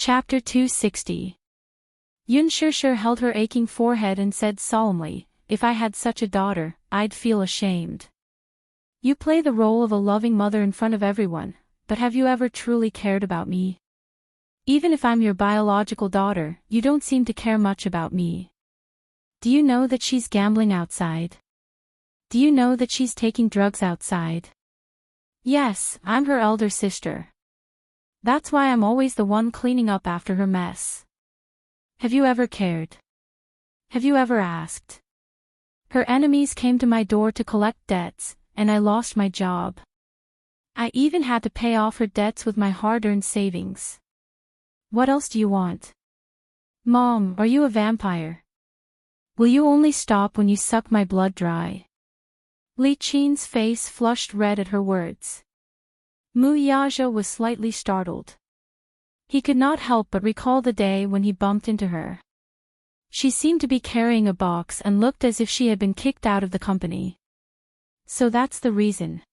Chapter 260. Yun Shishir held her aching forehead and said solemnly, "If I had such a daughter, I'd feel ashamed. You play the role of a loving mother in front of everyone, but have you ever truly cared about me? Even if I'm your biological daughter, you don't seem to care much about me. Do you know that she's gambling outside? Do you know that she's taking drugs outside? Yes, I'm her elder sister. That's why I'm always the one cleaning up after her mess. Have you ever cared? Have you ever asked? Her enemies came to my door to collect debts, and I lost my job. I even had to pay off her debts with my hard-earned savings. What else do you want? Mom, are you a vampire? Will you only stop when you suck my blood dry?" Li Qin's face flushed red at her words. Mu Yaja was slightly startled. He could not help but recall the day when he bumped into her. She seemed to be carrying a box and looked as if she had been kicked out of the company. "So that's the reason.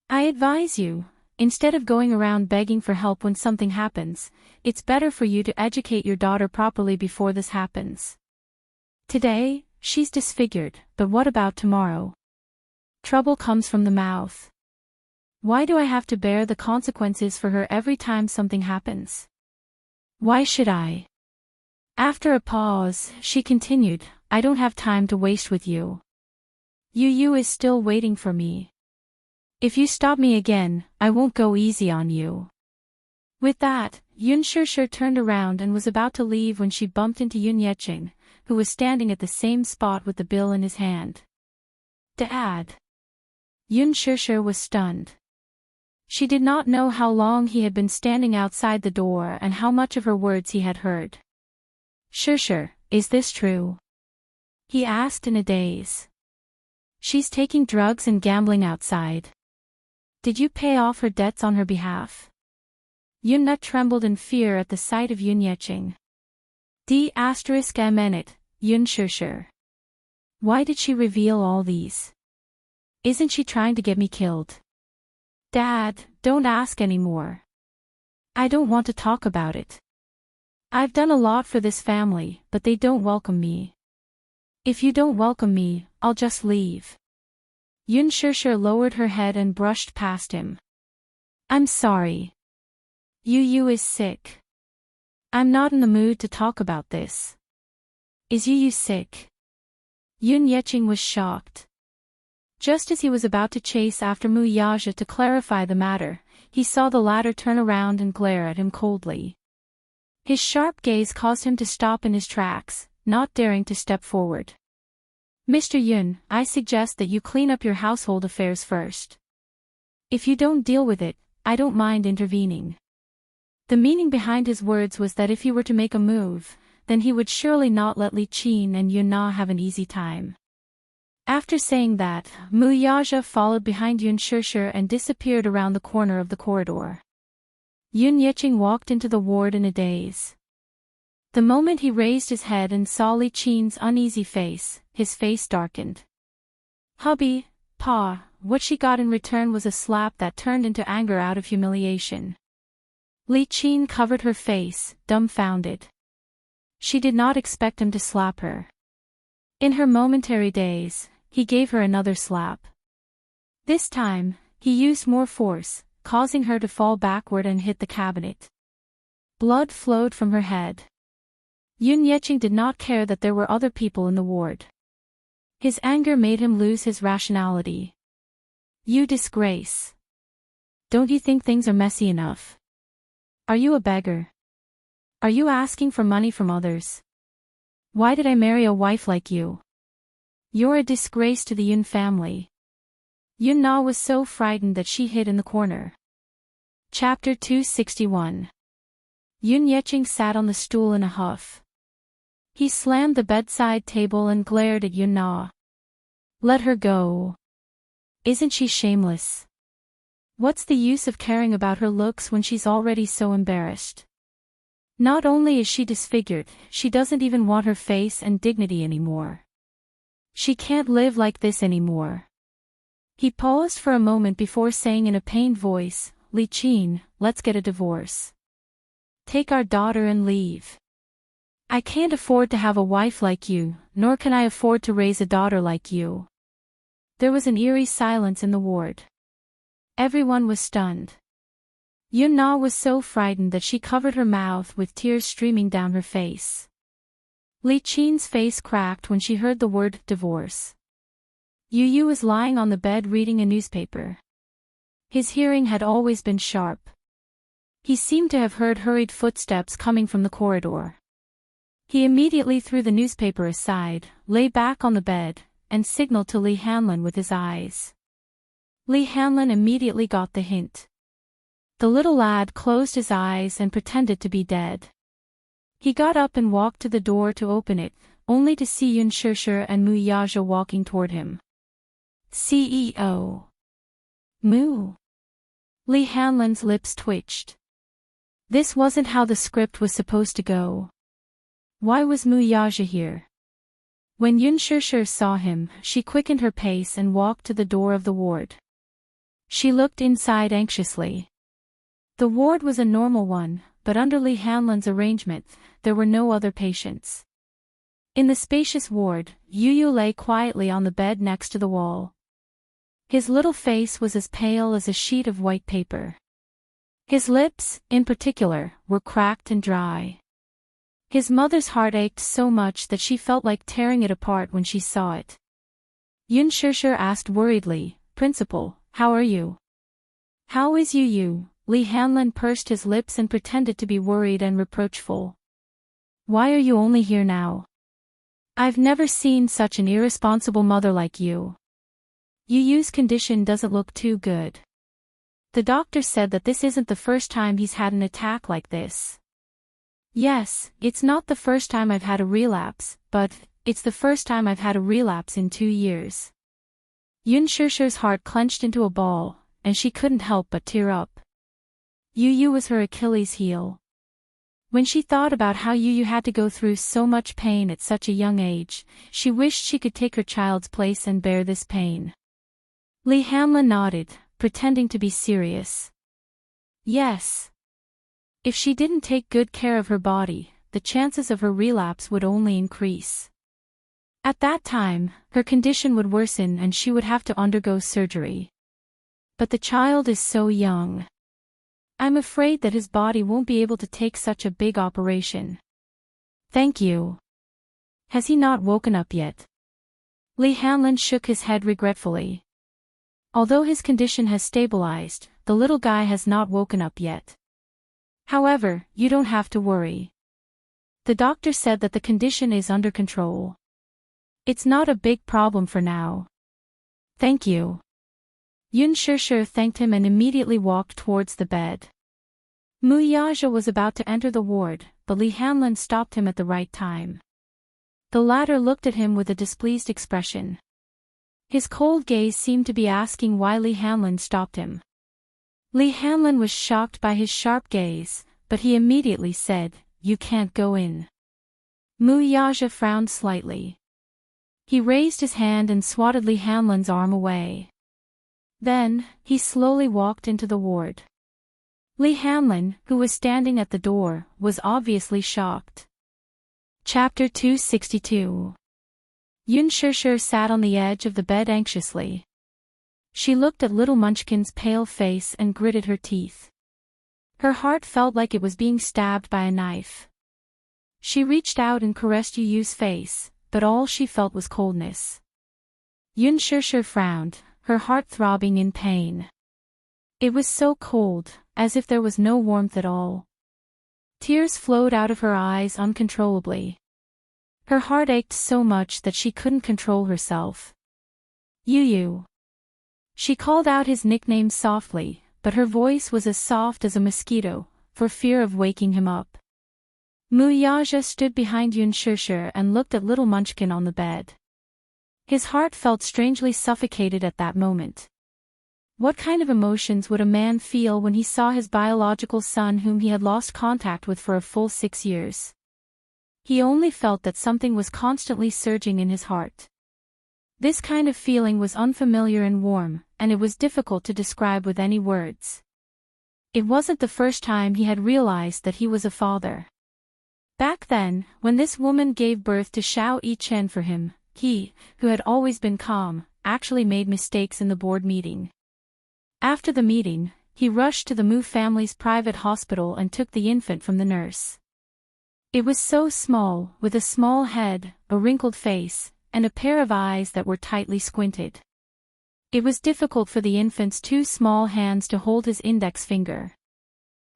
I advise you, instead of going around begging for help when something happens, it's better for you to educate your daughter properly before this happens. Today, she's disfigured, but what about tomorrow? Trouble comes from the mouth. Why do I have to bear the consequences for her every time something happens? Why should I?" After a pause, she continued, "I don't have time to waste with you. Yu is still waiting for me. If you stop me again, I won't go easy on you." With that, Yun Shishir turned around and was about to leave when she bumped into Yun Yeqing, who was standing at the same spot with the bill in his hand. "Dad." Yun Shishir was stunned. She did not know how long he had been standing outside the door and how much of her words he had heard. "Shishir, is this true?" he asked in a daze. "She's taking drugs and gambling outside. Did you pay off her debts on her behalf?" Yun Nut trembled in fear at the sight of Yun Yeqing. D****, Yun Shishir. Why did she reveal all these? Isn't she trying to get me killed? Dad, don't ask anymore. I don't want to talk about it. I've done a lot for this family, but they don't welcome me. If you don't welcome me, I'll just leave." Yun Shishir lowered her head and brushed past him. "I'm sorry. Yu is sick. I'm not in the mood to talk about this." "Is Yu sick?" Yun Yeqing was shocked. Just as he was about to chase after Mu Yaja to clarify the matter, he saw the latter turn around and glare at him coldly. His sharp gaze caused him to stop in his tracks, not daring to step forward. "Mr. Yun, I suggest that you clean up your household affairs first. If you don't deal with it, I don't mind intervening." The meaning behind his words was that if he were to make a move, then he would surely not let Li Qin and Yun Na have an easy time. After saying that, Mu Yaja followed behind Yun Shishir and disappeared around the corner of the corridor. Yun Yeqing walked into the ward in a daze. The moment he raised his head and saw Li Qin's uneasy face, his face darkened. "Hubby, Pa," what she got in return was a slap that turned into anger out of humiliation. Li Qin covered her face, dumbfounded. She did not expect him to slap her. In her momentary daze, he gave her another slap. This time, he used more force, causing her to fall backward and hit the cabinet. Blood flowed from her head. Yun Yeqing did not care that there were other people in the ward. His anger made him lose his rationality. "You disgrace. Don't you think things are messy enough? Are you a beggar? Are you asking for money from others? Why did I marry a wife like you? You're a disgrace to the Yun family." Yun Na was so frightened that she hid in the corner. Chapter 261. Yun Yeqing sat on the stool in a huff. He slammed the bedside table and glared at Yun Na. "Let her go. Isn't she shameless? What's the use of caring about her looks when she's already so embarrassed? Not only is she disfigured, she doesn't even want her face and dignity anymore. She can't live like this anymore." He paused for a moment before saying in a pained voice, "Li Qin, let's get a divorce." Take our daughter and leave. I can't afford to have a wife like you, nor can I afford to raise a daughter like you." There was an eerie silence in the ward. Everyone was stunned. Yun Na was so frightened that she covered her mouth with tears streaming down her face. Li Qin's face cracked when she heard the word divorce. Yu Yu was lying on the bed reading a newspaper. His hearing had always been sharp. He seemed to have heard hurried footsteps coming from the corridor. He immediately threw the newspaper aside, lay back on the bed, and signaled to Li Hanlin with his eyes. Li Hanlin immediately got the hint. The little lad closed his eyes and pretended to be dead. He got up and walked to the door to open it, only to see Yun Shishir and Mu Yaja walking toward him. "CEO. Mu." Li Hanlin's lips twitched. This wasn't how the script was supposed to go. Why was Mu Yaja here? When Yun Shishir saw him, she quickened her pace and walked to the door of the ward. She looked inside anxiously. The ward was a normal one, but under Li Hanlin's arrangement, there were no other patients. In the spacious ward, Yu Yu lay quietly on the bed next to the wall. His little face was as pale as a sheet of white paper. His lips, in particular, were cracked and dry. His mother's heart ached so much that she felt like tearing it apart when she saw it. Yun Shishir asked worriedly, "Principal, how are you?" "How is Yu Yu?" Li Hanlin pursed his lips and pretended to be worried and reproachful. "Why are you only here now? I've never seen such an irresponsible mother like you. Yu Yu's condition doesn't look too good. The doctor said that this isn't the first time he's had an attack like this." "Yes, it's not the first time I've had a relapse, but it's the first time I've had a relapse in 2 years." Yun Shishir's heart clenched into a ball, and she couldn't help but tear up. Yu Yu was her Achilles heel. When she thought about how Yu Yu had to go through so much pain at such a young age, she wished she could take her child's place and bear this pain. Li Hanlin nodded, pretending to be serious. "Yes. If she didn't take good care of her body, the chances of her relapse would only increase. At that time, her condition would worsen and she would have to undergo surgery. But the child is so young. I'm afraid that his body won't be able to take such a big operation." "Thank you. Has he not woken up yet?" Li Hanlin shook his head regretfully. "Although his condition has stabilized, the little guy has not woken up yet. However, you don't have to worry. The doctor said that the condition is under control. It's not a big problem for now." "Thank you." Yun Shishir thanked him and immediately walked towards the bed. Mu Yaja was about to enter the ward, but Li Hanlin stopped him at the right time. The latter looked at him with a displeased expression. His cold gaze seemed to be asking why Li Hanlin stopped him. Li Hanlin was shocked by his sharp gaze, but he immediately said, "You can't go in." Mu Yaja frowned slightly. He raised his hand and swatted Li Hanlin's arm away. Then, he slowly walked into the ward. Li Hanlin, who was standing at the door, was obviously shocked. Chapter 262. Yun Shishir sat on the edge of the bed anxiously. She looked at little Munchkin's pale face and gritted her teeth. Her heart felt like it was being stabbed by a knife. She reached out and caressed Yu Yu's face, but all she felt was coldness. Yun Shishir frowned, her heart throbbing in pain. It was so cold, as if there was no warmth at all. Tears flowed out of her eyes uncontrollably. Her heart ached so much that she couldn't control herself. "Yu Yu." She called out his nickname softly, but her voice was as soft as a mosquito, for fear of waking him up. Mu Yaja stood behind Yun Shishir and looked at little Munchkin on the bed. His heart felt strangely suffocated at that moment. What kind of emotions would a man feel when he saw his biological son whom he had lost contact with for a full 6 years? He only felt that something was constantly surging in his heart. This kind of feeling was unfamiliar and warm, and it was difficult to describe with any words. It wasn't the first time he had realized that he was a father. Back then, when this woman gave birth to Xiao Yichen for him, he, who had always been calm, actually made mistakes in the board meeting. After the meeting, he rushed to the Mu family's private hospital and took the infant from the nurse. It was so small, with a small head, a wrinkled face, and a pair of eyes that were tightly squinted. It was difficult for the infant's two small hands to hold his index finger.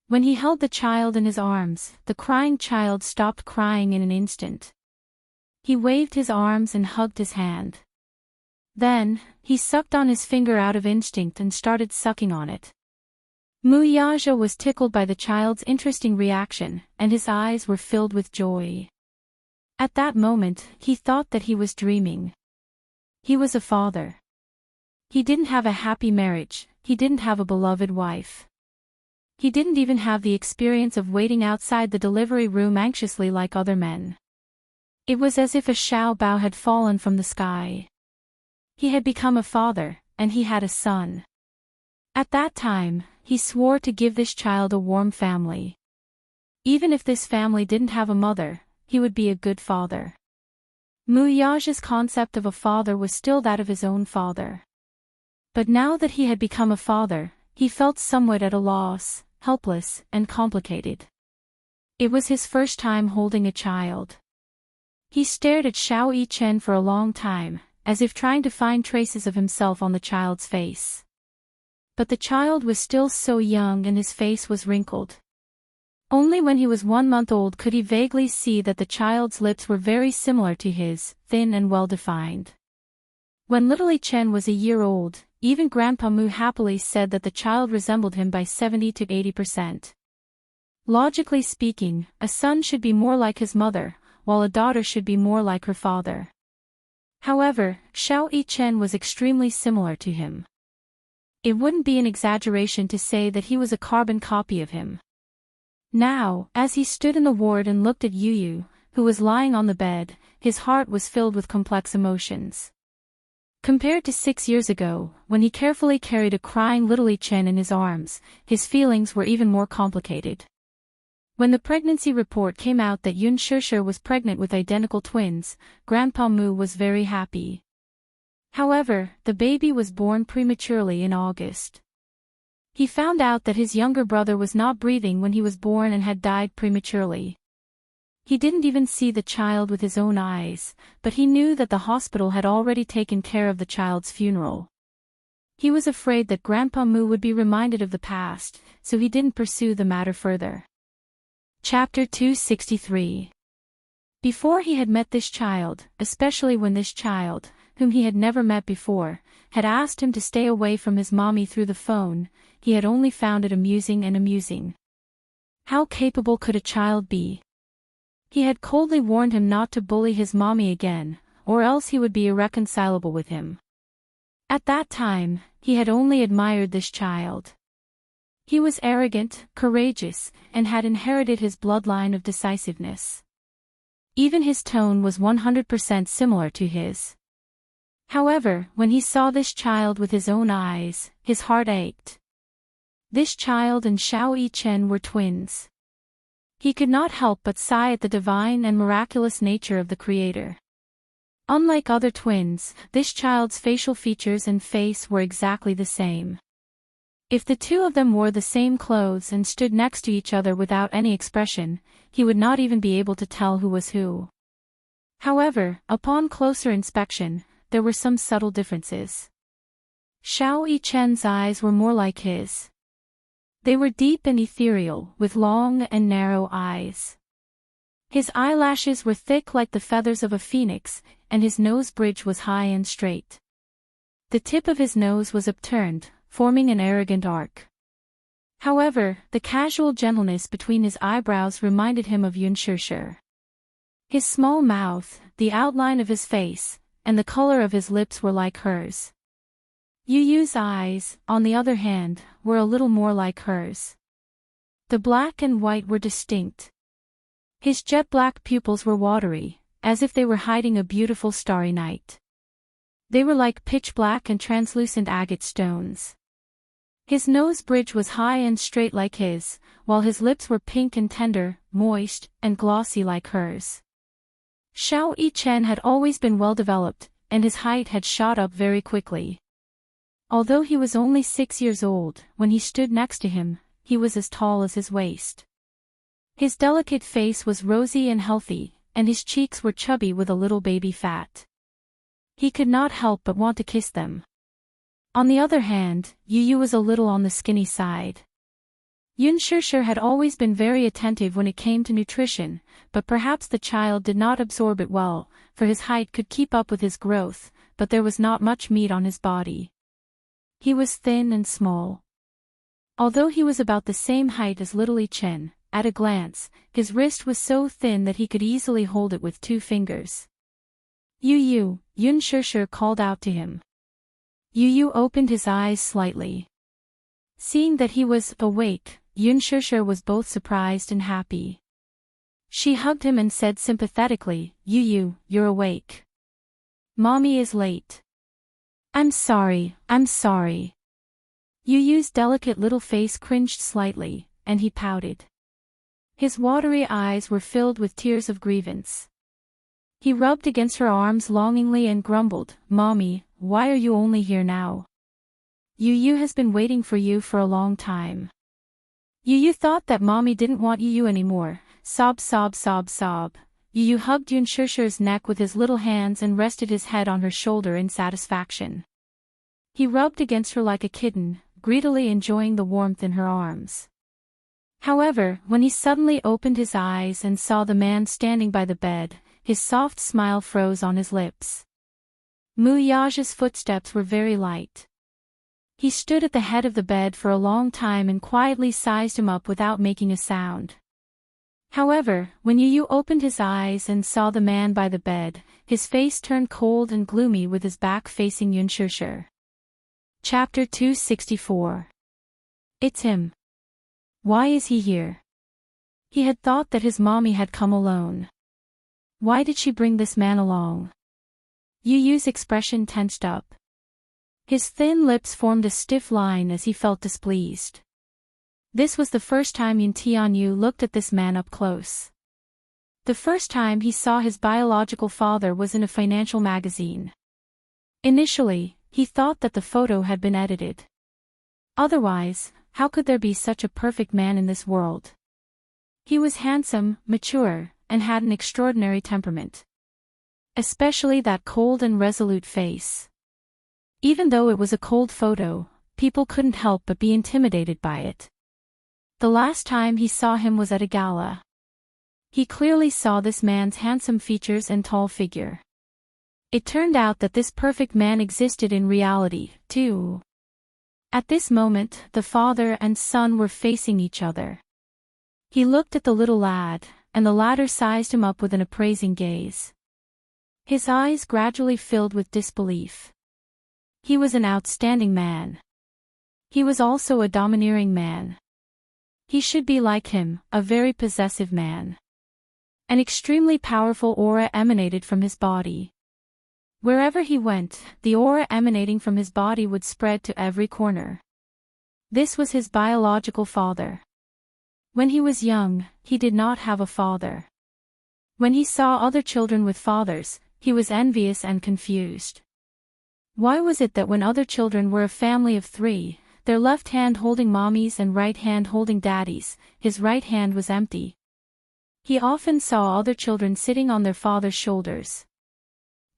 When he held the child in his arms, the crying child stopped crying in an instant. He waved his arms and hugged his hand. Then, he sucked on his finger out of instinct and started sucking on it. Mu Yaja was tickled by the child's interesting reaction, and his eyes were filled with joy. At that moment, he thought that he was dreaming. He was a father. He didn't have a happy marriage, he didn't have a beloved wife. He didn't even have the experience of waiting outside the delivery room anxiously like other men. It was as if a Xiao Bao had fallen from the sky. He had become a father, and he had a son. At that time, he swore to give this child a warm family. Even if this family didn't have a mother, he would be a good father. Mu Yaja's concept of a father was still that of his own father. But now that he had become a father, he felt somewhat at a loss, helpless, and complicated. It was his first time holding a child. He stared at Xiao Yichen for a long time, as if trying to find traces of himself on the child's face. But the child was still so young and his face was wrinkled. Only when he was 1 month old could he vaguely see that the child's lips were very similar to his, thin and well-defined. When little Yichen was a year old, even Grandpa Mu happily said that the child resembled him by 70 to 80%. Logically speaking, a son should be more like his mother, while a daughter should be more like her father. However, Xiao Yichen was extremely similar to him. It wouldn't be an exaggeration to say that he was a carbon copy of him. Now, as he stood in the ward and looked at Yu, who was lying on the bed, his heart was filled with complex emotions. Compared to 6 years ago, when he carefully carried a crying little Yichen in his arms, his feelings were even more complicated. When the pregnancy report came out that Yun Shishir was pregnant with identical twins, Grandpa Mu was very happy. However, the baby was born prematurely in August. He found out that his younger brother was not breathing when he was born and had died prematurely. He didn't even see the child with his own eyes, but he knew that the hospital had already taken care of the child's funeral. He was afraid that Grandpa Mu would be reminded of the past, so he didn't pursue the matter further. Chapter 263. Before he had met this child, especially when this child, whom he had never met before, had asked him to stay away from his mommy through the phone, he had only found it amusing and amusing. How capable could a child be? He had coldly warned him not to bully his mommy again, or else he would be irreconcilable with him. At that time, he had only admired this child. He was arrogant, courageous, and had inherited his bloodline of decisiveness. Even his tone was 100% similar to his. However, when he saw this child with his own eyes, his heart ached. This child and Xiao Yichen were twins. He could not help but sigh at the divine and miraculous nature of the Creator. Unlike other twins, this child's facial features and face were exactly the same. If the two of them wore the same clothes and stood next to each other without any expression, he would not even be able to tell who was who. However, upon closer inspection, there were some subtle differences. Xiao Yichen's eyes were more like his. They were deep and ethereal, with long and narrow eyes. His eyelashes were thick like the feathers of a phoenix, and his nose bridge was high and straight. The tip of his nose was upturned, forming an arrogant arc. However, the casual gentleness between his eyebrows reminded him of Yun Shishir. His small mouth, the outline of his face, and the color of his lips were like hers. Yu's eyes, on the other hand, were a little more like hers. The black and white were distinct. His jet-black pupils were watery, as if they were hiding a beautiful starry night. They were like pitch-black and translucent agate stones. His nose bridge was high and straight like his, while his lips were pink and tender, moist, and glossy like hers. Xiao Yichen had always been well developed, and his height had shot up very quickly. Although he was only 6 years old, when he stood next to him, he was as tall as his waist. His delicate face was rosy and healthy, and his cheeks were chubby with a little baby fat. He could not help but want to kiss them. On the other hand, Yu Yu was a little on the skinny side. Yun Shishir had always been very attentive when it came to nutrition, but perhaps the child did not absorb it well, for his height could keep up with his growth, but there was not much meat on his body. He was thin and small. Although he was about the same height as little Yichen, at a glance, his wrist was so thin that he could easily hold it with 2 fingers. Yu Yu, Yun Shishir called out to him. Yu Yu opened his eyes slightly. Seeing that he was awake, Yun Shishir was both surprised and happy. She hugged him and said sympathetically, Yu Yu, you're awake. Mommy is late. I'm sorry. Yu Yu's delicate little face cringed slightly, and he pouted. His watery eyes were filled with tears of grievance. He rubbed against her arms longingly and grumbled, Mommy, why are you only here now? Yu Yu has been waiting for you for a long time. Yu Yu thought that Mommy didn't want Yu Yu anymore. Sob. Yu Yu hugged Yun Shishir's neck with his little hands and rested his head on her shoulder in satisfaction. He rubbed against her like a kitten, greedily enjoying the warmth in her arms. However, when he suddenly opened his eyes and saw the man standing by the bed, his soft smile froze on his lips. Mu Yage's footsteps were very light. He stood at the head of the bed for a long time and quietly sized him up without making a sound. However, when Yu Yu opened his eyes and saw the man by the bed, his face turned cold and gloomy with his back facing Yun Shishir. Chapter 264. It's him. Why is he here? He had thought that his mommy had come alone. Why did she bring this man along? Yu Yu's expression tensed up. His thin lips formed a stiff line as he felt displeased. This was the first time Yun Tianyu looked at this man up close. The first time he saw his biological father was in a financial magazine. Initially, he thought that the photo had been edited. Otherwise, how could there be such a perfect man in this world? He was handsome, mature, and had an extraordinary temperament. Especially that cold and resolute face. Even though it was a cold photo, people couldn't help but be intimidated by it. The last time he saw him was at a gala. He clearly saw this man's handsome features and tall figure. It turned out that this perfect man existed in reality, too. At this moment, the father and son were facing each other. He looked at the little lad, and the latter sized him up with an appraising gaze. His eyes gradually filled with disbelief. He was an outstanding man. He was also a domineering man. He should be like him, a very possessive man. An extremely powerful aura emanated from his body. Wherever he went, the aura emanating from his body would spread to every corner. This was his biological father. When he was young, he did not have a father. When he saw other children with fathers, he was envious and confused. Why was it that when other children were a family of 3, their left hand holding mommies and right hand holding daddies, his right hand was empty? He often saw other children sitting on their father's shoulders.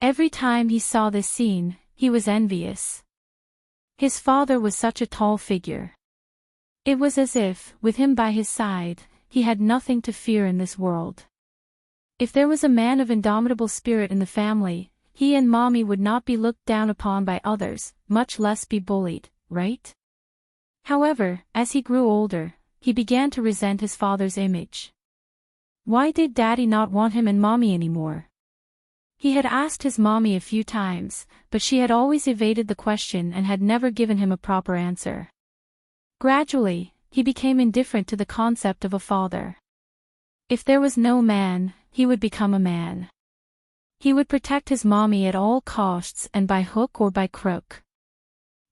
Every time he saw this scene, he was envious. His father was such a tall figure. It was as if, with him by his side, he had nothing to fear in this world. If there was a man of indomitable spirit in the family, he and mommy would not be looked down upon by others, much less be bullied, right? However, as he grew older, he began to resent his father's image. Why did daddy not want him and mommy anymore? He had asked his mommy a few times, but she had always evaded the question and had never given him a proper answer. Gradually, he became indifferent to the concept of a father. If there was no man, he would become a man. He would protect his mommy at all costs and by hook or by crook.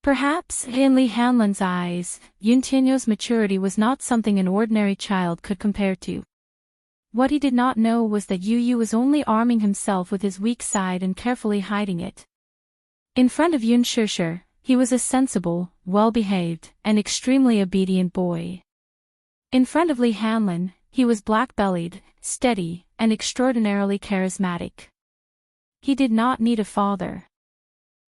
Perhaps, in Li Hanlan's eyes, Yun Tianyo's maturity was not something an ordinary child could compare to. What he did not know was that Yu Yu was only arming himself with his weak side and carefully hiding it. In front of Yun Shishir, he was a sensible, well-behaved, and extremely obedient boy. In front of Li Hanlan, he was black-bellied, steady, and extraordinarily charismatic. He did not need a father.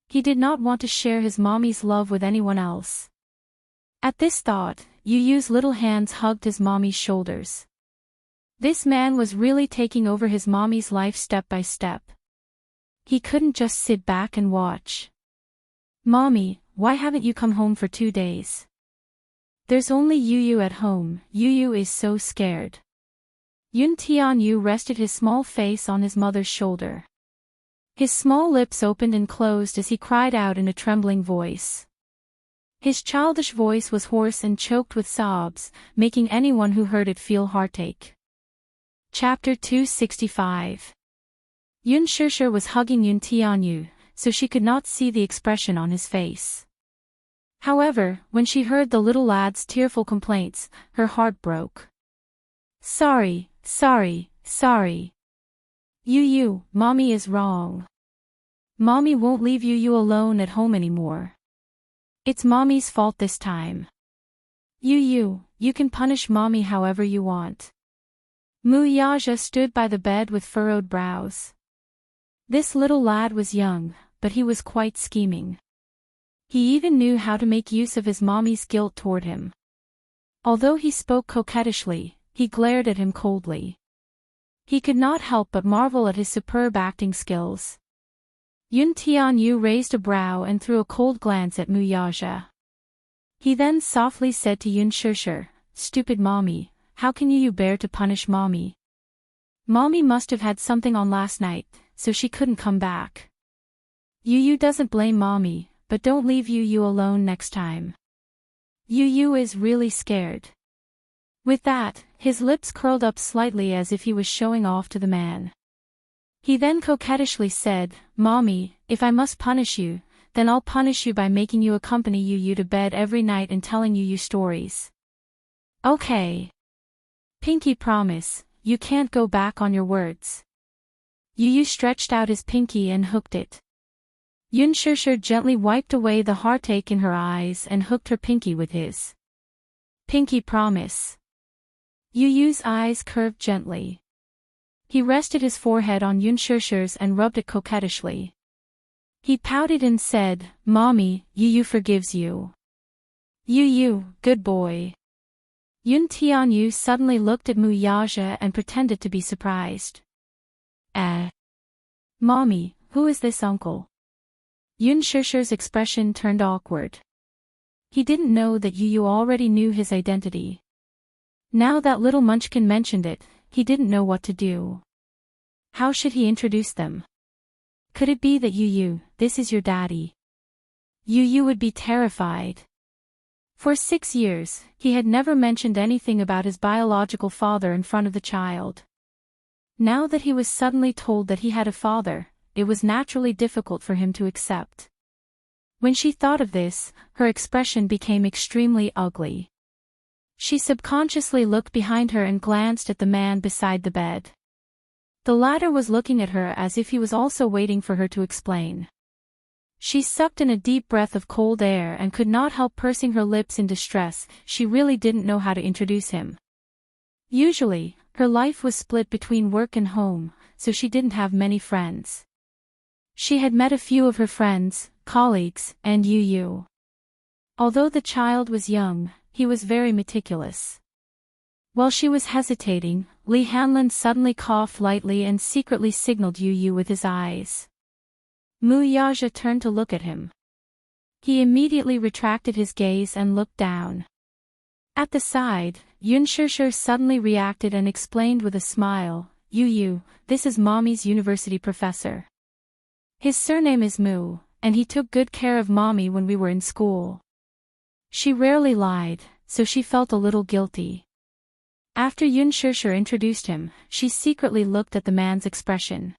He did not want to share his mommy's love with anyone else. At this thought, Yu Yu's little hands hugged his mommy's shoulders. This man was really taking over his mommy's life step by step. He couldn't just sit back and watch. "Mommy, why haven't you come home for 2 days? There's only Yu Yu at home. Yu Yu is so scared." Yun Tianyu rested his small face on his mother's shoulder. His small lips opened and closed as he cried out in a trembling voice. His childish voice was hoarse and choked with sobs, making anyone who heard it feel heartache. Chapter 265. Yun Shishir was hugging Yun Tianyu, so she could not see the expression on his face. However, when she heard the little lad's tearful complaints, her heart broke. Sorry. Yu Yu, Mommy is wrong. Mommy won't leave Yu Yu alone at home anymore. It's Mommy's fault this time. Yu Yu, you can punish Mommy however you want. Mu Yaja stood by the bed with furrowed brows. This little lad was young, but he was quite scheming. He even knew how to make use of his mommy's guilt toward him. Although he spoke coquettishly, he glared at him coldly. He could not help but marvel at his superb acting skills. Yun Tianyu raised a brow and threw a cold glance at Mu Yaja. He then softly said to Yun Shishir, "Stupid Mommy, how can you bear to punish Mommy? Mommy must have had something on last night, so she couldn't come back. Yu Yu doesn't blame Mommy, but don't leave Yu Yu alone next time. Yu Yu is really scared." With that, his lips curled up slightly as if he was showing off to the man. He then coquettishly said, "Mommy, if I must punish you, then I'll punish you by making you accompany Yu Yu to bed every night and telling Yu Yu stories." "Okay. Pinky promise, you can't go back on your words." Yu Yu stretched out his pinky and hooked it. Yun Shishir gently wiped away the heartache in her eyes and hooked her pinky with his. "Pinky promise." Yu Yu's eyes curved gently. He rested his forehead on Yun Shishir's and rubbed it coquettishly. He pouted and said, "Mommy, Yu Yu forgives you. Yu Yu, good boy." Yun Tianyu suddenly looked at Mu Yaja and pretended to be surprised. Mommy, who is this uncle?" Yun Shishir's expression turned awkward. He didn't know that Yu Yu already knew his identity. Now that little munchkin mentioned it, he didn't know what to do. How should he introduce them? Could it be that Yu Yu, this is your daddy? Yu Yu would be terrified. For 6 years, he had never mentioned anything about his biological father in front of the child. Now that he was suddenly told that he had a father, it was naturally difficult for him to accept. When she thought of this, her expression became extremely ugly. She subconsciously looked behind her and glanced at the man beside the bed. The latter was looking at her as if he was also waiting for her to explain. She sucked in a deep breath of cold air and could not help pursing her lips in distress. She really didn't know how to introduce him. Usually, her life was split between work and home, so she didn't have many friends. She had met a few of her friends, colleagues, and Yu Yu. Although the child was young, he was very meticulous. While she was hesitating, Li Hanlan suddenly coughed lightly and secretly signaled Yu Yu with his eyes. Mu Yaja turned to look at him. He immediately retracted his gaze and looked down. At the side, Yun Shishir suddenly reacted and explained with a smile, "Yu Yu, this is Mommy's university professor. His surname is Mu, and he took good care of Mommy when we were in school." She rarely lied, so she felt a little guilty. After Yun Shishir introduced him, she secretly looked at the man's expression.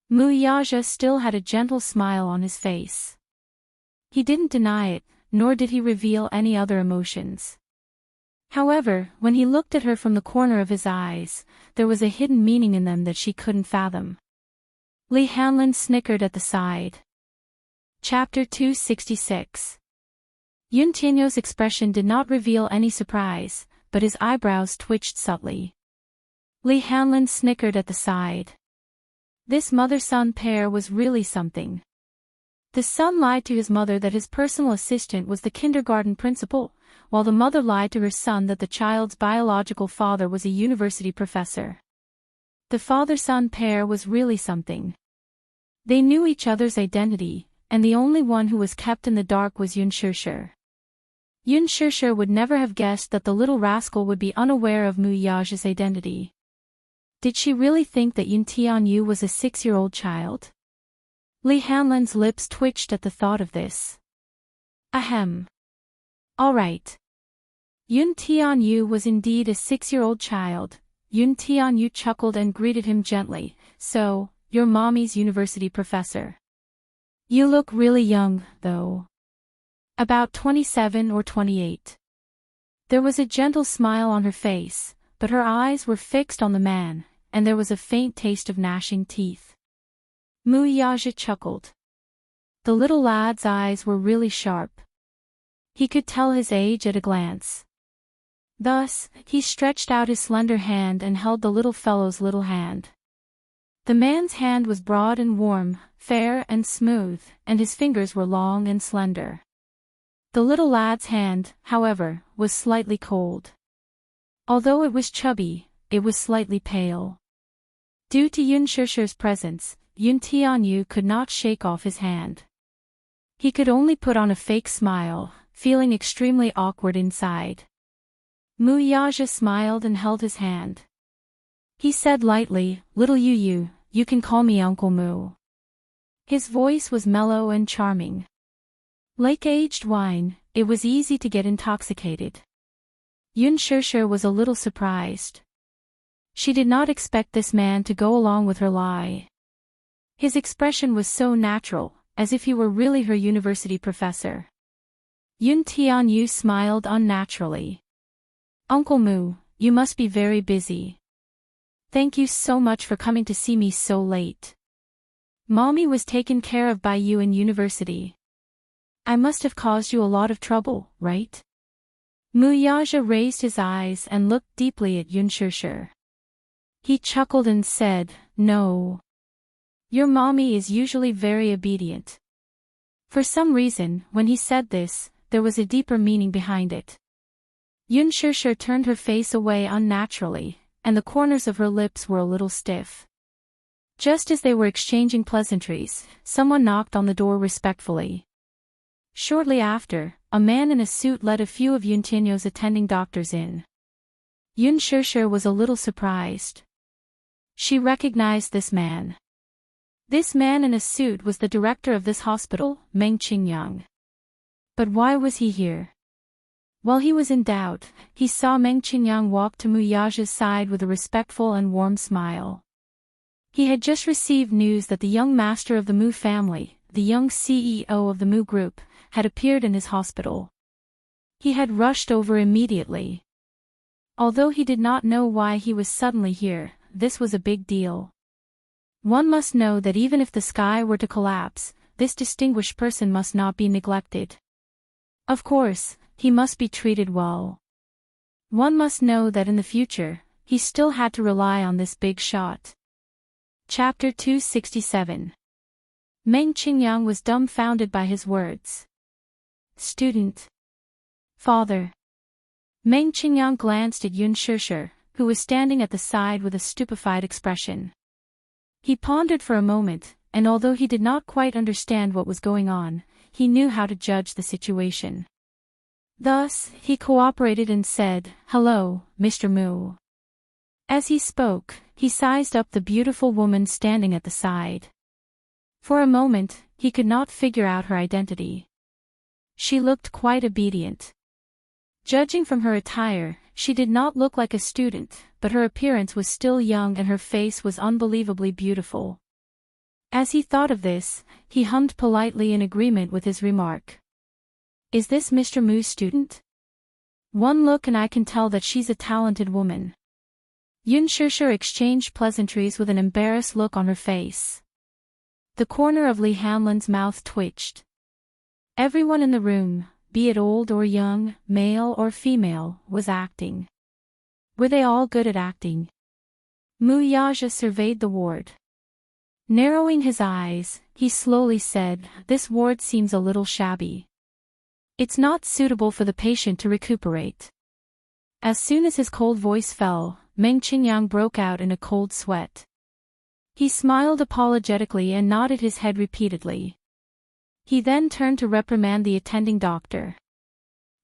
Mu Yaja still had a gentle smile on his face. He didn't deny it, nor did he reveal any other emotions. However, when he looked at her from the corner of his eyes, there was a hidden meaning in them that she couldn't fathom. Lee Hanlon snickered at the side. Chapter 266. Yun Tianyo's expression did not reveal any surprise, but his eyebrows twitched subtly. Lee Hanlon snickered at the side. This mother-son pair was really something. The son lied to his mother that his personal assistant was the kindergarten principal, while the mother lied to her son that the child's biological father was a university professor. The father-son pair was really something. They knew each other's identity, and the only one who was kept in the dark was Yun Shishir. Yun Shishir would never have guessed that the little rascal would be unaware of Mu Yaja's identity. Did she really think that Yun Tianyu was a 6-year-old child? Lee Hanlon's lips twitched at the thought of this. Ahem. All right. Yun Tianyu was indeed a 6-year-old child. Yun Tianyu chuckled and greeted him gently. So, you're mommy's university professor. You look really young, though. About 27 or 28. There was a gentle smile on her face, but her eyes were fixed on the man, and there was a faint taste of gnashing teeth. Mu Yaja chuckled. The little lad's eyes were really sharp. He could tell his age at a glance. Thus, he stretched out his slender hand and held the little fellow's little hand. The man's hand was broad and warm, fair and smooth, and his fingers were long and slender. The little lad's hand, however, was slightly cold. Although it was chubby, it was slightly pale. Due to Yun Shishir's presence, Yun Tianyu could not shake off his hand. He could only put on a fake smile, feeling extremely awkward inside. Mu Yaja smiled and held his hand. He said lightly, "Little Yu, you can call me Uncle Mu." His voice was mellow and charming. Like aged wine, it was easy to get intoxicated. Yun Shishir was a little surprised. She did not expect this man to go along with her lie. His expression was so natural, as if he were really her university professor. Yun Tianyu smiled unnaturally. Uncle Mu, you must be very busy. Thank you so much for coming to see me so late. Mommy was taken care of by you in university. I must have caused you a lot of trouble, right? Mu Yaja raised his eyes and looked deeply at Yun Shishir. He chuckled and said, "No. Your mommy is usually very obedient." For some reason, when he said this, there was a deeper meaning behind it. Yun Shishir turned her face away unnaturally, and the corners of her lips were a little stiff. Just as they were exchanging pleasantries, someone knocked on the door respectfully. Shortly after, a man in a suit led a few of Yun Tianyo's attending doctors in. Yun Shishir was a little surprised. She recognized this man. This man in a suit was the director of this hospital, Meng Qingyang. But why was he here? While he was in doubt, he saw Meng Qingyang walk to Mu Yaja's side with a respectful and warm smile. He had just received news that the young master of the Mu family, the young CEO of the Mu group, had appeared in his hospital. He had rushed over immediately. Although he did not know why he was suddenly here, this was a big deal. One must know that even if the sky were to collapse, this distinguished person must not be neglected. Of course, he must be treated well. One must know that in the future, he still had to rely on this big shot. Chapter 267. Meng Qingyang was dumbfounded by his words. Student. Father. Meng Qingyang glanced at Yun Shishir, who was standing at the side with a stupefied expression. He pondered for a moment, and although he did not quite understand what was going on, he knew how to judge the situation. Thus, he cooperated and said, "Hello, Mr. Mu." As he spoke, he sized up the beautiful woman standing at the side. For a moment, he could not figure out her identity. She looked quite obedient. Judging from her attire, she did not look like a student, but her appearance was still young and her face was unbelievably beautiful. As he thought of this, he hummed politely in agreement with his remark. Is this Mr. Mu's student? One look and I can tell that she's a talented woman. Yun Shishir exchanged pleasantries with an embarrassed look on her face. The corner of Lee Hanlon's mouth twitched. Everyone in the room, be it old or young, male or female, was acting. Were they all good at acting? Mu Yaja surveyed the ward. Narrowing his eyes, he slowly said, "This ward seems a little shabby. It's not suitable for the patient to recuperate." As soon as his cold voice fell, Meng Qingyang broke out in a cold sweat. He smiled apologetically and nodded his head repeatedly. He then turned to reprimand the attending doctor.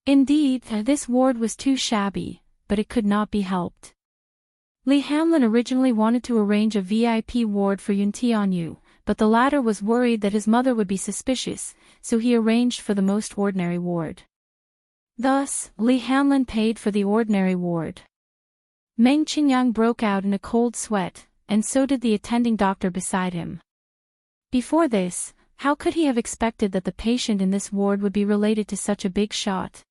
Indeed, this ward was too shabby, but it could not be helped. Lee Hanlon originally wanted to arrange a VIP ward for Yun Tianyu, but the latter was worried that his mother would be suspicious, so he arranged for the most ordinary ward. Thus, Lee Hanlon paid for the ordinary ward. Meng Qingyang broke out in a cold sweat, and so did the attending doctor beside him. Before this, how could he have expected that the patient in this ward would be related to such a big shot?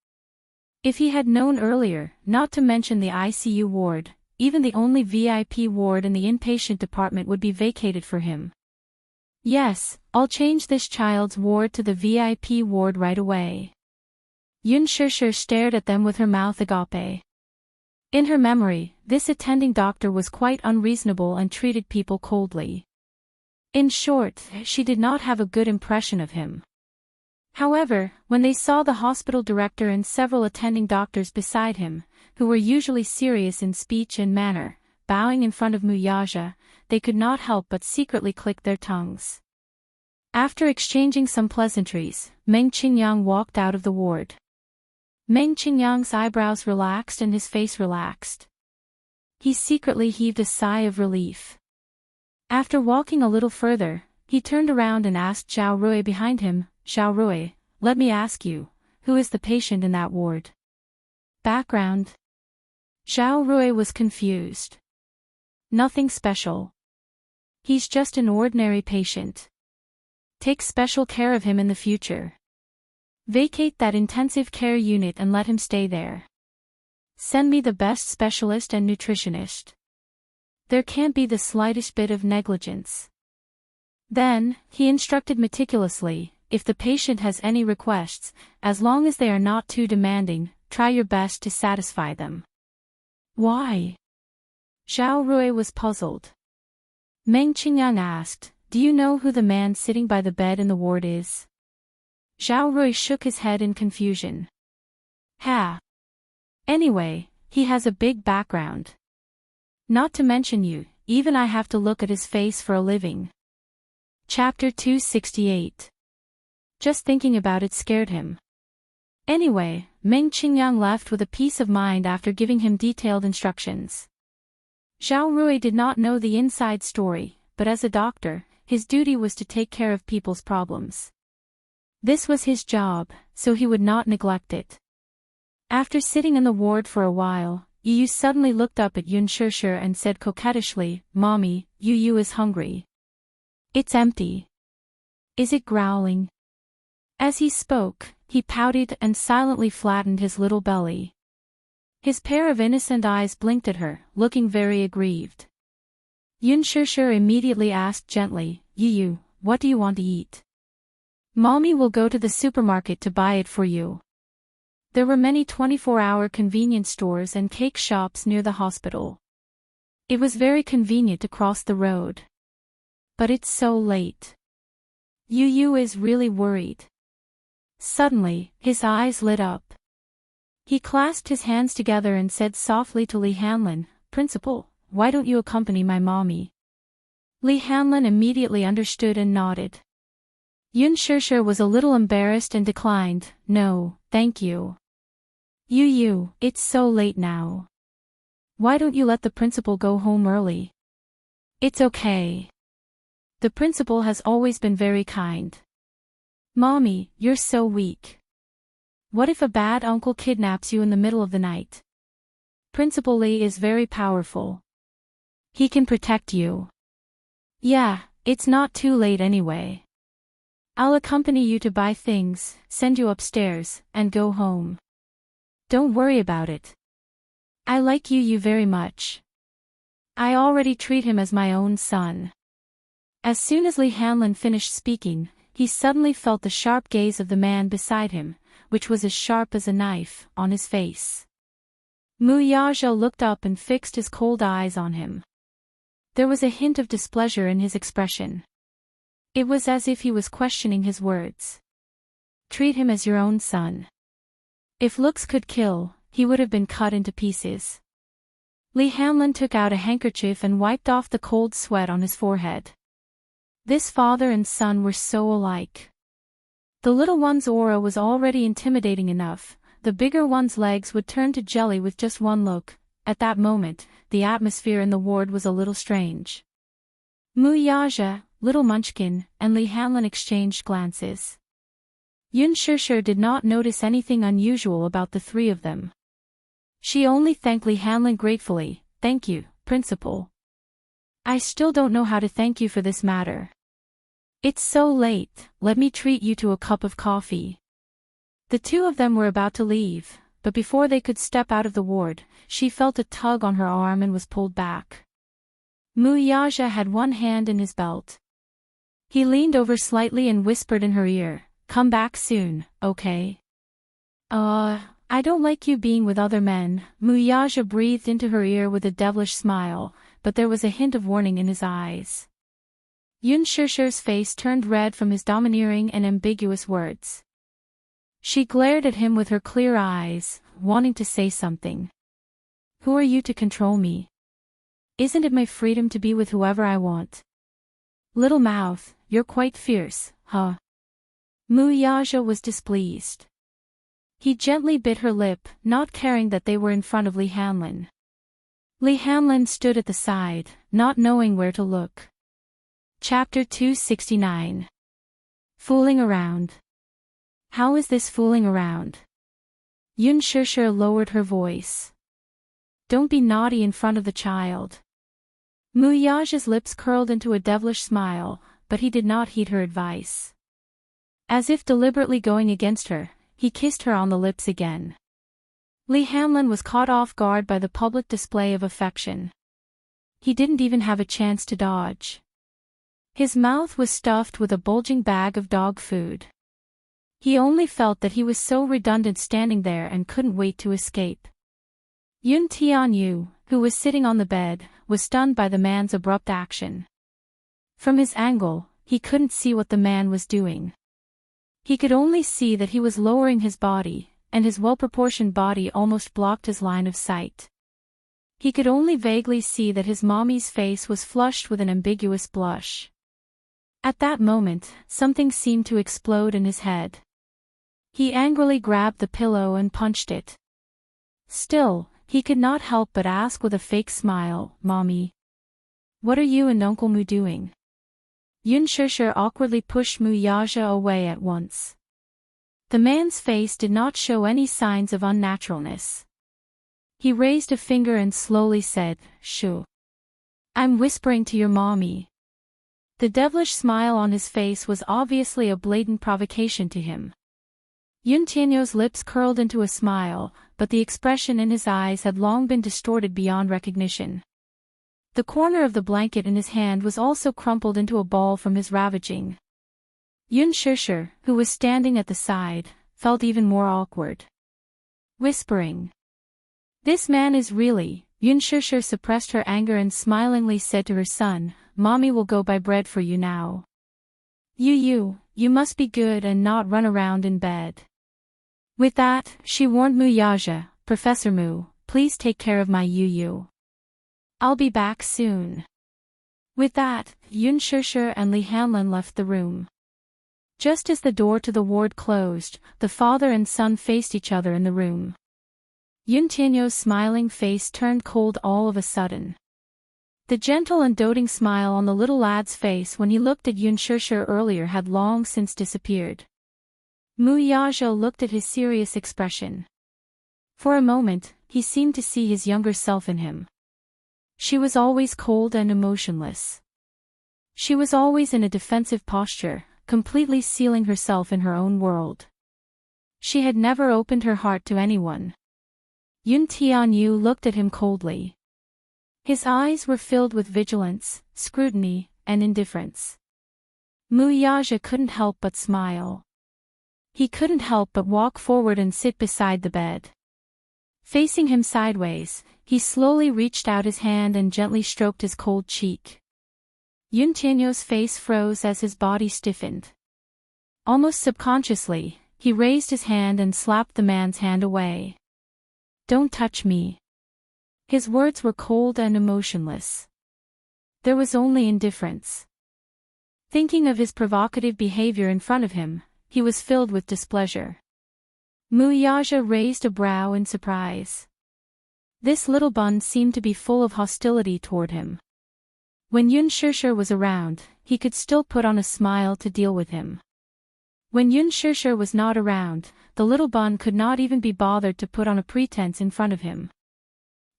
If he had known earlier, not to mention the ICU ward, even the only VIP ward in the inpatient department would be vacated for him. Yes, I'll change this child's ward to the VIP ward right away. Yun Shishir stared at them with her mouth agape. In her memory, this attending doctor was quite unreasonable and treated people coldly. In short, she did not have a good impression of him. However, when they saw the hospital director and several attending doctors beside him, who were usually serious in speech and manner, bowing in front of Mu Yaja, they could not help but secretly click their tongues. After exchanging some pleasantries, Meng Qingyang walked out of the ward. Meng Qingyang's eyebrows relaxed and his face relaxed. He secretly heaved a sigh of relief. After walking a little further, he turned around and asked Zhao Rui behind him, "Zhao Rui, let me ask you, who is the patient in that ward?" Background. Zhao Rui was confused. Nothing special. He's just an ordinary patient. Take special care of him in the future. Vacate that intensive care unit and let him stay there. Send me the best specialist and nutritionist. There can't be the slightest bit of negligence. Then, he instructed meticulously, if the patient has any requests, as long as they are not too demanding, try your best to satisfy them. Why? Zhao Rui was puzzled. Meng Qingyang asked, "Do you know who the man sitting by the bed in the ward is?" Zhao Rui shook his head in confusion. Ha! Anyway, he has a big background. Not to mention you, even I have to look at his face for a living. Chapter 268. Just thinking about it scared him. Anyway, Meng Qingyang left with a peace of mind after giving him detailed instructions. Zhao Rui did not know the inside story, but as a doctor, his duty was to take care of people's problems. This was his job, so he would not neglect it. After sitting in the ward for a while, Yu suddenly looked up at Yun Shishir and said coquettishly, "Mommy, Yu is hungry." "It's empty." "Is it growling?" As he spoke, he pouted and silently flattened his little belly. His pair of innocent eyes blinked at her, looking very aggrieved. Yun Shishir immediately asked gently, "Yu, what do you want to eat?" "Mommy will go to the supermarket to buy it for you." There were many 24-hour convenience stores and cake shops near the hospital. It was very convenient to cross the road. But it's so late. Yu is really worried. Suddenly, his eyes lit up. He clasped his hands together and said softly to Lee Hanlon, "Principal, why don't you accompany my mommy?" Lee Hanlon immediately understood and nodded. Yun Shishir was a little embarrassed and declined, "No, thank you. Yu, it's so late now. Why don't you let the principal go home early?" "It's okay. The principal has always been very kind." "Mommy, you're so weak. What if a bad uncle kidnaps you in the middle of the night? Principal Lee is very powerful. He can protect you." "Yeah, it's not too late anyway." I'll accompany you to buy things, send you upstairs, and go home. Don't worry about it. I like you very much. I already treat him as my own son. As soon as Lee Hanlon finished speaking, he suddenly felt the sharp gaze of the man beside him, which was as sharp as a knife, on his face. Mu Yazhou looked up and fixed his cold eyes on him. There was a hint of displeasure in his expression. It was as if he was questioning his words. Treat him as your own son. If looks could kill, he would have been cut into pieces. Lee Hanlon took out a handkerchief and wiped off the cold sweat on his forehead. This father and son were so alike. The little one's aura was already intimidating enough, the bigger one's legs would turn to jelly with just one look. At that moment, the atmosphere in the ward was a little strange. Mu Yazhou, Little Munchkin, and Lee Hanlon exchanged glances. Yun Shishir did not notice anything unusual about the three of them. She only thanked Lee Hanlon gratefully. Thank you, Principal. I still don't know how to thank you for this matter. It's so late, let me treat you to a cup of coffee. The two of them were about to leave, but before they could step out of the ward, she felt a tug on her arm and was pulled back. Mu Yazhou had one hand in his belt. He leaned over slightly and whispered in her ear, "Come back soon, okay?" I don't like you being with other men," Mu Yazhou breathed into her ear with a devilish smile, but there was a hint of warning in his eyes. Yun Shishir's face turned red from his domineering and ambiguous words. She glared at him with her clear eyes, wanting to say something. Who are you to control me? Isn't it my freedom to be with whoever I want? Little mouth, you're quite fierce, huh? Mu Yazhou was displeased. He gently bit her lip, not caring that they were in front of Lee Hanlon. Lee Hanlon stood at the side, not knowing where to look. Chapter 269. Fooling around. How is this fooling around? Yun Shishir lowered her voice. Don't be naughty in front of the child. Mu Yazhou's lips curled into a devilish smile, but he did not heed her advice. As if deliberately going against her, he kissed her on the lips again. Lee Hanlon was caught off guard by the public display of affection. He didn't even have a chance to dodge. His mouth was stuffed with a bulging bag of dog food. He only felt that he was so redundant standing there and couldn't wait to escape. Yun Tianyu, who was sitting on the bed, was stunned by the man's abrupt action. From his angle, he couldn't see what the man was doing. He could only see that he was lowering his body, and his well-proportioned body almost blocked his line of sight. He could only vaguely see that his mommy's face was flushed with an ambiguous blush. At that moment, something seemed to explode in his head. He angrily grabbed the pillow and punched it. Still, he could not help but ask with a fake smile, "Mommy, what are you and Uncle Mu doing?" Yun Shishir awkwardly pushed Mu Yazhou away at once. The man's face did not show any signs of unnaturalness. He raised a finger and slowly said, "Shoo. I'm whispering to your mommy." The devilish smile on his face was obviously a blatant provocation to him. Yun Tianyu's lips curled into a smile, but the expression in his eyes had long been distorted beyond recognition. The corner of the blanket in his hand was also crumpled into a ball from his ravaging. Yun Shishir, who was standing at the side, felt even more awkward. Whispering. This man is really... Yun Shishir suppressed her anger and smilingly said to her son, "Mommy will go buy bread for you now. You must be good and not run around in bed." With that, she warned Mu Yazhou, "Professor Mu, please take care of my Yu. I'll be back soon." With that, Yun Shishir and Lee Hanlon left the room. Just as the door to the ward closed, the father and son faced each other in the room. Yun Tianyu's smiling face turned cold all of a sudden. The gentle and doting smile on the little lad's face when he looked at Yun Shishir earlier had long since disappeared. Mu Yazhou looked at his serious expression. For a moment, he seemed to see his younger self in him. She was always cold and emotionless. She was always in a defensive posture, completely sealing herself in her own world. She had never opened her heart to anyone. Yun Tianyu looked at him coldly. His eyes were filled with vigilance, scrutiny, and indifference. Mu Yaja couldn't help but smile. He couldn't help but walk forward and sit beside the bed. Facing him sideways, he slowly reached out his hand and gently stroked his cold cheek. Yun Tianyu's face froze as his body stiffened. Almost subconsciously, he raised his hand and slapped the man's hand away. "Don't touch me." His words were cold and emotionless. There was only indifference. Thinking of his provocative behavior in front of him, he was filled with displeasure. Mu Yaja raised a brow in surprise. This little bun seemed to be full of hostility toward him. When Yun Shishir was around, he could still put on a smile to deal with him. When Yun Shishir was not around, the little bun could not even be bothered to put on a pretense in front of him.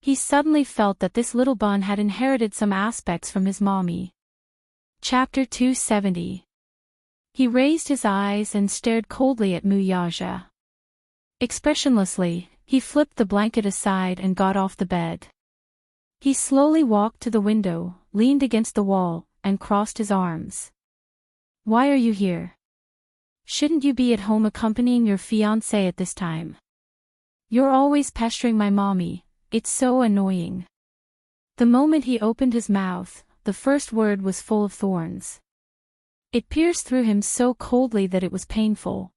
He suddenly felt that this little bun had inherited some aspects from his mommy. Chapter 270. He raised his eyes and stared coldly at Mu Yaja. Expressionlessly, he flipped the blanket aside and got off the bed. He slowly walked to the window, leaned against the wall, and crossed his arms. "Why are you here? Shouldn't you be at home accompanying your fiancé at this time? You're always pestering my mommy, it's so annoying." The moment he opened his mouth, the first word was full of thorns. It pierced through him so coldly that it was painful.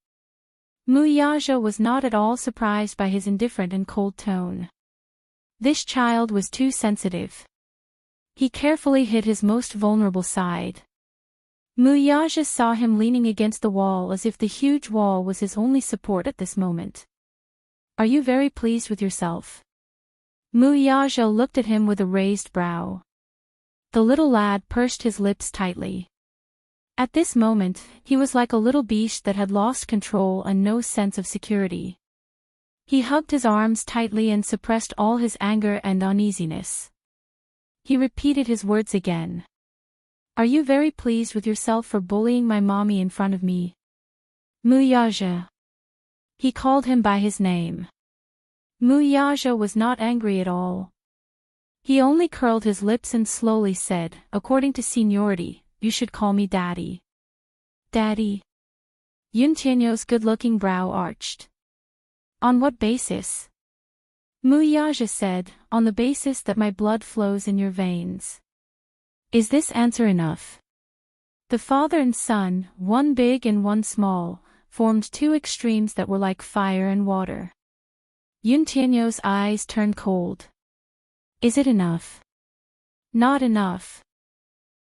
Mu Yaja was not at all surprised by his indifferent and cold tone. This child was too sensitive. He carefully hid his most vulnerable side. Mu Yaja saw him leaning against the wall as if the huge wall was his only support at this moment. "Are you very pleased with yourself?" Mu Yaja looked at him with a raised brow. The little lad pursed his lips tightly. At this moment, he was like a little beast that had lost control and no sense of security. He hugged his arms tightly and suppressed all his anger and uneasiness. He repeated his words again. "Are you very pleased with yourself for bullying my mommy in front of me?" Mu Yaja. He called him by his name. Mu Yaja was not angry at all. He only curled his lips and slowly said, "According to seniority, you should call me Daddy." "Daddy?" Yun Tianyu's good-looking brow arched. "On what basis?" Mu Yaja said, "On the basis that my blood flows in your veins." Is this answer enough? The father and son, one big and one small, formed two extremes that were like fire and water. Yun Tianyu's eyes turned cold. Is it enough? Not enough.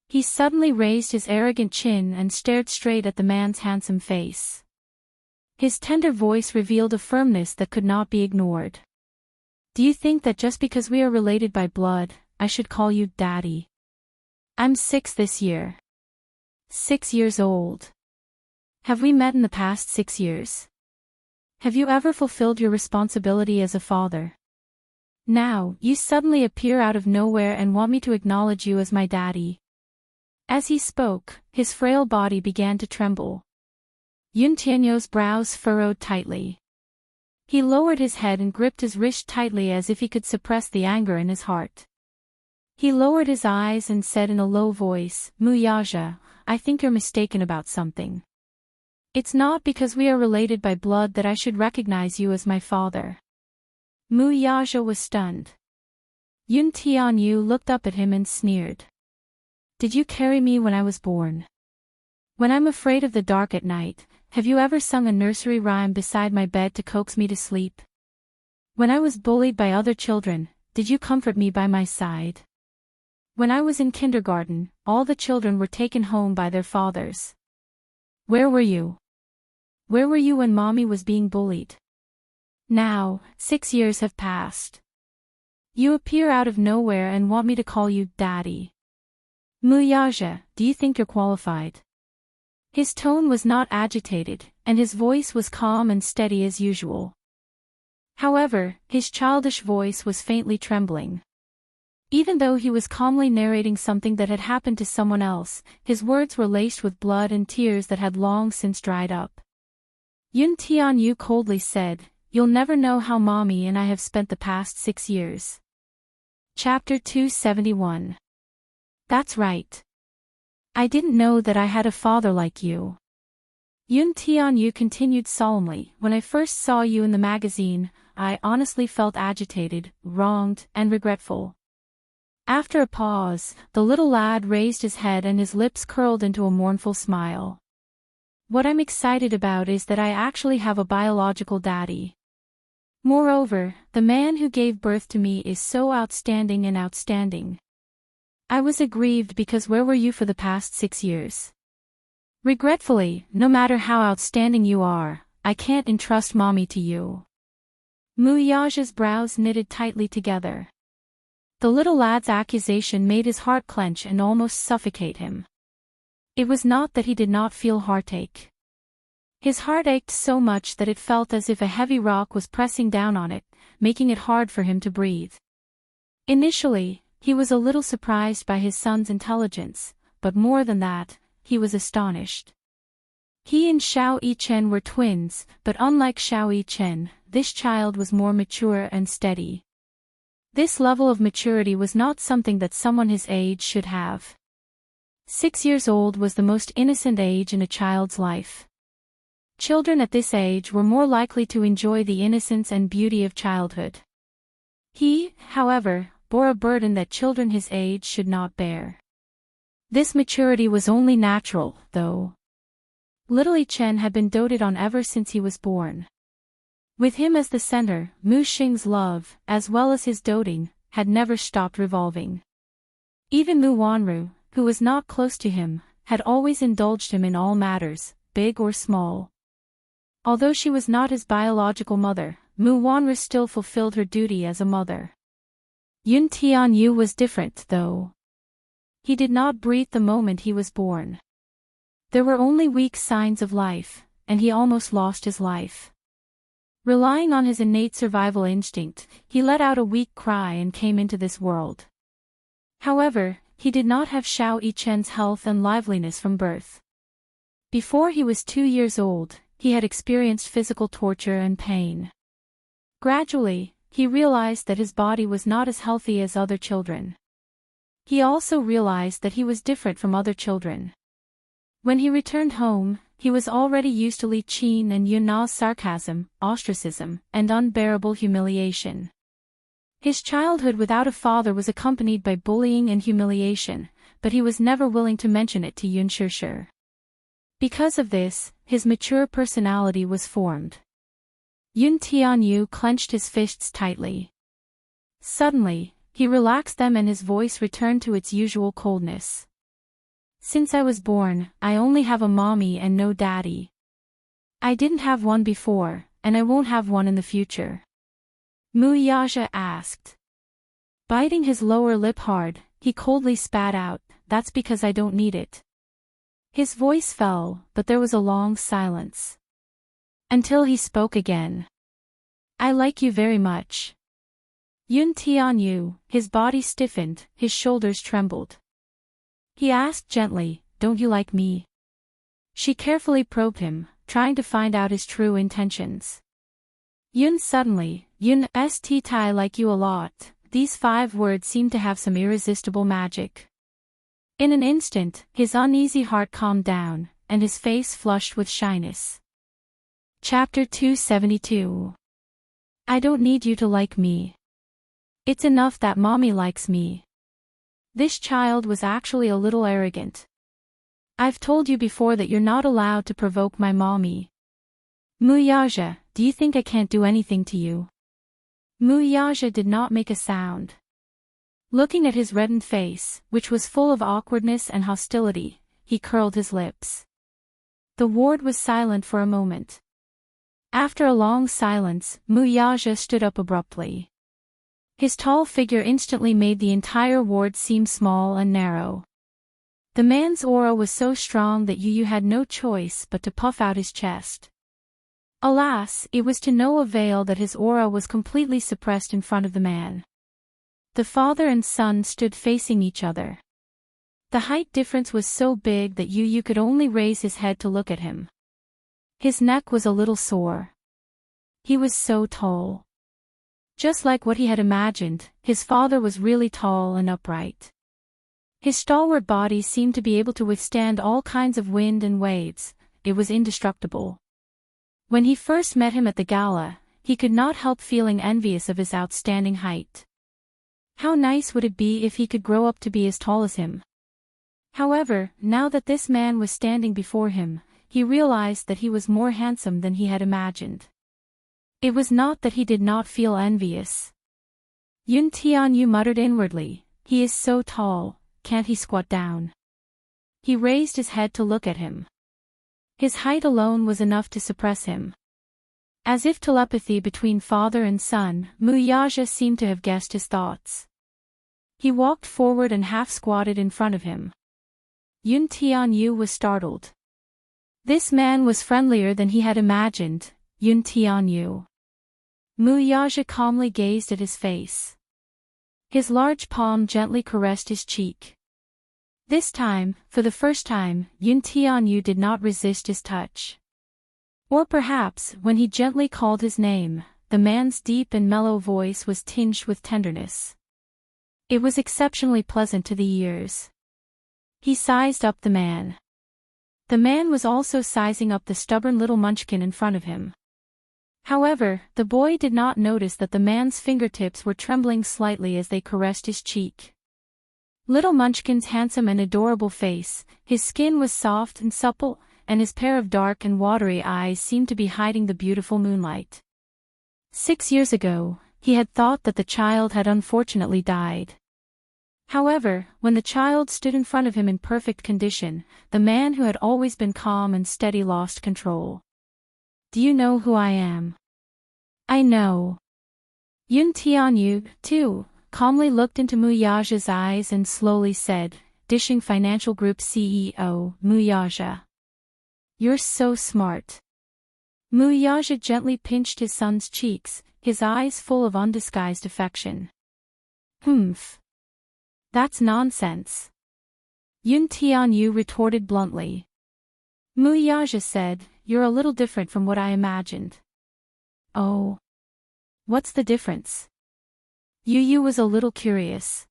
He suddenly raised his arrogant chin and stared straight at the man's handsome face. His tender voice revealed a firmness that could not be ignored. "Do you think that just because we are related by blood, I should call you Daddy? I'm 6 this year. 6 years old. Have we met in the past 6 years? Have you ever fulfilled your responsibility as a father? Now, you suddenly appear out of nowhere and want me to acknowledge you as my daddy." As he spoke, his frail body began to tremble. Yun Tianyu's brows furrowed tightly. He lowered his head and gripped his wrist tightly as if he could suppress the anger in his heart. He lowered his eyes and said in a low voice, "Mu Yaja, I think you're mistaken about something. It's not because we are related by blood that I should recognize you as my father." Mu Yaja was stunned. Yun Tianyu looked up at him and sneered. "Did you carry me when I was born? When I'm afraid of the dark at night, have you ever sung a nursery rhyme beside my bed to coax me to sleep? When I was bullied by other children, did you comfort me by my side? When I was in kindergarten, all the children were taken home by their fathers. Where were you? Where were you when mommy was being bullied? Now, 6 years have passed. You appear out of nowhere and want me to call you Daddy. Mu Yaja, do you think you're qualified?" His tone was not agitated, and his voice was calm and steady as usual. However, his childish voice was faintly trembling. Even though he was calmly narrating something that had happened to someone else, his words were laced with blood and tears that had long since dried up. Yun Tianyu coldly said, "You'll never know how Mommy and I have spent the past 6 years." Chapter 271. That's right. I didn't know that I had a father like you. Yun Tianyu continued solemnly, "When I first saw you in the magazine, I honestly felt agitated, wronged, and regretful." After a pause, the little lad raised his head and his lips curled into a mournful smile. "What I'm excited about is that I actually have a biological daddy. Moreover, the man who gave birth to me is so outstanding and outstanding. I was aggrieved because where were you for the past 6 years? Regretfully, no matter how outstanding you are, I can't entrust Mommy to you." Muyaja's brows knitted tightly together. The little lad's accusation made his heart clench and almost suffocate him. It was not that he did not feel heartache. His heart ached so much that it felt as if a heavy rock was pressing down on it, making it hard for him to breathe. Initially, he was a little surprised by his son's intelligence, but more than that, he was astonished. He and Xiao Yichen were twins, but unlike Xiao Yichen, this child was more mature and steady. This level of maturity was not something that someone his age should have. 6 years old was the most innocent age in a child's life. Children at this age were more likely to enjoy the innocence and beauty of childhood. He, however, bore a burden that children his age should not bear. This maturity was only natural, though. Little Yichen had been doted on ever since he was born. With him as the center, Mu Xing's love, as well as his doting, had never stopped revolving. Even Mu Wanru, who was not close to him, had always indulged him in all matters, big or small. Although she was not his biological mother, Mu Wanru still fulfilled her duty as a mother. Yun Tianyu was different, though. He did not breathe the moment he was born. There were only weak signs of life, and he almost lost his life. Relying on his innate survival instinct, he let out a weak cry and came into this world. However, he did not have Xiao Yichen's health and liveliness from birth. Before he was 2 years old, he had experienced physical torture and pain. Gradually, he realized that his body was not as healthy as other children. He also realized that he was different from other children. When he returned home, he was already used to Li Qin and Yunna's sarcasm, ostracism, and unbearable humiliation. His childhood without a father was accompanied by bullying and humiliation, but he was never willing to mention it to Yun Shishir. Because of this, his mature personality was formed. Yun Tianyu clenched his fists tightly. Suddenly, he relaxed them and his voice returned to its usual coldness. "Since I was born, I only have a mommy and no daddy. I didn't have one before, and I won't have one in the future." Muyaja asked. Biting his lower lip hard, he coldly spat out, "That's because I don't need it." His voice fell, but there was a long silence. Until he spoke again. "I like you very much." Yun Tianyu, his body stiffened, his shoulders trembled. He asked gently, "Don't you like me?" She carefully probed him, trying to find out his true intentions. Yun suddenly, "Yun st I like you a lot." These 5 words seemed to have some irresistible magic. In an instant, his uneasy heart calmed down, and his face flushed with shyness. Chapter 272. I don't need you to like me. It's enough that Mommy likes me. This child was actually a little arrogant. "I've told you before that you're not allowed to provoke my mommy." "Muyaja, do you think I can't do anything to you?" Muyaja did not make a sound. Looking at his reddened face, which was full of awkwardness and hostility, he curled his lips. The ward was silent for a moment. After a long silence, Muyaja stood up abruptly. His tall figure instantly made the entire ward seem small and narrow. The man's aura was so strong that Yu had no choice but to puff out his chest. Alas, it was to no avail that his aura was completely suppressed in front of the man. The father and son stood facing each other. The height difference was so big that Yu could only raise his head to look at him. His neck was a little sore. He was so tall. Just like what he had imagined, his father was really tall and upright. His stalwart body seemed to be able to withstand all kinds of wind and waves. It was indestructible. When he first met him at the gala, he could not help feeling envious of his outstanding height. How nice would it be if he could grow up to be as tall as him? However, now that this man was standing before him, he realized that he was more handsome than he had imagined. It was not that he did not feel envious. Yun Tianyu muttered inwardly, he is so tall, can't he squat down? He raised his head to look at him. His height alone was enough to suppress him. As if telepathy between father and son, Mu Yaja seemed to have guessed his thoughts. He walked forward and half-squatted in front of him. Yun Tianyu was startled. This man was friendlier than he had imagined, Yun Tianyu. Mu Yaja calmly gazed at his face. His large palm gently caressed his cheek. This time, for the first time, Yun Tianyu did not resist his touch. Or perhaps, when he gently called his name, the man's deep and mellow voice was tinged with tenderness. It was exceptionally pleasant to the ears. He sized up the man. The man was also sizing up the stubborn little munchkin in front of him. However, the boy did not notice that the man's fingertips were trembling slightly as they caressed his cheek. Little Munchkin's handsome and adorable face, his skin was soft and supple, and his pair of dark and watery eyes seemed to be hiding the beautiful moonlight. 6 years ago, he had thought that the child had unfortunately died. However, when the child stood in front of him in perfect condition, the man who had always been calm and steady lost control. Do you know who I am? I know. Yun Tianyu, too, calmly looked into Mu Yaja's eyes and slowly said, Dishing Financial Group CEO, Mu Yaja. You're so smart. Mu Yaja gently pinched his son's cheeks, his eyes full of undisguised affection. Humph. That's nonsense. Yun Tianyu retorted bluntly. Mu Yaja said, You're a little different from what I imagined. Oh. What's the difference? Yu was a little curious.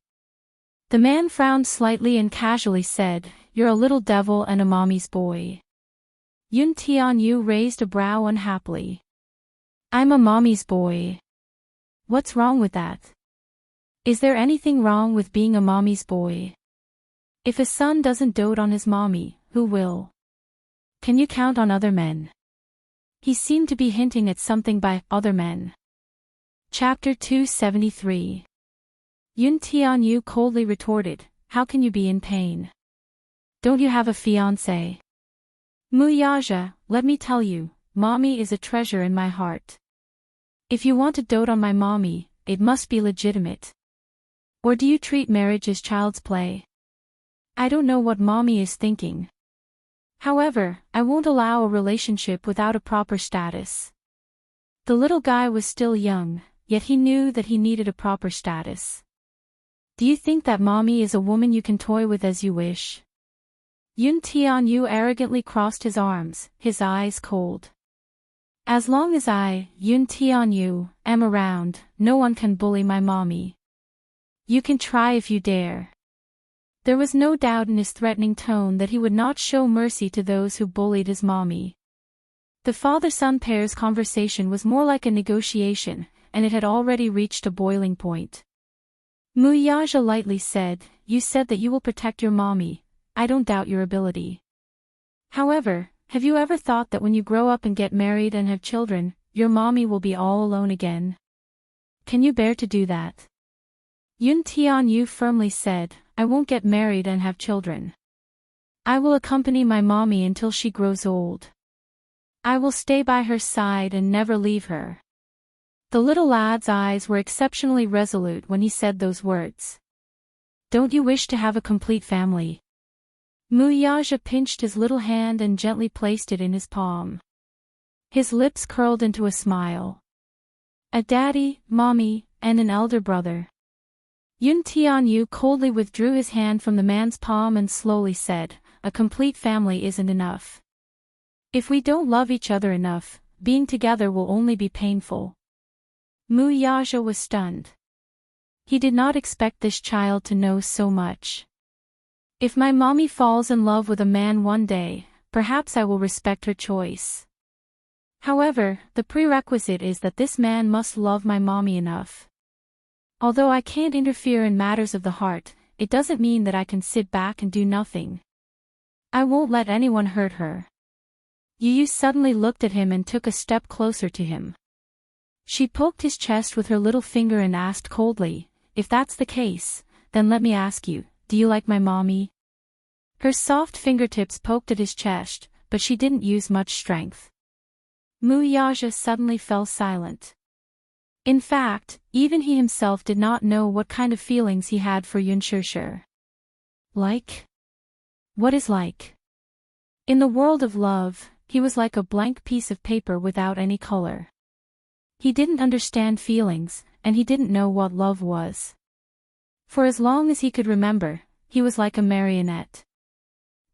The man frowned slightly and casually said, You're a little devil and a mommy's boy. Yun Tianyu raised a brow unhappily. I'm a mommy's boy. What's wrong with that? Is there anything wrong with being a mommy's boy? If a son doesn't dote on his mommy, who will? Can you count on other men? He seemed to be hinting at something by other men. Chapter 273. Yun Tianyu coldly retorted, How can you be in pain? Don't you have a fiancé? Mu Yaja, let me tell you, mommy is a treasure in my heart. If you want to dote on my mommy, it must be legitimate. Or do you treat marriage as child's play? I don't know what mommy is thinking. However, I won't allow a relationship without a proper status. The little guy was still young, yet he knew that he needed a proper status. Do you think that mommy is a woman you can toy with as you wish? Yun Tianyu arrogantly crossed his arms, his eyes cold. As long as I, Yun Tianyu, am around, no one can bully my mommy. You can try if you dare. There was no doubt in his threatening tone that he would not show mercy to those who bullied his mommy. The father-son pair's conversation was more like a negotiation, and it had already reached a boiling point. Mu Yaja lightly said, You said that you will protect your mommy. I don't doubt your ability. However, have you ever thought that when you grow up and get married and have children, your mommy will be all alone again? Can you bear to do that? Yun Tianyu firmly said, I won't get married and have children. I will accompany my mommy until she grows old. I will stay by her side and never leave her. The little lad's eyes were exceptionally resolute when he said those words. Don't you wish to have a complete family? Mu Yaja pinched his little hand and gently placed it in his palm. His lips curled into a smile. A daddy, mommy, and an elder brother. Yun Tianyu coldly withdrew his hand from the man's palm and slowly said, "A complete family isn't enough. If we don't love each other enough, being together will only be painful." Mu Yaja was stunned. He did not expect this child to know so much. "If my mommy falls in love with a man one day, perhaps I will respect her choice. However, the prerequisite is that this man must love my mommy enough. Although I can't interfere in matters of the heart, it doesn't mean that I can sit back and do nothing. I won't let anyone hurt her." Yu suddenly looked at him and took a step closer to him. She poked his chest with her little finger and asked coldly, "If that's the case, then let me ask you, do you like my mommy?" Her soft fingertips poked at his chest, but she didn't use much strength. Mu Yaja suddenly fell silent. In fact, even he himself did not know what kind of feelings he had for Yun Shishir. Like? What is like? In the world of love, he was like a blank piece of paper without any color. He didn't understand feelings, and he didn't know what love was. For as long as he could remember, he was like a marionette.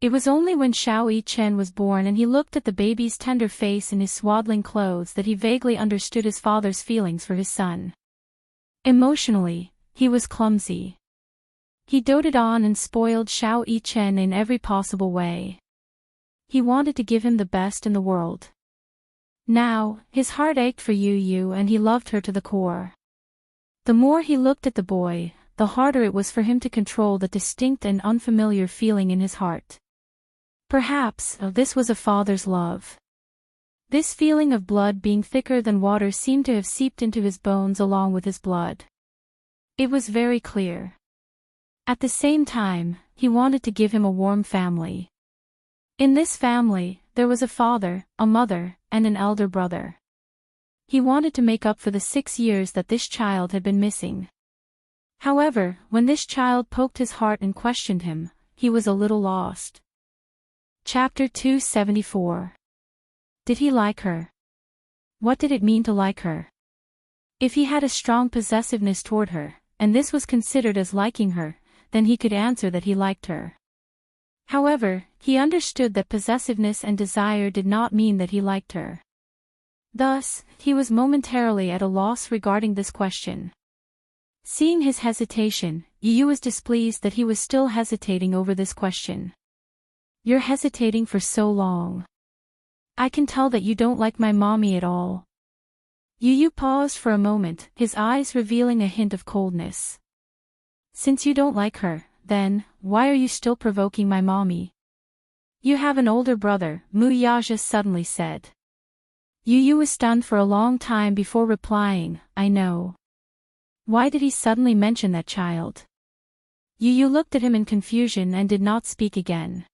It was only when Xiao Yi-chen was born and he looked at the baby's tender face in his swaddling clothes that he vaguely understood his father's feelings for his son. Emotionally, he was clumsy. He doted on and spoiled Xiao Yi-chen in every possible way. He wanted to give him the best in the world. Now, his heart ached for Yu and he loved her to the core. The more he looked at the boy, the harder it was for him to control the distinct and unfamiliar feeling in his heart. Perhaps, this was a father's love. This feeling of blood being thicker than water seemed to have seeped into his bones along with his blood. It was very clear. At the same time, he wanted to give him a warm family. In this family, there was a father, a mother, and an elder brother. He wanted to make up for the 6 years that this child had been missing. However, when this child poked his heart and questioned him, he was a little lost. Chapter 274. Did he like her? What did it mean to like her? If he had a strong possessiveness toward her, and this was considered as liking her, then he could answer that he liked her. However, he understood that possessiveness and desire did not mean that he liked her. Thus, he was momentarily at a loss regarding this question. Seeing his hesitation, Yu was displeased that he was still hesitating over this question. "You're hesitating for so long. I can tell that you don't like my mommy at all." Yu paused for a moment, his eyes revealing a hint of coldness. "Since you don't like her, then, why are you still provoking my mommy?" "You have an older brother," Mu Yaja suddenly said. Yu was stunned for a long time before replying, "I know." Why did he suddenly mention that child? Yu looked at him in confusion and did not speak again.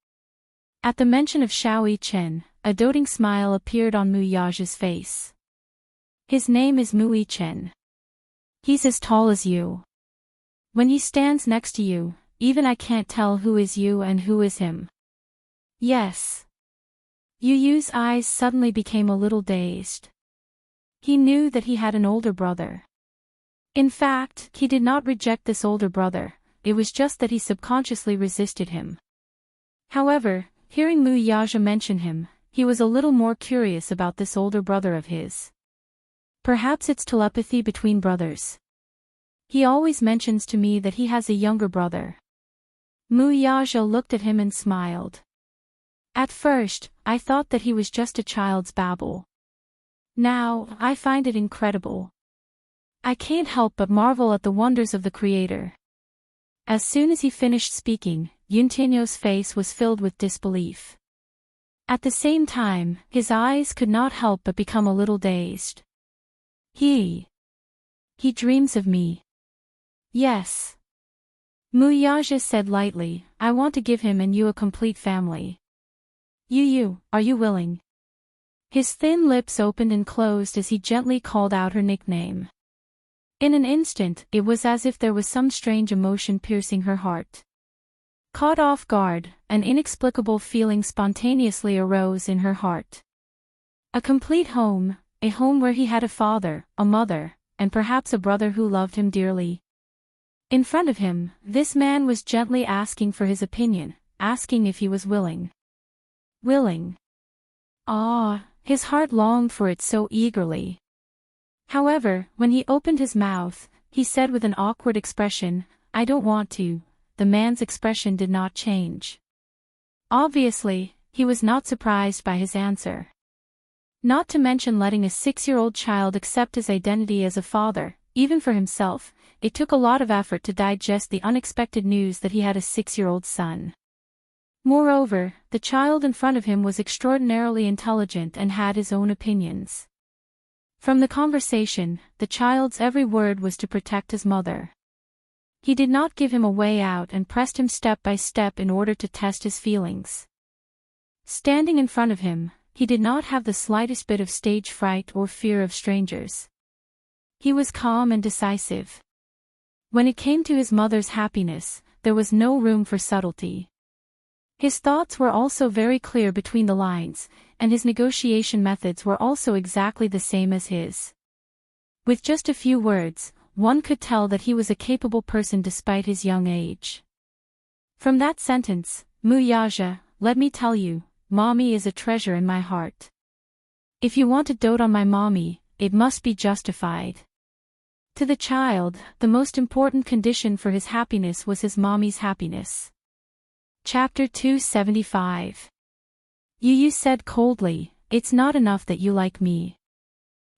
At the mention of Xiao Yi-chen, a doting smile appeared on Mu Yaja's face. "His name is Mu Yi-chen. He's as tall as you. When he stands next to you, even I can't tell who is you and who is him." "Yes." Yu's eyes suddenly became a little dazed. He knew that he had an older brother. In fact, he did not reject this older brother, it was just that he subconsciously resisted him. However, hearing Mu Yaja mention him, he was a little more curious about this older brother of his. Perhaps it's telepathy between brothers. He always mentions to me that he has a younger brother. Mu Yaja looked at him and smiled. At first, I thought that he was just a child's babble. Now, I find it incredible. I can't help but marvel at the wonders of the Creator. As soon as he finished speaking, Yuntinyo's face was filled with disbelief. At the same time, his eyes could not help but become a little dazed. He dreams of me. Yes. Mu Yaja said lightly, "I want to give him and you a complete family. Yu, are you willing?" His thin lips opened and closed as he gently called out her nickname. In an instant, it was as if there was some strange emotion piercing her heart. Caught off guard, an inexplicable feeling spontaneously arose in her heart. A complete home, a home where he had a father, a mother, and perhaps a brother who loved him dearly. In front of him, this man was gently asking for his opinion, asking if he was willing. Willing. Ah, his heart longed for it so eagerly. However, when he opened his mouth, he said with an awkward expression, "I don't want to." The man's expression did not change. Obviously, he was not surprised by his answer. Not to mention letting a 6-year-old child accept his identity as a father, even for himself, it took a lot of effort to digest the unexpected news that he had a 6-year-old son. Moreover, the child in front of him was extraordinarily intelligent and had his own opinions. From the conversation, the child's every word was to protect his mother. He did not give him a way out and pressed him step by step in order to test his feelings. Standing in front of him, he did not have the slightest bit of stage fright or fear of strangers. He was calm and decisive. When it came to his mother's happiness, there was no room for subtlety. His thoughts were also very clear between the lines, and his negotiation methods were also exactly the same as his. With just a few words, one could tell that he was a capable person despite his young age. From that sentence, "Muyaja, let me tell you, mommy is a treasure in my heart. If you want to dote on my mommy, it must be justified." To the child, the most important condition for his happiness was his mommy's happiness. Chapter 275. Yu said coldly, "It's not enough that you like me.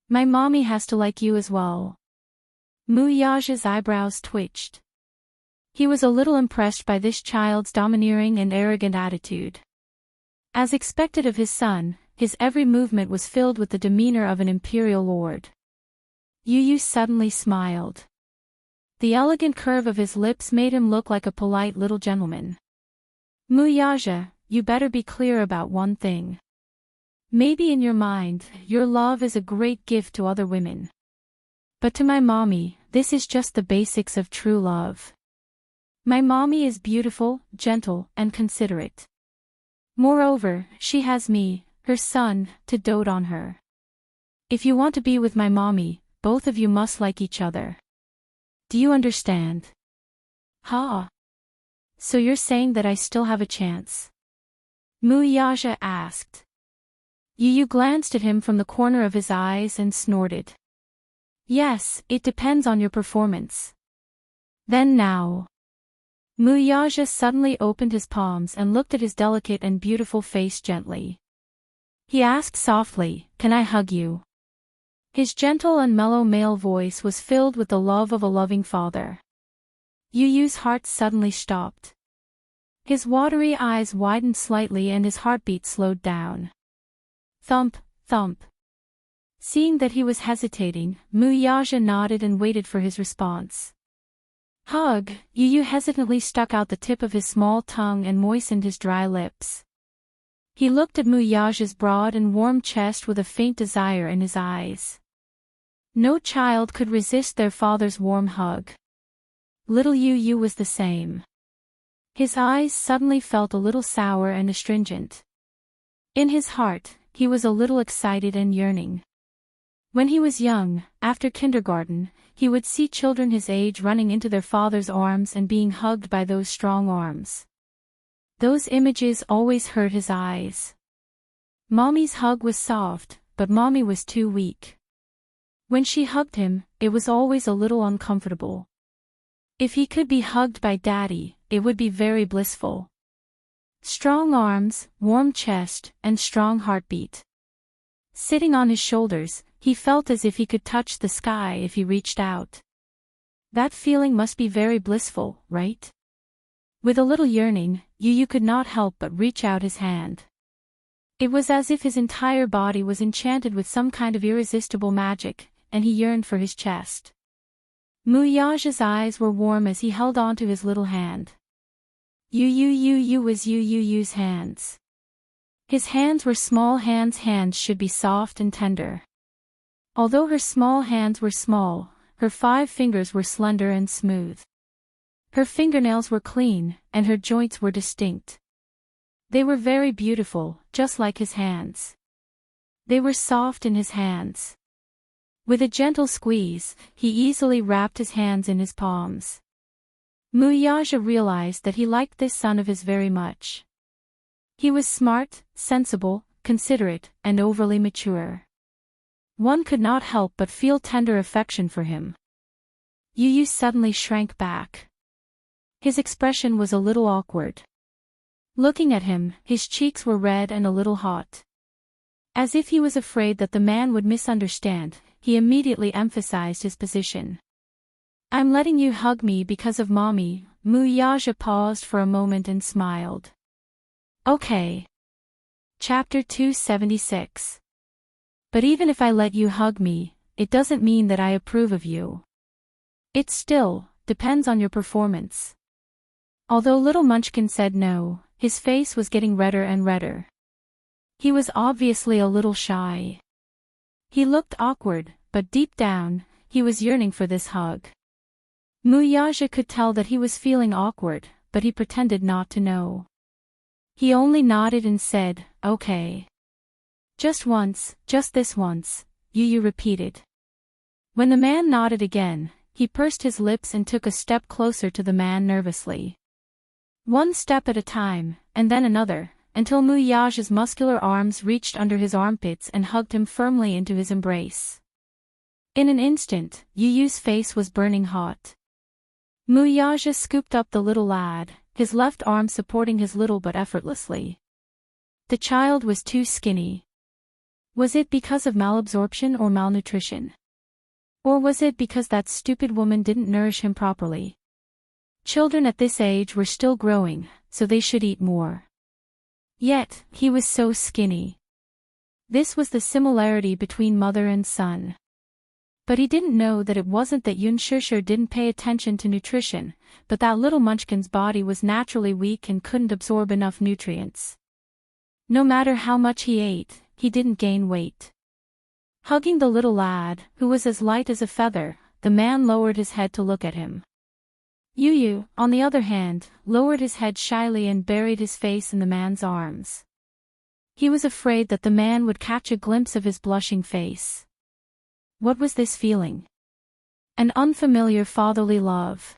My mommy has to like you as well." Muyaja's eyebrows twitched. He was a little impressed by this child's domineering and arrogant attitude. As expected of his son, his every movement was filled with the demeanor of an imperial lord. Yu suddenly smiled. The elegant curve of his lips made him look like a polite little gentleman. "Muyaja, you better be clear about one thing. Maybe in your mind, your love is a great gift to other women. But to my mommy, this is just the basics of true love. My mommy is beautiful, gentle, and considerate. Moreover, she has me, her son, to dote on her. If you want to be with my mommy, both of you must like each other. Do you understand?" "Ha! So you're saying that I still have a chance?" Muyaja asked. Yu glanced at him from the corner of his eyes and snorted. "Yes, it depends on your performance." "Then now." Muyaja suddenly opened his palms and looked at his delicate and beautiful face gently. He asked softly, "Can I hug you?" His gentle and mellow male voice was filled with the love of a loving father. Yu's heart suddenly stopped. His watery eyes widened slightly and his heartbeat slowed down. Thump, thump. Seeing that he was hesitating, Muyaja nodded and waited for his response. "Hug." Yu hesitantly stuck out the tip of his small tongue and moistened his dry lips. He looked at Muyaja's broad and warm chest with a faint desire in his eyes. No child could resist their father's warm hug. Little Yu was the same. His eyes suddenly felt a little sour and astringent. In his heart, he was a little excited and yearning. When he was young, after kindergarten, he would see children his age running into their father's arms and being hugged by those strong arms. Those images always hurt his eyes. Mommy's hug was soft, but mommy was too weak. When she hugged him, it was always a little uncomfortable. If he could be hugged by daddy, it would be very blissful. Strong arms, warm chest, and strong heartbeat. Sitting on his shoulders, he felt as if he could touch the sky if he reached out. That feeling must be very blissful, right? With a little yearning, Yu could not help but reach out his hand. It was as if his entire body was enchanted with some kind of irresistible magic, and he yearned for his chest. Muyaja's eyes were warm as he held on to his little hand. Yu was Yu's hands. His hands were small hands. Hands should be soft and tender. Although her small hands were small, her 5 fingers were slender and smooth. Her fingernails were clean, and her joints were distinct. They were very beautiful, just like his hands. They were soft in his hands. With a gentle squeeze, he easily wrapped his hands in his palms. Muyaja realized that he liked this son of his very much. He was smart, sensible, considerate, and overly mature. One could not help but feel tender affection for him. Yu Yu suddenly shrank back. His expression was a little awkward. Looking at him, his cheeks were red and a little hot. As if he was afraid that the man would misunderstand, he immediately emphasized his position. I'm letting you hug me because of mommy. Muyaja paused for a moment and smiled. Okay. Chapter 276. But even if I let you hug me, it doesn't mean that I approve of you. It still depends on your performance. Although little Munchkin said no, his face was getting redder and redder. He was obviously a little shy. He looked awkward, but deep down, he was yearning for this hug. Muyaja could tell that he was feeling awkward, but he pretended not to know. He only nodded and said, okay. Just once, just this once, Yu Yu repeated. When the man nodded again, he pursed his lips and took a step closer to the man nervously. One step at a time, and then another, until Muyaja's muscular arms reached under his armpits and hugged him firmly into his embrace. In an instant, Yu Yu's face was burning hot. Muyaja scooped up the little lad, his left arm supporting his little but effortlessly. The child was too skinny. Was it because of malabsorption or malnutrition? Or was it because that stupid woman didn't nourish him properly? Children at this age were still growing, so they should eat more. Yet, he was so skinny. This was the similarity between mother and son. But he didn't know that it wasn't that Yunshishir didn't pay attention to nutrition, but that little Munchkin's body was naturally weak and couldn't absorb enough nutrients. No matter how much he ate, he didn't gain weight. Hugging the little lad, who was as light as a feather, the man lowered his head to look at him. Yu Yu, on the other hand, lowered his head shyly and buried his face in the man's arms. He was afraid that the man would catch a glimpse of his blushing face. What was this feeling? An unfamiliar fatherly love.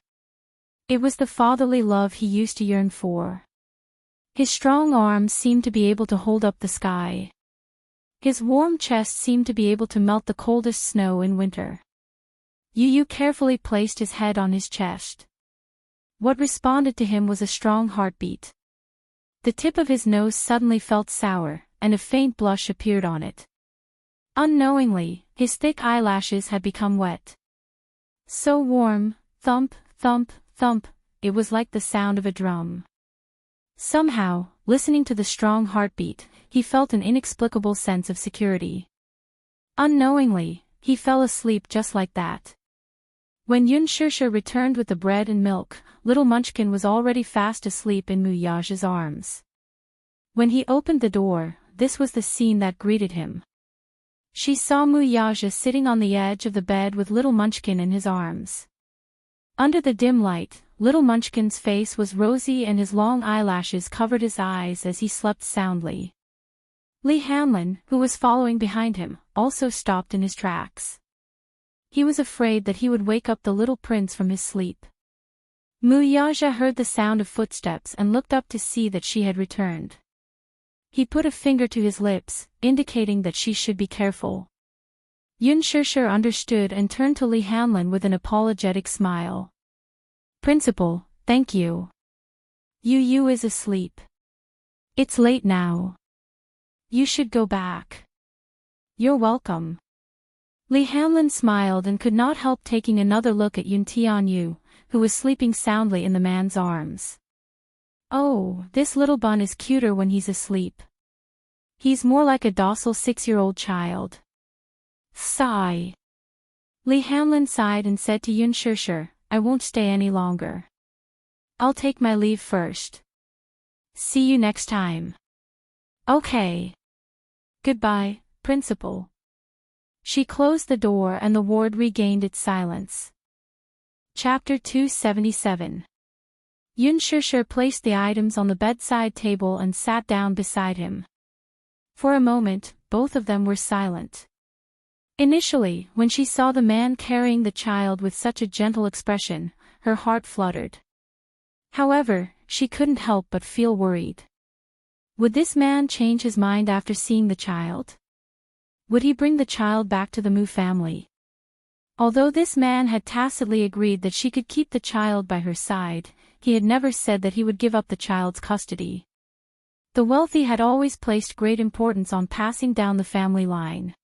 It was the fatherly love he used to yearn for. His strong arms seemed to be able to hold up the sky. His warm chest seemed to be able to melt the coldest snow in winter. Yu Yu carefully placed his head on his chest. What responded to him was a strong heartbeat. The tip of his nose suddenly felt sour, and a faint blush appeared on it. Unknowingly, his thick eyelashes had become wet. So warm, thump, thump, thump, it was like the sound of a drum. Somehow, listening to the strong heartbeat, he felt an inexplicable sense of security. Unknowingly, he fell asleep just like that. When Yunshishir returned with the bread and milk, little Munchkin was already fast asleep in Muyaja's arms. When he opened the door, this was the scene that greeted him. She saw Muyaja sitting on the edge of the bed with little Munchkin in his arms. Under the dim light, little Munchkin's face was rosy and his long eyelashes covered his eyes as he slept soundly. Li Hanlin, who was following behind him, also stopped in his tracks. He was afraid that he would wake up the little prince from his sleep. Muyaja heard the sound of footsteps and looked up to see that she had returned. He put a finger to his lips, indicating that she should be careful. Yunshishir understood and turned to Li Hanlin with an apologetic smile. Principal, thank you. Yu Yu is asleep. It's late now. You should go back. You're welcome. Li Hanlin smiled and could not help taking another look at Yun Tianyu, who was sleeping soundly in the man's arms. Oh, this little bun is cuter when he's asleep. He's more like a docile 6-year-old child. Sigh. Li Hanlin sighed and said to Yunshishir, I won't stay any longer. I'll take my leave first. See you next time. Okay. Goodbye, Principal. She closed the door and the ward regained its silence. Chapter 277. Yunshishir placed the items on the bedside table and sat down beside him. For a moment, both of them were silent. Initially, when she saw the man carrying the child with such a gentle expression, her heart fluttered. However, she couldn't help but feel worried. Would this man change his mind after seeing the child? Would he bring the child back to the Mu family? Although this man had tacitly agreed that she could keep the child by her side, he had never said that he would give up the child's custody. The wealthy had always placed great importance on passing down the family line.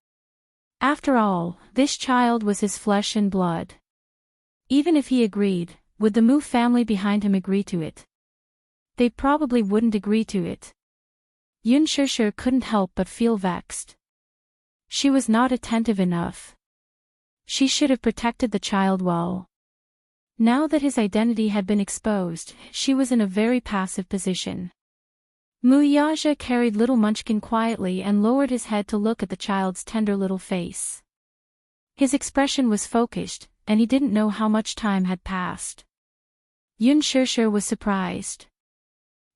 After all, this child was his flesh and blood. Even if he agreed, would the Mu family behind him agree to it? They probably wouldn't agree to it. Yun Shishir couldn't help but feel vexed. She was not attentive enough. She should have protected the child well. Now that his identity had been exposed, she was in a very passive position. Muyaja carried little Munchkin quietly and lowered his head to look at the child's tender little face. His expression was focused, and he didn't know how much time had passed. Yun Shishir was surprised.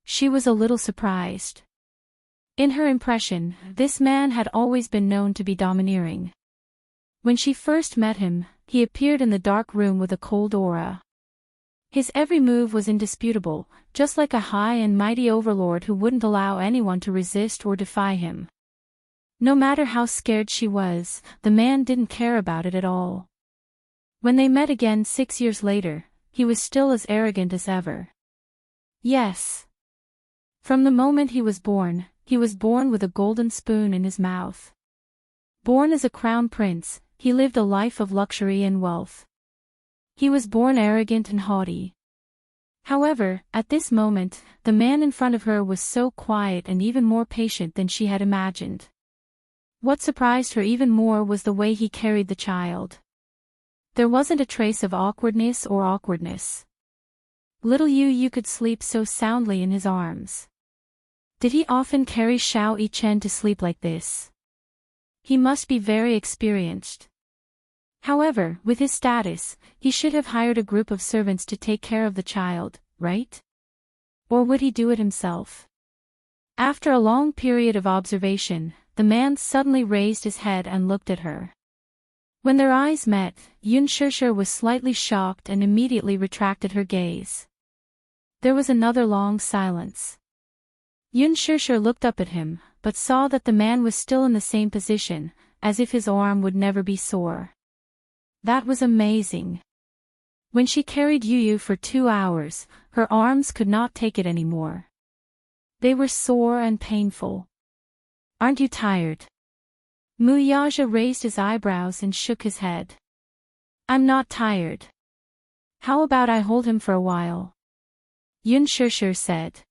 She was a little surprised. In her impression, this man had always been known to be domineering. When she first met him, he appeared in the dark room with a cold aura. His every move was indisputable, just like a high and mighty overlord who wouldn't allow anyone to resist or defy him. No matter how scared she was, the man didn't care about it at all. When they met again 6 years later, he was still as arrogant as ever. Yes. From the moment he was born with a golden spoon in his mouth. Born as a crown prince, he lived a life of luxury and wealth. He was born arrogant and haughty. However, at this moment, the man in front of her was so quiet and even more patient than she had imagined. What surprised her even more was the way he carried the child. There wasn't a trace of awkwardness. Little Yu could sleep so soundly in his arms. Did he often carry Xiao Yichen to sleep like this? He must be very experienced. However, with his status, he should have hired a group of servants to take care of the child, right? Or would he do it himself? After a long period of observation, the man suddenly raised his head and looked at her. When their eyes met, Yun Shishir was slightly shocked and immediately retracted her gaze. There was another long silence. Yun Shishir looked up at him, but saw that the man was still in the same position, as if his arm would never be sore. That was amazing. When she carried Yu for 2 hours, her arms could not take it anymore. They were sore and painful. Aren't you tired? Muyaja raised his eyebrows and shook his head. I'm not tired. How about I hold him for a while? Yun Shishir said.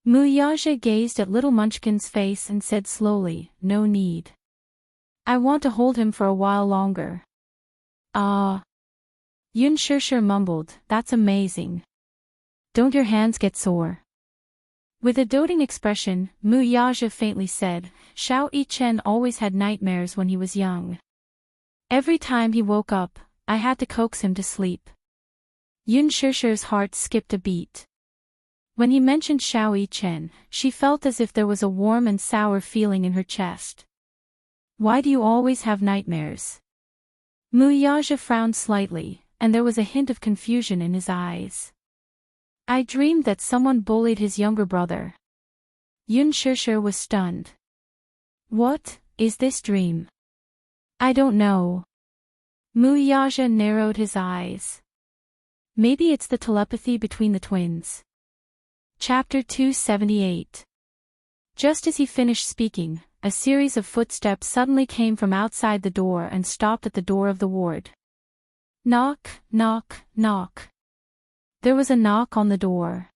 Muyaja gazed at little Munchkin's face and said slowly, no need. I want to hold him for a while longer. Ah. Yun Shishir mumbled, that's amazing. Don't your hands get sore? With a doting expression, Muyaja faintly said, Xiao Yichen always had nightmares when he was young. Every time he woke up, I had to coax him to sleep. Yun Shishir's heart skipped a beat. When he mentioned Xiao Yichen, she felt as if there was a warm and sour feeling in her chest. Why do you always have nightmares? Muyaja frowned slightly, and there was a hint of confusion in his eyes. I dreamed that someone bullied his younger brother. Yun Shishir was stunned. What is this dream? I don't know. Muyaja narrowed his eyes. Maybe it's the telepathy between the twins. Chapter 278. Just as he finished speaking, a series of footsteps suddenly came from outside the door and stopped at the door of the ward. Knock, knock, knock. There was a knock on the door.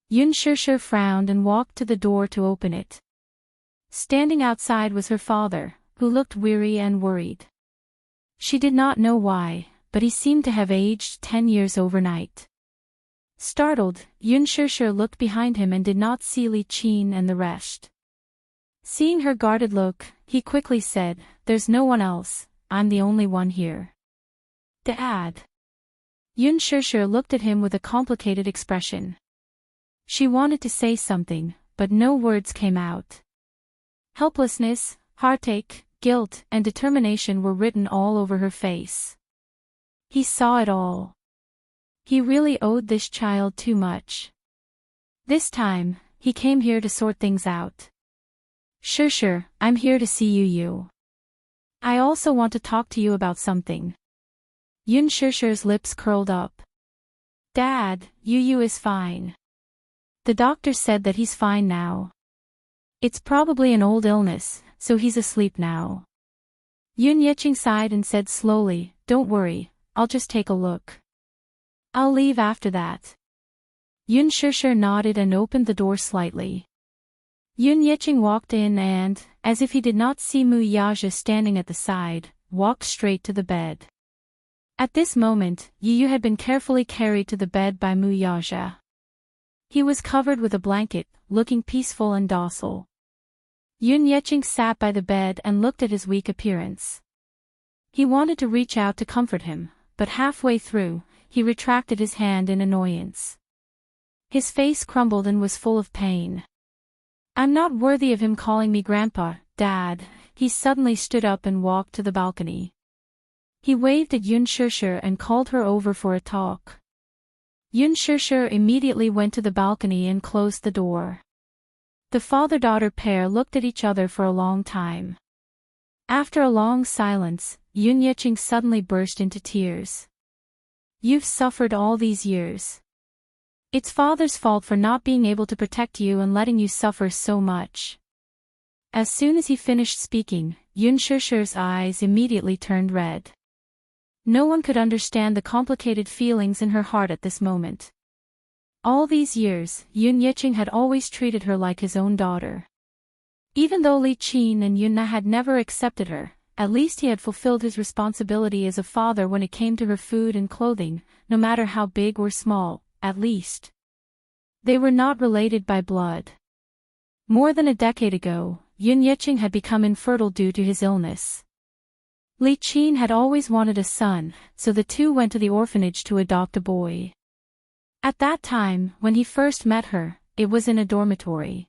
Yun Shishir frowned and walked to the door to open it. Standing outside was her father, who looked weary and worried. She did not know why, but he seemed to have aged 10 years overnight. Startled, Yun Shishir looked behind him and did not see Li Qin and the rest. Seeing her guarded look, he quickly said, There's no one else, I'm the only one here. Dad. Yun Shishir looked at him with a complicated expression. She wanted to say something, but no words came out. Helplessness, heartache, guilt, and determination were written all over her face. He saw it all. He really owed this child too much. This time, he came here to sort things out. Sure, I'm here to see you. I also want to talk to you about something. Yun Shurshu's lips curled up. Dad, Yu is fine. The doctor said that he's fine now. It's probably an old illness, so he's asleep now. Yun Yeching sighed and said slowly, don't worry, I'll just take a look. I'll leave after that. Yun Shusher nodded and opened the door slightly. Yun Yeching walked in and, as if he did not see Mu Yaja standing at the side, walked straight to the bed. At this moment, Yu had been carefully carried to the bed by Mu Yaja. He was covered with a blanket, looking peaceful and docile. Yun Yeching sat by the bed and looked at his weak appearance. He wanted to reach out to comfort him, but halfway through, he retracted his hand in annoyance. His face crumbled and was full of pain. I'm not worthy of him calling me Grandpa, Dad. He suddenly stood up and walked to the balcony. He waved at Yun Shusher and called her over for a talk. Yun Shusher immediately went to the balcony and closed the door. The father-daughter pair looked at each other for a long time. After a long silence, Yun Yeching suddenly burst into tears. You've suffered all these years. It's father's fault for not being able to protect you and letting you suffer so much. As soon as he finished speaking, Yun Shusher's eyes immediately turned red. No one could understand the complicated feelings in her heart at this moment. All these years, Yun Yeching had always treated her like his own daughter. Even though Li Qin and Yunna had never accepted her, at least he had fulfilled his responsibility as a father when it came to her food and clothing, no matter how big or small, at least. They were not related by blood. More than a decade ago, Yun Yeching had become infertile due to his illness. Li Qin had always wanted a son, so the two went to the orphanage to adopt a boy. At that time, when he first met her, it was in a dormitory.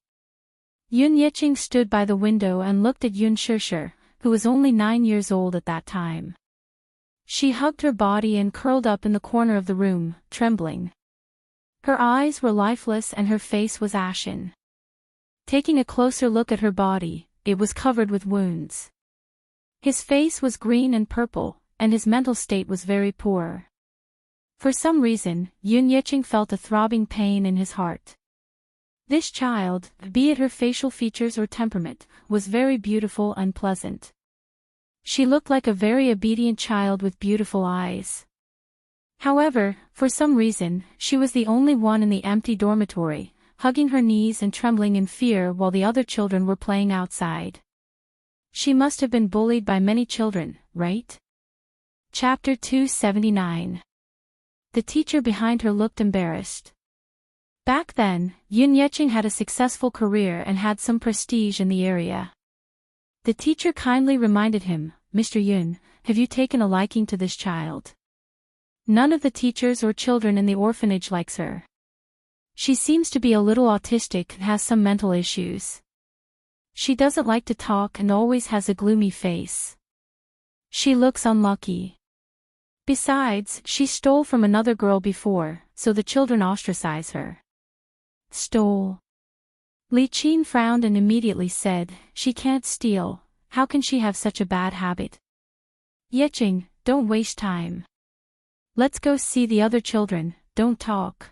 Yun Yeching stood by the window and looked at Yun Shusher, who was only 9 years old at that time. She hugged her body and curled up in the corner of the room, trembling. Her eyes were lifeless and her face was ashen. Taking a closer look at her body, it was covered with wounds. His face was green and purple, and his mental state was very poor. For some reason, Yun Yeching felt a throbbing pain in his heart. This child, be it her facial features or temperament, was very beautiful and pleasant. She looked like a very obedient child with beautiful eyes. However, for some reason, she was the only one in the empty dormitory, hugging her knees and trembling in fear while the other children were playing outside. She must have been bullied by many children, right? Chapter 279. The teacher behind her looked embarrassed. Back then, Yun Yeching had a successful career and had some prestige in the area. The teacher kindly reminded him, Mr. Yun, have you taken a liking to this child? None of the teachers or children in the orphanage likes her. She seems to be a little autistic and has some mental issues. She doesn't like to talk and always has a gloomy face. She looks unlucky. Besides, she stole from another girl before, so the children ostracize her. Stole. Li Qin frowned and immediately said, she can't steal, how can she have such a bad habit? Yeching, don't waste time. Let's go see the other children, don't talk.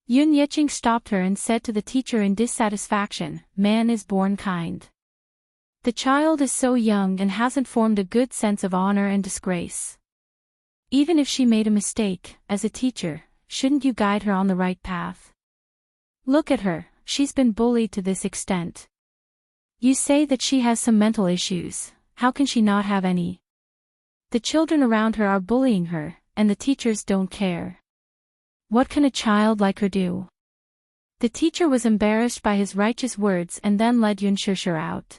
Yun Yeching stopped her and said to the teacher in dissatisfaction, man is born kind. The child is so young and hasn't formed a good sense of honor and disgrace. Even if she made a mistake, as a teacher, shouldn't you guide her on the right path? Look at her, she's been bullied to this extent. You say that she has some mental issues, how can she not have any? The children around her are bullying her, and the teachers don't care. What can a child like her do? The teacher was embarrassed by his righteous words and then led Yun Shusher out.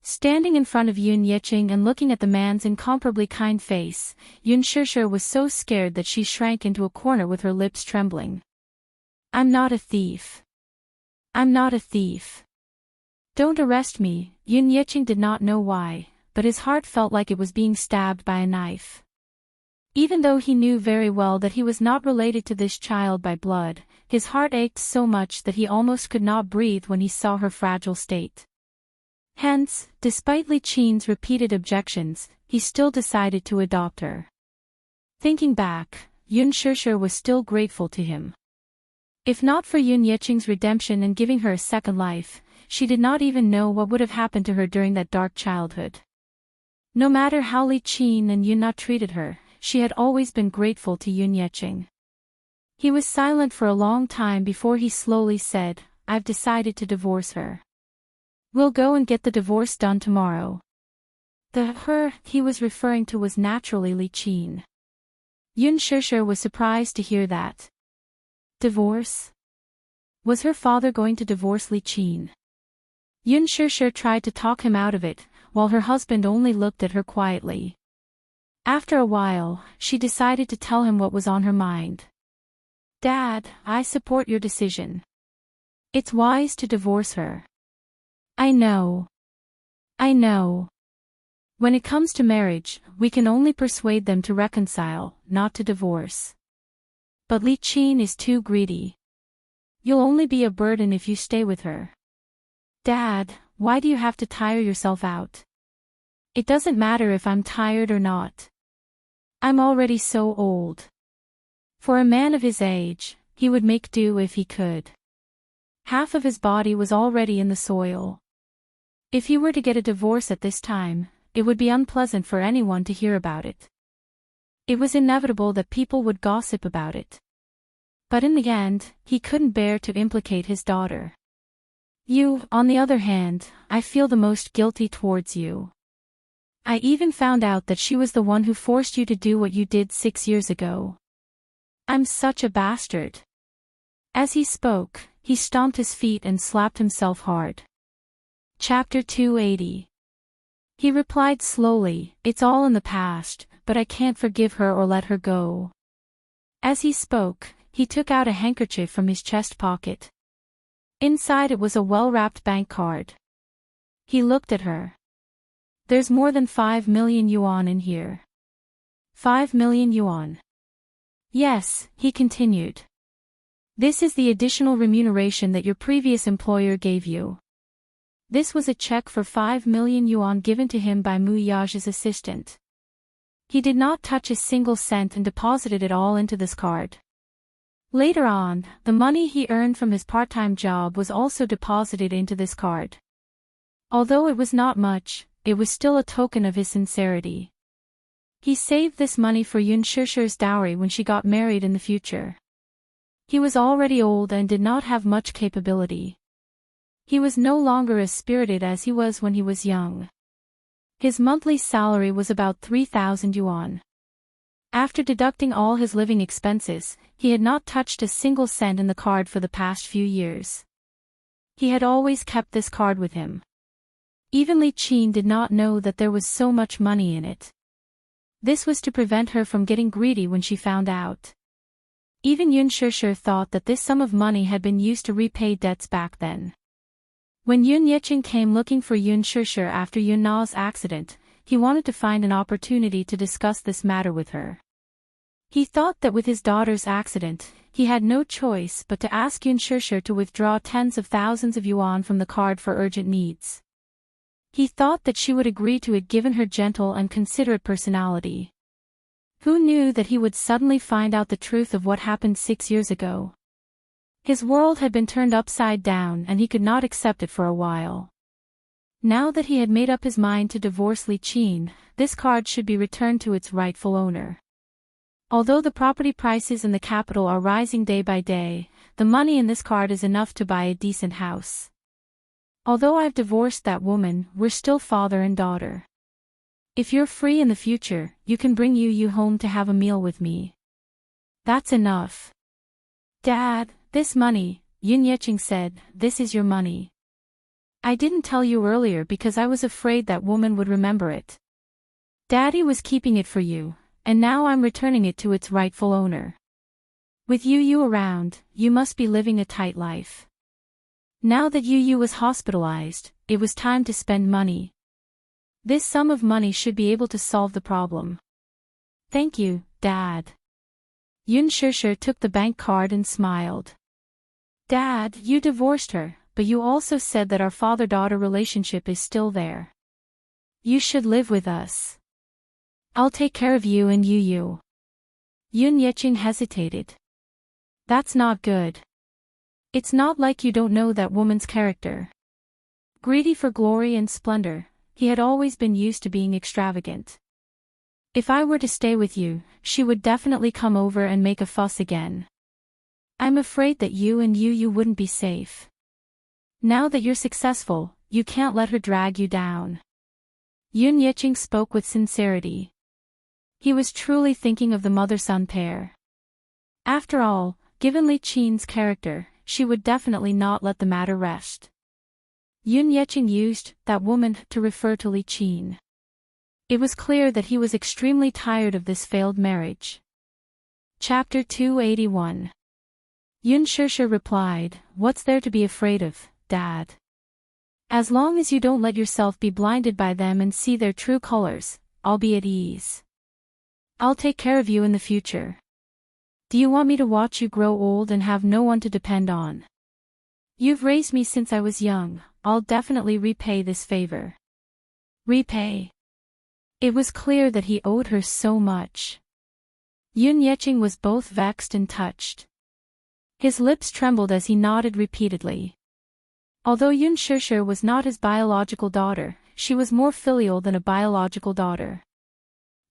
Standing in front of Yun Yeching and looking at the man's incomparably kind face, Yun Shusher was so scared that she shrank into a corner with her lips trembling. I'm not a thief. I'm not a thief. Don't arrest me. Yun Yeching did not know why, but his heart felt like it was being stabbed by a knife. Even though he knew very well that he was not related to this child by blood, his heart ached so much that he almost could not breathe when he saw her fragile state. Hence, despite Li Qin's repeated objections, he still decided to adopt her. Thinking back, Yun Shishir was still grateful to him. If not for Yun Yeqing's redemption and giving her a second life, she did not even know what would have happened to her during that dark childhood. No matter how Li Qin and Yun Na treated her, she had always been grateful to Yun Yeqing. He was silent for a long time before he slowly said, "I've decided to divorce her. We'll go and get the divorce done tomorrow." The her he was referring to was naturally Li Qin. Yun Shishir was surprised to hear that. Divorce? Was her father going to divorce Li Qin? Yun Shishir tried to talk him out of it, while her husband only looked at her quietly. After a while, she decided to tell him what was on her mind. "Dad, I support your decision. It's wise to divorce her. I know. When it comes to marriage, we can only persuade them to reconcile, not to divorce. But Li Qin is too greedy. You'll only be a burden if you stay with her. Dad, why do you have to tire yourself out? It doesn't matter if I'm tired or not. I'm already so old. For a man of his age, he would make do if he could. Half of his body was already in the soil. If he were to get a divorce at this time, it would be unpleasant for anyone to hear about it. It was inevitable that people would gossip about it. But in the end, he couldn't bear to implicate his daughter. You, on the other hand, I feel the most guilty towards you. I even found out that she was the one who forced you to do what you did 6 years ago. I'm such a bastard." As he spoke, he stomped his feet and slapped himself hard. Chapter 280. He replied slowly, "It's all in the past, but I can't forgive her or let her go." As he spoke, he took out a handkerchief from his chest pocket. Inside it was a well-wrapped bank card. He looked at her. "There's more than 5 million yuan in here." 5 million yuan. "Yes," he continued. "This is the additional remuneration that your previous employer gave you." This was a check for 5 million yuan given to him by Mu Yage's assistant. He did not touch a single cent and deposited it all into this card. Later on, the money he earned from his part-time job was also deposited into this card. Although it was not much, it was still a token of his sincerity. He saved this money for Yun Shishir's dowry when she got married in the future. He was already old and did not have much capability. He was no longer as spirited as he was when he was young. His monthly salary was about 3,000 yuan. After deducting all his living expenses, he had not touched a single cent in the card for the past few years. He had always kept this card with him. Even Li Qin did not know that there was so much money in it. This was to prevent her from getting greedy when she found out. Even Yun Shishir thought that this sum of money had been used to repay debts back then. When Yun Yeqing came looking for Yun Shishir after Yun Na's accident, he wanted to find an opportunity to discuss this matter with her. He thought that with his daughter's accident, he had no choice but to ask Yun Shishir to withdraw tens of thousands of yuan from the card for urgent needs. He thought that she would agree to it given her gentle and considerate personality. Who knew that he would suddenly find out the truth of what happened 6 years ago? His world had been turned upside down and he could not accept it for a while. Now that he had made up his mind to divorce Li Qin, this card should be returned to its rightful owner. Although the property prices in the capital are rising day by day, the money in this card is enough to buy a decent house. Although I've divorced that woman, we're still father and daughter. If you're free in the future, you can bring Yu home to have a meal with me. That's enough. Dad, this money, Yun Yeqing said, this is your money. I didn't tell you earlier because I was afraid that woman would remember it. Daddy was keeping it for you, and now I'm returning it to its rightful owner. With Yu around, you must be living a tight life. Now that Yu was hospitalized, it was time to spend money. This sum of money should be able to solve the problem. Thank you, Dad. Yun Shusher took the bank card and smiled. Dad, you divorced her, but you also said that our father-daughter relationship is still there. You should live with us. I'll take care of you and you. Yun Yeching hesitated. That's not good. It's not like you don't know that woman's character. Greedy for glory and splendor, he had always been used to being extravagant. If I were to stay with you, she would definitely come over and make a fuss again. I'm afraid that you and you wouldn't be safe. Now that you're successful, you can't let her drag you down. Yun Yeching spoke with sincerity. He was truly thinking of the mother-son pair. After all, given Li Qin's character, she would definitely not let the matter rest. Yun Yeching used that woman to refer to Li Qin. It was clear that he was extremely tired of this failed marriage. Chapter 281. Yun Shusher replied, What's there to be afraid of, Dad? As long as you don't let yourself be blinded by them and see their true colors, I'll be at ease. I'll take care of you in the future. Do you want me to watch you grow old and have no one to depend on? You've raised me since I was young, I'll definitely repay this favor. Repay? It was clear that he owed her so much. Yun Yeching was both vexed and touched. His lips trembled as he nodded repeatedly. Although Yun Shusher was not his biological daughter, she was more filial than a biological daughter.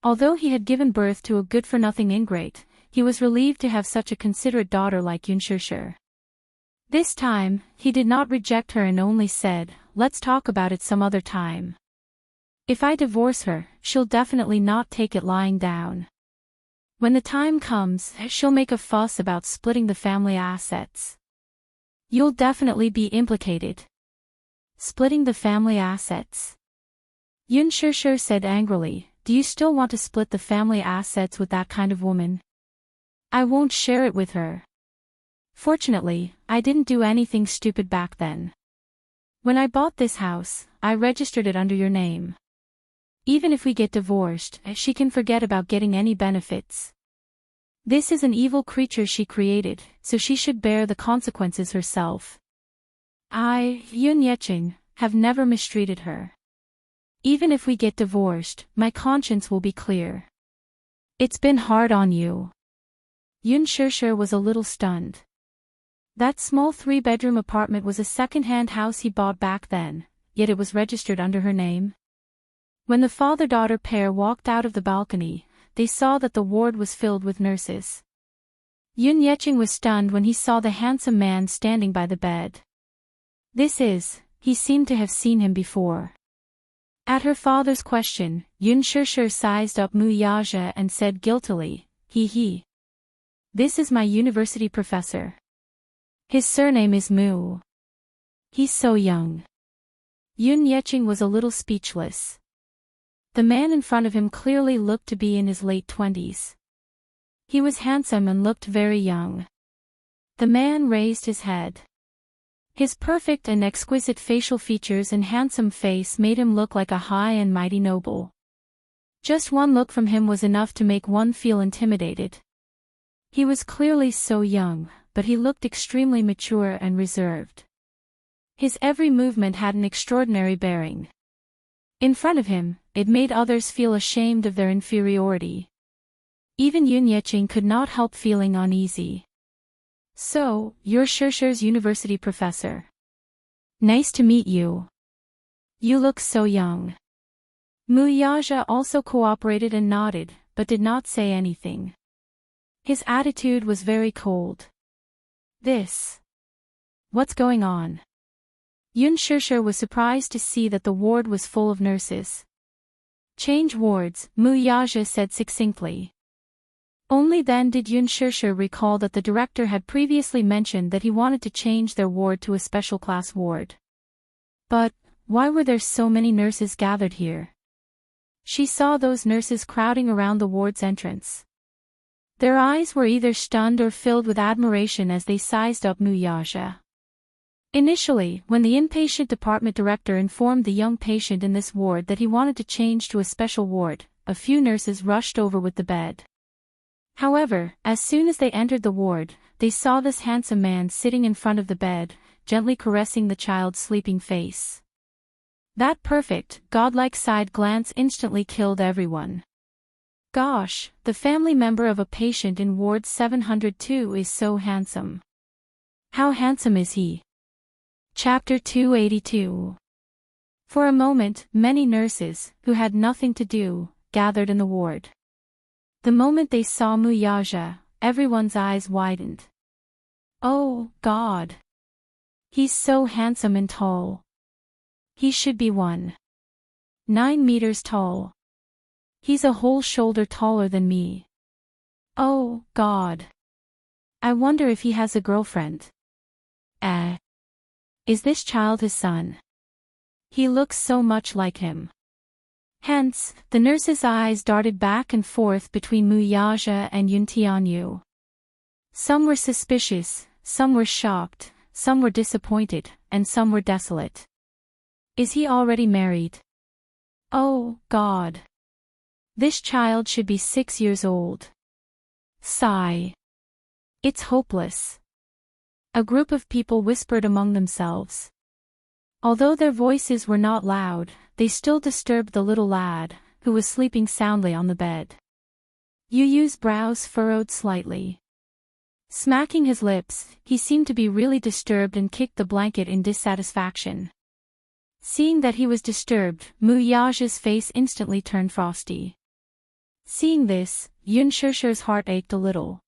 Although he had given birth to a good-for-nothing ingrate, he was relieved to have such a considerate daughter like Yun Shusher. This time, he did not reject her and only said, Let's talk about it some other time. If I divorce her, she'll definitely not take it lying down. When the time comes, she'll make a fuss about splitting the family assets. You'll definitely be implicated. Splitting the family assets? Yun Shusher said angrily, Do you still want to split the family assets with that kind of woman? I won't share it with her. Fortunately, I didn't do anything stupid back then. When I bought this house, I registered it under your name. Even if we get divorced, she can forget about getting any benefits. This is an evil creature she created, so she should bear the consequences herself. I, Yun Yeching, have never mistreated her. Even if we get divorced, my conscience will be clear. It's been hard on you. Yun Shusher was a little stunned. That small 3-bedroom apartment was a second-hand house he bought back then, yet it was registered under her name. When the father-daughter pair walked out of the balcony, they saw that the ward was filled with nurses. Yun Yeching was stunned when he saw the handsome man standing by the bed. He seemed to have seen him before. At her father's question, Yun Shusher sized up Mu Yaja and said guiltily, He. This is my university professor. His surname is Mu. He's so young. Yun Yeching was a little speechless. The man in front of him clearly looked to be in his late 20s. He was handsome and looked very young. The man raised his head. His perfect and exquisite facial features and handsome face made him look like a high and mighty noble. Just one look from him was enough to make one feel intimidated. He was clearly so young, but he looked extremely mature and reserved. His every movement had an extraordinary bearing. In front of him, it made others feel ashamed of their inferiority. Even Yun Yeching could not help feeling uneasy. So, you're Shusher's university professor. Nice to meet you. You look so young. Mu Yaja also cooperated and nodded, but did not say anything. His attitude was very cold. What's going on? Yun Shusher was surprised to see that the ward was full of nurses. Change wards, Mu Yaja said succinctly. Only then did Yun Shusher recall that the director had previously mentioned that he wanted to change their ward to a special class ward. But, why were there so many nurses gathered here? She saw those nurses crowding around the ward's entrance. Their eyes were either stunned or filled with admiration as they sized up Mu Yaja. Initially, when the inpatient department director informed the young patient in this ward that he wanted to change to a special ward, a few nurses rushed over with the bed. However, as soon as they entered the ward, they saw this handsome man sitting in front of the bed, gently caressing the child's sleeping face. That perfect, godlike side glance instantly killed everyone. Gosh, the family member of a patient in Ward 702 is so handsome. How handsome is he? Chapter 282. For a moment, many nurses, who had nothing to do, gathered in the ward. The moment they saw Muyaja, everyone's eyes widened. Oh, God! He's so handsome and tall. He should be 9 meters tall. He's a whole shoulder taller than me. Oh, God! I wonder if he has a girlfriend. Is this child his son? He looks so much like him. Hence, the nurse's eyes darted back and forth between Muyaja and Yuntianyu. Some were suspicious, some were shocked, some were disappointed, and some were desolate. Is he already married? Oh, God! This child should be 6 years old. Sigh. It's hopeless. A group of people whispered among themselves. Although their voices were not loud, they still disturbed the little lad, who was sleeping soundly on the bed. Yu Yu's brows furrowed slightly. Smacking his lips, he seemed to be really disturbed and kicked the blanket in dissatisfaction. Seeing that he was disturbed, Muyaja's face instantly turned frosty. Seeing this, Yun Shusher's heart ached a little.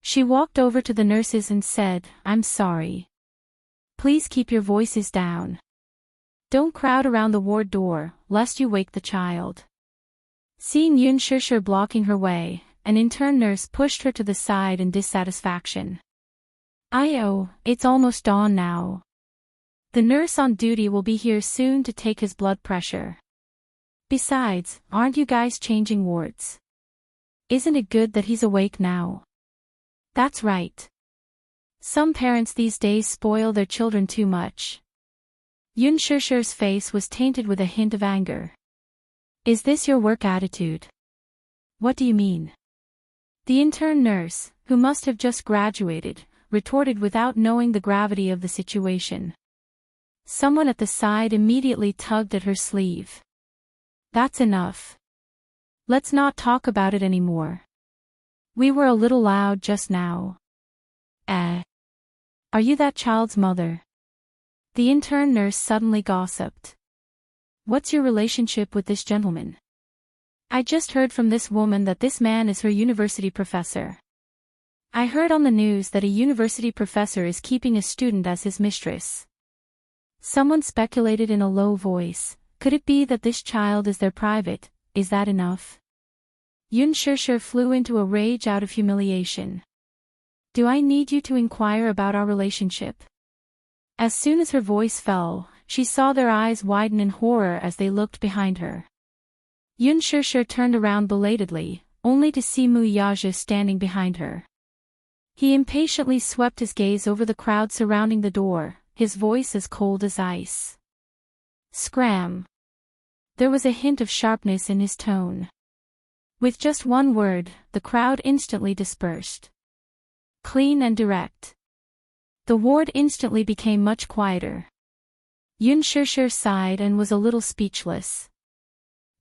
She walked over to the nurses and said, "I'm sorry. Please keep your voices down. Don't crowd around the ward door, lest you wake the child." Seeing Yun Shusher blocking her way, an intern nurse pushed her to the side in dissatisfaction. It's almost dawn now. The nurse on duty will be here soon to take his blood pressure. Besides, aren't you guys changing wards? Isn't it good that he's awake now? That's right. Some parents these days spoil their children too much. Yun Shusher's face was tainted with a hint of anger. Is this your work attitude? What do you mean? The intern nurse, who must have just graduated, retorted without knowing the gravity of the situation. Someone at the side immediately tugged at her sleeve. That's enough. Let's not talk about it anymore. We were a little loud just now. Are you that child's mother? The intern nurse suddenly gossiped. What's your relationship with this gentleman? I just heard from this woman that this man is her university professor. I heard on the news that a university professor is keeping a student as his mistress. Someone speculated in a low voice, could it be that this child is their private? Is that enough? Yun Shusher flew into a rage out of humiliation. Do I need you to inquire about our relationship? As soon as her voice fell, she saw their eyes widen in horror as they looked behind her. Yun Shusher turned around belatedly, only to see Muyaja standing behind her. He impatiently swept his gaze over the crowd surrounding the door, his voice as cold as ice. Scram. There was a hint of sharpness in his tone. With just one word, the crowd instantly dispersed. Clean and direct. The ward instantly became much quieter. Yun Shusher sighed and was a little speechless.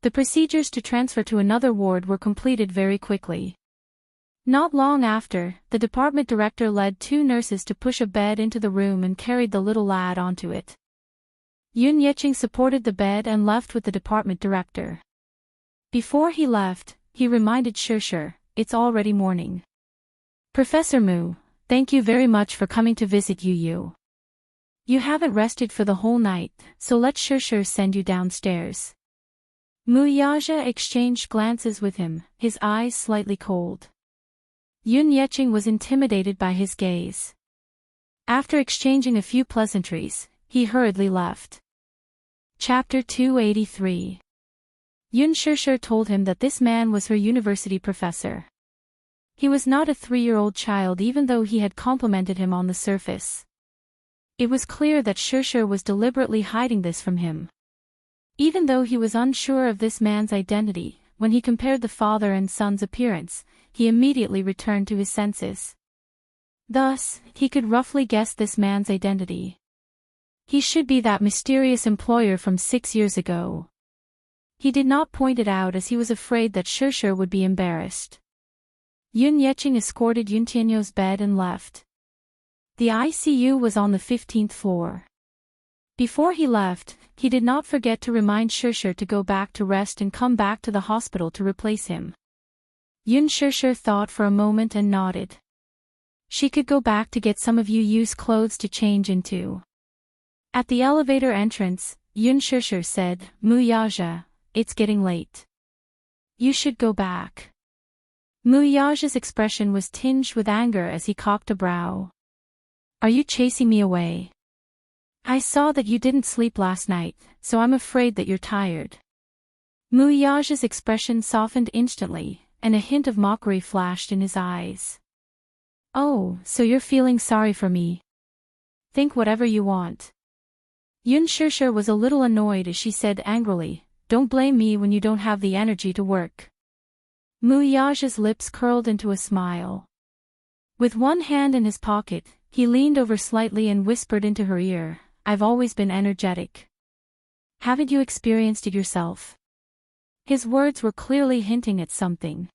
The procedures to transfer to another ward were completed very quickly. Not long after, the department director led 2 nurses to push a bed into the room and carried the little lad onto it. Yun Yeching supported the bed and left with the department director. Before he left, he reminded Shusher, it's already morning. Professor Mu, thank you very much for coming to visit Yu. You haven't rested for the whole night, so let Shusher send you downstairs. Muyaja exchanged glances with him, his eyes slightly cold. Yun Yeching was intimidated by his gaze. After exchanging a few pleasantries, he hurriedly left. Chapter 283. Yun Shusher told him that this man was her university professor. He was not a 3-year-old child even though he had complimented him on the surface. It was clear that Shusher was deliberately hiding this from him. Even though he was unsure of this man's identity, when he compared the father and son's appearance, he immediately returned to his senses. Thus, he could roughly guess this man's identity. He should be that mysterious employer from 6 years ago. He did not point it out as he was afraid that Shusher would be embarrassed. Yun Yeching escorted Yun Tianyo's bed and left. The ICU was on the 15th floor. Before he left, he did not forget to remind Shusher to go back to rest and come back to the hospital to replace him. Yun Shusher thought for a moment and nodded. She could go back to get some of Yu's clothes to change into. At the elevator entrance, Yun Shusher said, "Mu Yaja, it's getting late. You should go back." Mu Yaja's expression was tinged with anger as he cocked a brow. "Are you chasing me away? I saw that you didn't sleep last night, so I'm afraid that you're tired." Mu Yaja's expression softened instantly, and a hint of mockery flashed in his eyes. "Oh, so you're feeling sorry for me? Think whatever you want." Yun Shusher was a little annoyed as she said angrily, "Don't blame me when you don't have the energy to work." Mu Yaja's lips curled into a smile. With one hand in his pocket, he leaned over slightly and whispered into her ear, "I've always been energetic. Haven't you experienced it yourself?" His words were clearly hinting at something.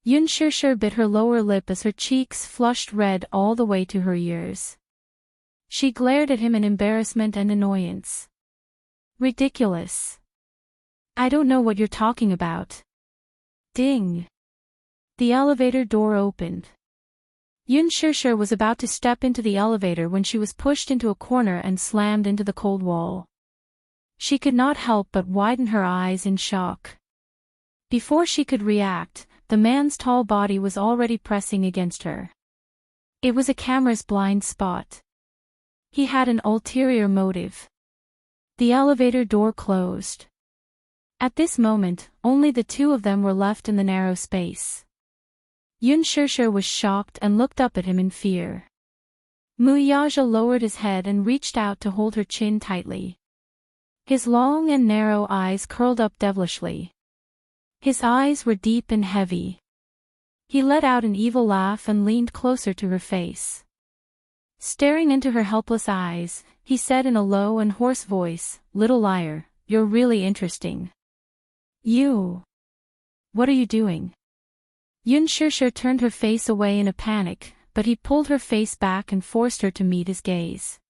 Yun Shusher bit her lower lip as her cheeks flushed red all the way to her ears. She glared at him in embarrassment and annoyance. "Ridiculous. I don't know what you're talking about." Ding! The elevator door opened. Yun Shusher was about to step into the elevator when she was pushed into a corner and slammed into the cold wall. She could not help but widen her eyes in shock. Before she could react, the man's tall body was already pressing against her. It was a camera's blind spot. He had an ulterior motive. The elevator door closed. At this moment, only the two of them were left in the narrow space. Yun Shusher was shocked and looked up at him in fear. Mu Yaja lowered his head and reached out to hold her chin tightly. His long and narrow eyes curled up devilishly. His eyes were deep and heavy. He let out an evil laugh and leaned closer to her face. Staring into her helpless eyes, he said in a low and hoarse voice, "Little liar, you're really interesting." "You. What are you doing?" Yun Shusher turned her face away in a panic, but he pulled her face back and forced her to meet his gaze.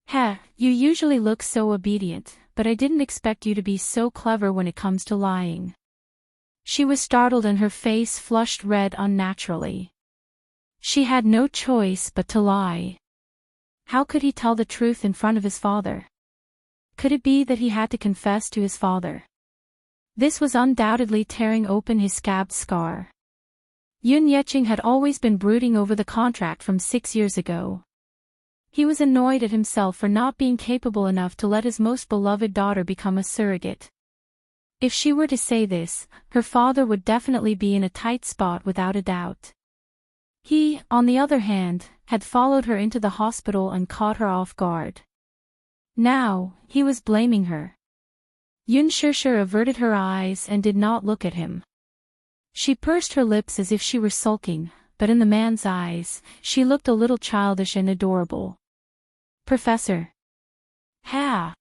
"Heh, you usually look so obedient, but I didn't expect you to be so clever when it comes to lying." She was startled and her face flushed red unnaturally. She had no choice but to lie. How could he tell the truth in front of his father? Could it be that he had to confess to his father? This was undoubtedly tearing open his scabbed scar. Yun Yeching had always been brooding over the contract from 6 years ago. He was annoyed at himself for not being capable enough to let his most beloved daughter become a surrogate. If she were to say this, her father would definitely be in a tight spot without a doubt. He, on the other hand, had followed her into the hospital and caught her off guard. Now, he was blaming her. Yun Shusher averted her eyes and did not look at him. She pursed her lips as if she were sulking, but in the man's eyes, she looked a little childish and adorable. "Professor." Ha!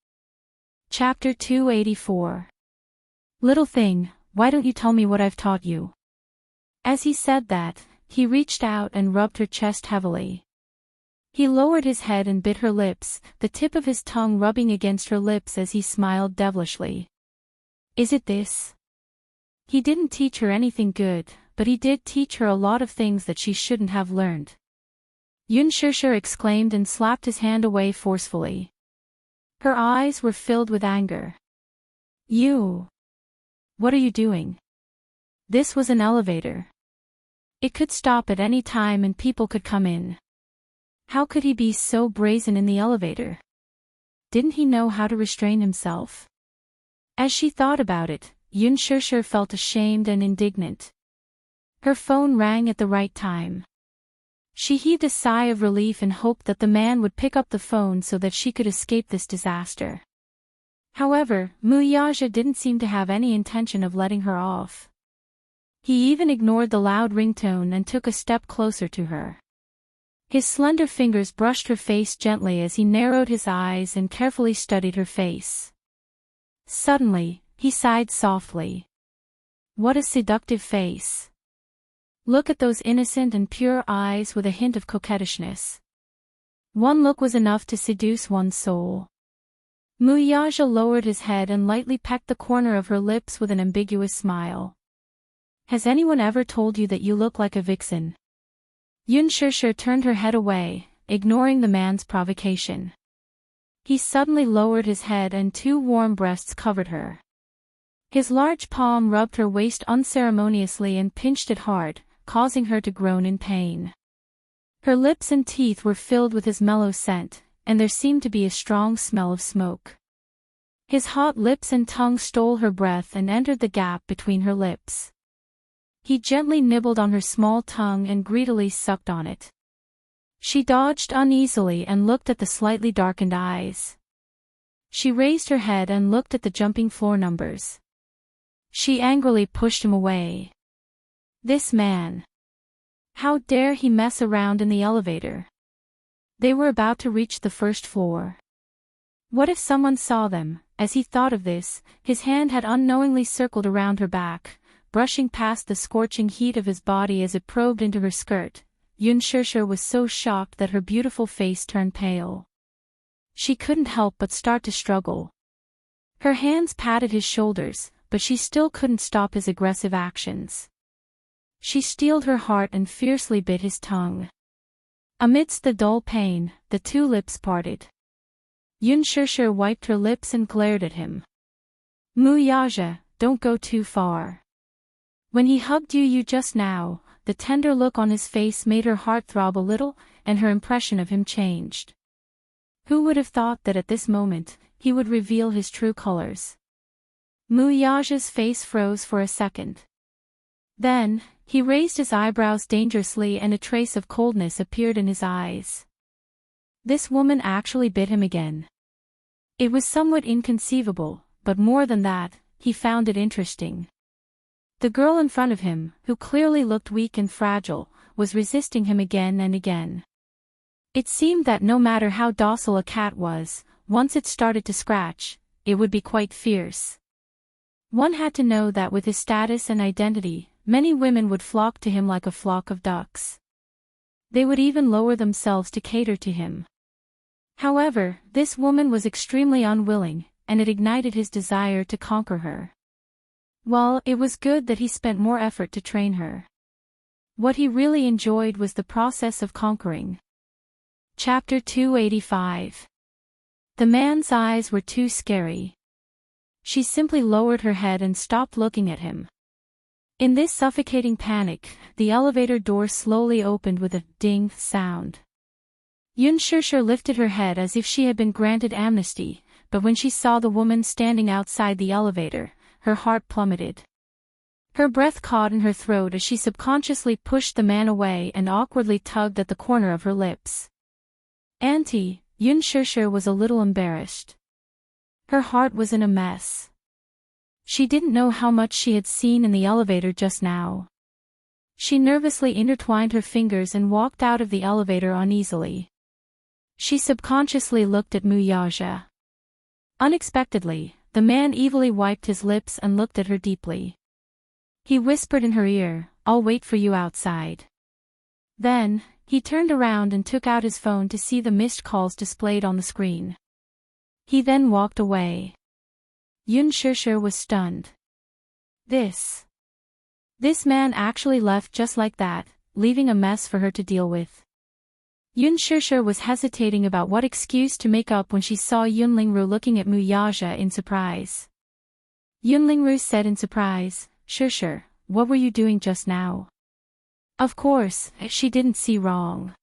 Chapter 284. "Little thing, why don't you tell me what I've taught you?" As he said that, he reached out and rubbed her chest heavily. He lowered his head and bit her lips, the tip of his tongue rubbing against her lips as he smiled devilishly. "Is it this?" He didn't teach her anything good, but he did teach her a lot of things that she shouldn't have learned. Yun Shusher exclaimed and slapped his hand away forcefully. Her eyes were filled with anger. "You! What are you doing?" This was an elevator. It could stop at any time and people could come in. How could he be so brazen in the elevator? Didn't he know how to restrain himself? As she thought about it, Yun Shusher felt ashamed and indignant. Her phone rang at the right time. She heaved a sigh of relief and hoped that the man would pick up the phone so that she could escape this disaster. However, Mu Yaja didn't seem to have any intention of letting her off. He even ignored the loud ringtone and took a step closer to her. His slender fingers brushed her face gently as he narrowed his eyes and carefully studied her face. Suddenly, he sighed softly. What a seductive face. Look at those innocent and pure eyes with a hint of coquettishness. One look was enough to seduce one's soul. Muyaja lowered his head and lightly pecked the corner of her lips with an ambiguous smile. Has anyone ever told you that you look like a vixen? Yun Shishir turned her head away, ignoring the man's provocation. He suddenly lowered his head and two warm breasts covered her. His large palm rubbed her waist unceremoniously and pinched it hard, causing her to groan in pain. Her lips and teeth were filled with his mellow scent, and there seemed to be a strong smell of smoke. His hot lips and tongue stole her breath and entered the gap between her lips. He gently nibbled on her small tongue and greedily sucked on it. She dodged uneasily and looked at the slightly darkened eyes. She raised her head and looked at the jumping floor numbers. She angrily pushed him away. This man. How dare he mess around in the elevator? They were about to reach the first floor. What if someone saw them? As he thought of this, his hand had unknowingly circled around her back, brushing past the scorching heat of his body as it probed into her skirt. Yun Shishir was so shocked that her beautiful face turned pale. She couldn't help but start to struggle. Her hands patted his shoulders, but she still couldn't stop his aggressive actions. She steeled her heart and fiercely bit his tongue. Amidst the dull pain, the two lips parted. Yun Shishir wiped her lips and glared at him. Muyaja, don't go too far. When he hugged you just now, the tender look on his face made her heart throb a little, and her impression of him changed. Who would have thought that at this moment, he would reveal his true colors? Muyaja's face froze for a second. Then, he raised his eyebrows dangerously and a trace of coldness appeared in his eyes. This woman actually bit him again. It was somewhat inconceivable, but more than that, he found it interesting. The girl in front of him, who clearly looked weak and fragile, was resisting him again and again. It seemed that no matter how docile a cat was, once it started to scratch, it would be quite fierce. One had to know that with his status and identity, many women would flock to him like a flock of ducks. They would even lower themselves to cater to him. However, this woman was extremely unwilling, and it ignited his desire to conquer her. Well, it was good that he spent more effort to train her. What he really enjoyed was the process of conquering. Chapter 285. The man's eyes were too scary. She simply lowered her head and stopped looking at him. In this suffocating panic, the elevator door slowly opened with a ding sound. Yun Shishir lifted her head as if she had been granted amnesty, but when she saw the woman standing outside the elevator, her heart plummeted. Her breath caught in her throat as she subconsciously pushed the man away and awkwardly tugged at the corner of her lips. Auntie, Yun Shishir was a little embarrassed. Her heart was in a mess. She didn't know how much she had seen in the elevator just now. She nervously intertwined her fingers and walked out of the elevator uneasily. She subconsciously looked at Muyaja. Unexpectedly, the man evilly wiped his lips and looked at her deeply. He whispered in her ear, "I'll wait for you outside." Then, he turned around and took out his phone to see the missed calls displayed on the screen. He then walked away. Yun Shishir was stunned. This man actually left just like that, leaving a mess for her to deal with. Yun Shishir was hesitating about what excuse to make up when she saw Yunlingru looking at Muyaja in surprise. Yunlingru said in surprise, "Shishir, what were you doing just now?" Of course, she didn't see wrong.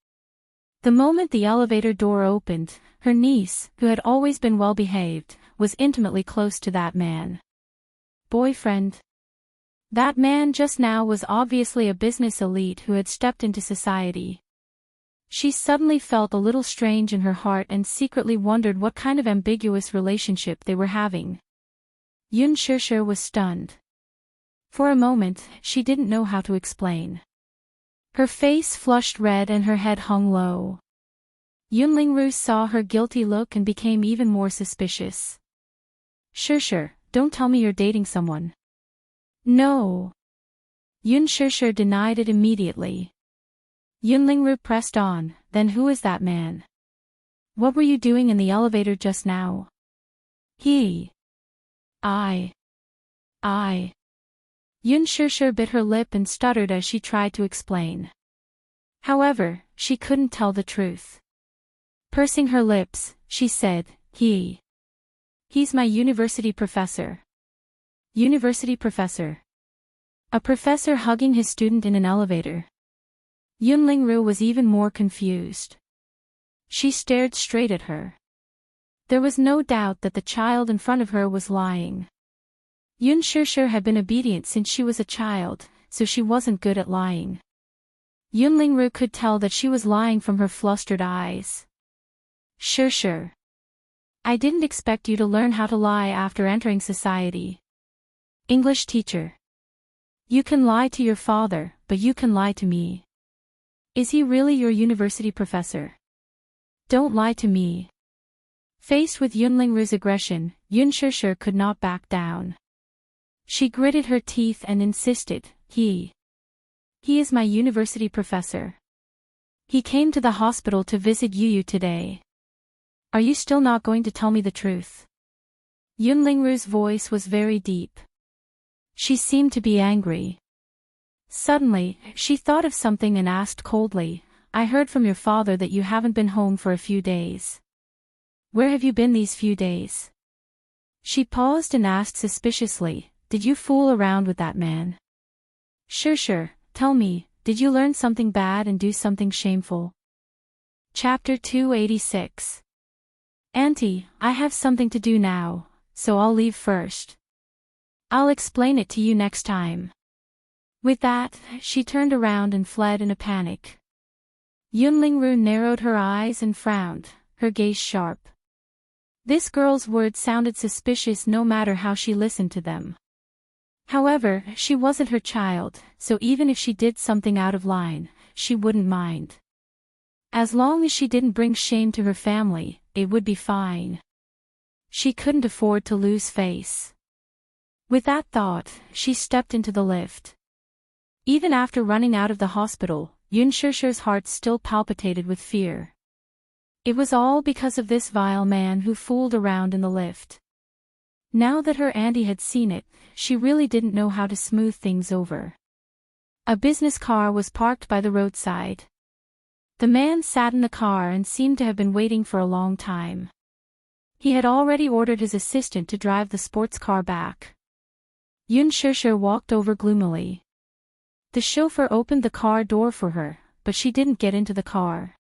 The moment the elevator door opened, her niece, who had always been well-behaved, was intimately close to that man. Boyfriend? That man just now was obviously a business elite who had stepped into society. She suddenly felt a little strange in her heart and secretly wondered what kind of ambiguous relationship they were having. Yun Shishir was stunned. For a moment, she didn't know how to explain. Her face flushed red and her head hung low. Yunlingru saw her guilty look and became even more suspicious. Sure, don't tell me you're dating someone. No. Yun Sure denied it immediately. Yunlingru pressed on, then who is that man? What were you doing in the elevator just now? I. Yun Sure bit her lip and stuttered as she tried to explain. However, she couldn't tell the truth. Pursing her lips, she said, He's my university professor. University professor. A professor hugging his student in an elevator. Yunlingru was even more confused. She stared straight at her. There was no doubt that the child in front of her was lying. Yun Sure had been obedient since she was a child, so she wasn't good at lying. Yunlingru could tell that she was lying from her flustered eyes. Sure. I didn't expect you to learn how to lie after entering society. English teacher. You can lie to your father, but you can lie to me. Is he really your university professor? Don't lie to me. Faced with Yunlingru's aggression, Yun Sure could not back down. She gritted her teeth and insisted, He is my university professor. He came to the hospital to visit Yu today. Are you still not going to tell me the truth? Yunlingru's voice was very deep. She seemed to be angry. Suddenly, she thought of something and asked coldly, I heard from your father that you haven't been home for a few days. Where have you been these few days? She paused and asked suspiciously, Did you fool around with that man? Sure, tell me, did you learn something bad and do something shameful? Chapter 286. Auntie, I have something to do now, so I'll leave first. I'll explain it to you next time. With that, she turned around and fled in a panic. Yunlingru narrowed her eyes and frowned, her gaze sharp. This girl's words sounded suspicious no matter how she listened to them. However, she wasn't her child, so even if she did something out of line, she wouldn't mind. As long as she didn't bring shame to her family, it would be fine. She couldn't afford to lose face. With that thought, she stepped into the lift. Even after running out of the hospital, Yun Sure's heart still palpitated with fear. It was all because of this vile man who fooled around in the lift. Now that her auntie had seen it, she really didn't know how to smooth things over. A business car was parked by the roadside. The man sat in the car and seemed to have been waiting for a long time. He had already ordered his assistant to drive the sports car back. Yun Sure walked over gloomily. The chauffeur opened the car door for her, but she didn't get into the car.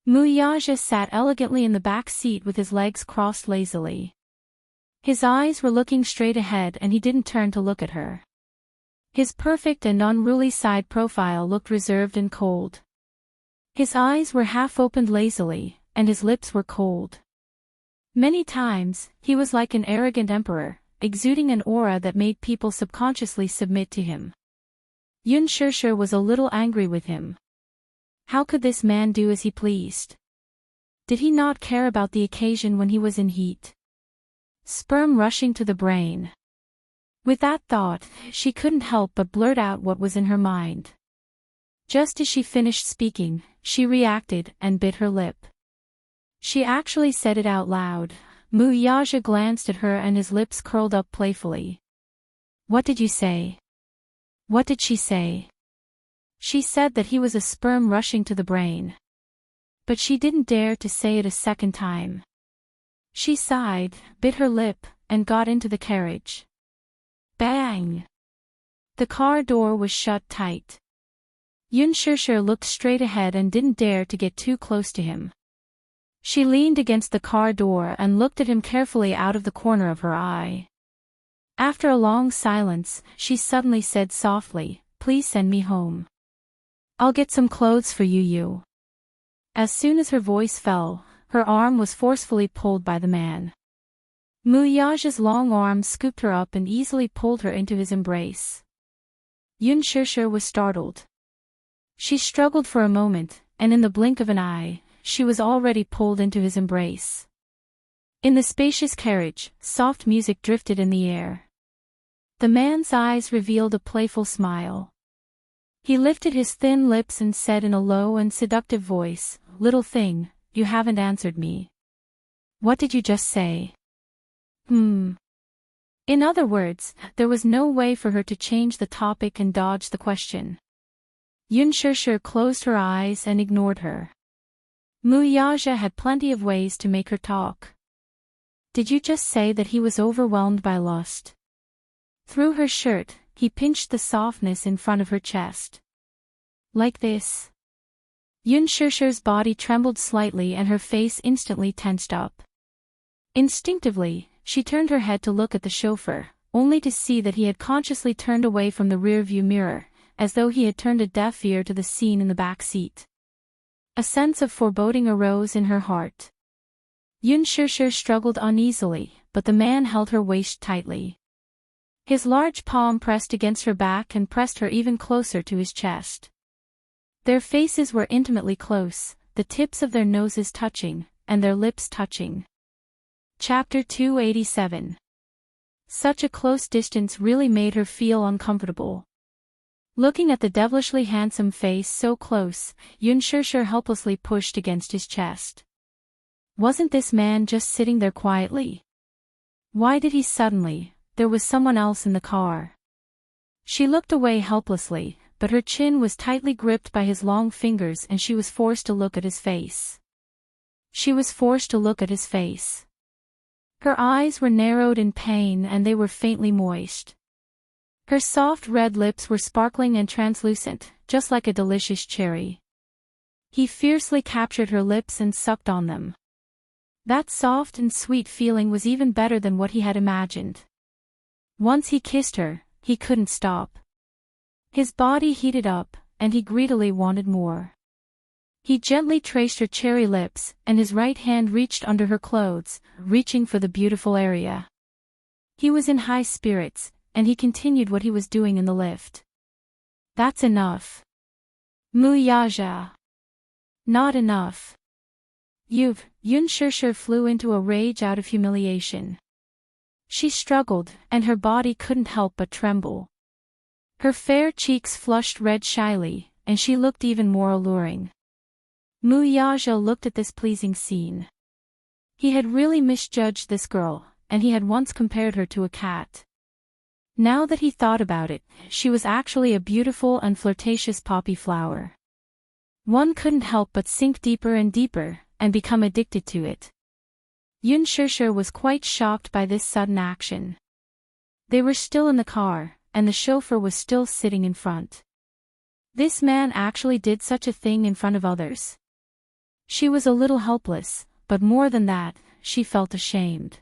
Muyaja sat elegantly in the back seat with his legs crossed lazily. His eyes were looking straight ahead and he didn't turn to look at her. His perfect and unruly side profile looked reserved and cold. His eyes were half opened lazily, and his lips were cold. Many times, he was like an arrogant emperor, exuding an aura that made people subconsciously submit to him. Yun Sure was a little angry with him. How could this man do as he pleased? Did he not care about the occasion when he was in heat? Sperm rushing to the brain. With that thought, she couldn't help but blurt out what was in her mind. Just as she finished speaking, she reacted and bit her lip. She actually said it out loud. Muyaja glanced at her and his lips curled up playfully. What did you say? What did she say? She said that he was a sperm rushing to the brain. But she didn't dare to say it a second time. She sighed, bit her lip, and got into the carriage. Bang! The car door was shut tight. Yun Sure looked straight ahead and didn't dare to get too close to him. She leaned against the car door and looked at him carefully out of the corner of her eye. After a long silence, she suddenly said softly, Please send me home. I'll get some clothes for you. As soon as her voice fell, her arm was forcefully pulled by the man. Muyaja's long arms scooped her up and easily pulled her into his embrace. Yun Shishir was startled. She struggled for a moment, and in the blink of an eye, she was already pulled into his embrace. In the spacious carriage, soft music drifted in the air. The man's eyes revealed a playful smile. He lifted his thin lips and said in a low and seductive voice, "Little thing, you haven't answered me. What did you just say?" In other words, there was no way for her to change the topic and dodge the question. Yun Shishir closed her eyes and ignored her. Muyaja had plenty of ways to make her talk. "Did you just say that he was overwhelmed by lust?" Through her shirt, he pinched the softness in front of her chest. "Like this?" Yun Shishir's body trembled slightly and her face instantly tensed up. Instinctively, she turned her head to look at the chauffeur, only to see that he had consciously turned away from the rear-view mirror, as though he had turned a deaf ear to the scene in the back seat. A sense of foreboding arose in her heart. Yun Shishir struggled uneasily, but the man held her waist tightly. His large palm pressed against her back and pressed her even closer to his chest. Their faces were intimately close, the tips of their noses touching, and their lips touching. Chapter 287. Such a close distance really made her feel uncomfortable. Looking at the devilishly handsome face so close, Yun Shishir helplessly pushed against his chest. Wasn't this man just sitting there quietly? Why did he suddenly? There was someone else in the car. She looked away helplessly, but her chin was tightly gripped by his long fingers and she was forced to look at his face. Her eyes were narrowed in pain and they were faintly moist. Her soft red lips were sparkling and translucent, just like a delicious cherry. He fiercely captured her lips and sucked on them. That soft and sweet feeling was even better than what he had imagined. Once he kissed her, he couldn't stop. His body heated up, and he greedily wanted more. He gently traced her cherry lips, and his right hand reached under her clothes, reaching for the beautiful area. He was in high spirits, and he continued what he was doing in the lift. "That's enough. Muyaja. Not enough. Yun Shishir flew into a rage out of humiliation. She struggled, and her body couldn't help but tremble. Her fair cheeks flushed red shyly, and she looked even more alluring. Muyaja looked at this pleasing scene. He had really misjudged this girl, and he had once compared her to a cat. Now that he thought about it, she was actually a beautiful and flirtatious poppy flower. One couldn't help but sink deeper and deeper, and become addicted to it. Yun Shishir was quite shocked by this sudden action. They were still in the car, and the chauffeur was still sitting in front. This man actually did such a thing in front of others. She was a little helpless, but more than that, she felt ashamed.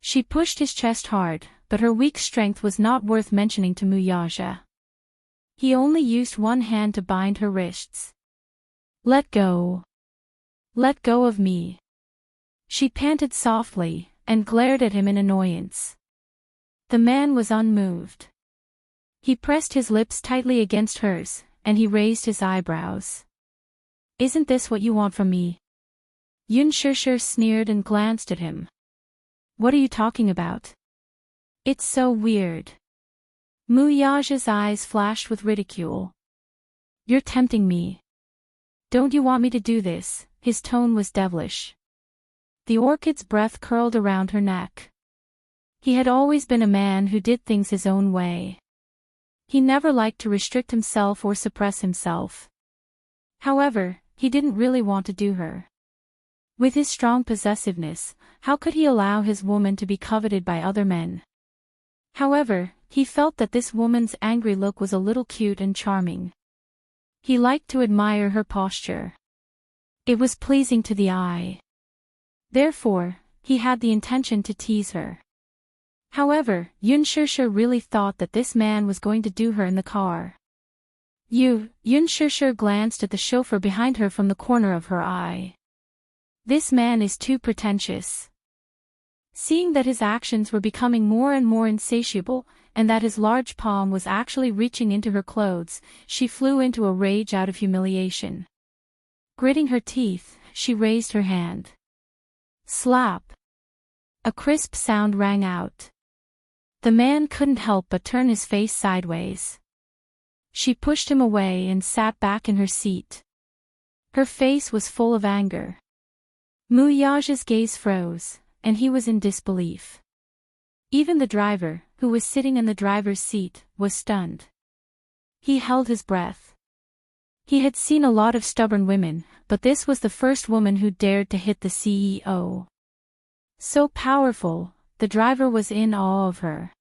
She pushed his chest hard, but her weak strength was not worth mentioning to Muyaja. He only used one hand to bind her wrists. "Let go. Let go of me." She panted softly, and glared at him in annoyance. The man was unmoved. He pressed his lips tightly against hers, and he raised his eyebrows. "Isn't this what you want from me?" Yun Shishir sneered and glanced at him. "What are you talking about? It's so weird." Muyaja's eyes flashed with ridicule. "You're tempting me. Don't you want me to do this?" His tone was devilish. The orchid's breath curled around her neck. He had always been a man who did things his own way. He never liked to restrict himself or suppress himself. However, he didn't really want to do her. With his strong possessiveness, how could he allow his woman to be coveted by other men? However, he felt that this woman's angry look was a little cute and charming. He liked to admire her posture. It was pleasing to the eye. Therefore, he had the intention to tease her. However, Yun Shishir really thought that this man was going to do her in the car. Yun Shishir glanced at the chauffeur behind her from the corner of her eye. "This man is too pretentious. Seeing that his actions were becoming more and more insatiable, and that his large palm was actually reaching into her clothes, she flew into a rage out of humiliation. Gritting her teeth, she raised her hand. Slap! A crisp sound rang out. The man couldn't help but turn his face sideways. She pushed him away and sat back in her seat. Her face was full of anger. Muyaja's gaze froze, and he was in disbelief. Even the driver, who was sitting in the driver's seat, was stunned. He held his breath. He had seen a lot of stubborn women, but this was the first woman who dared to hit the CEO. So powerful, the driver was in awe of her.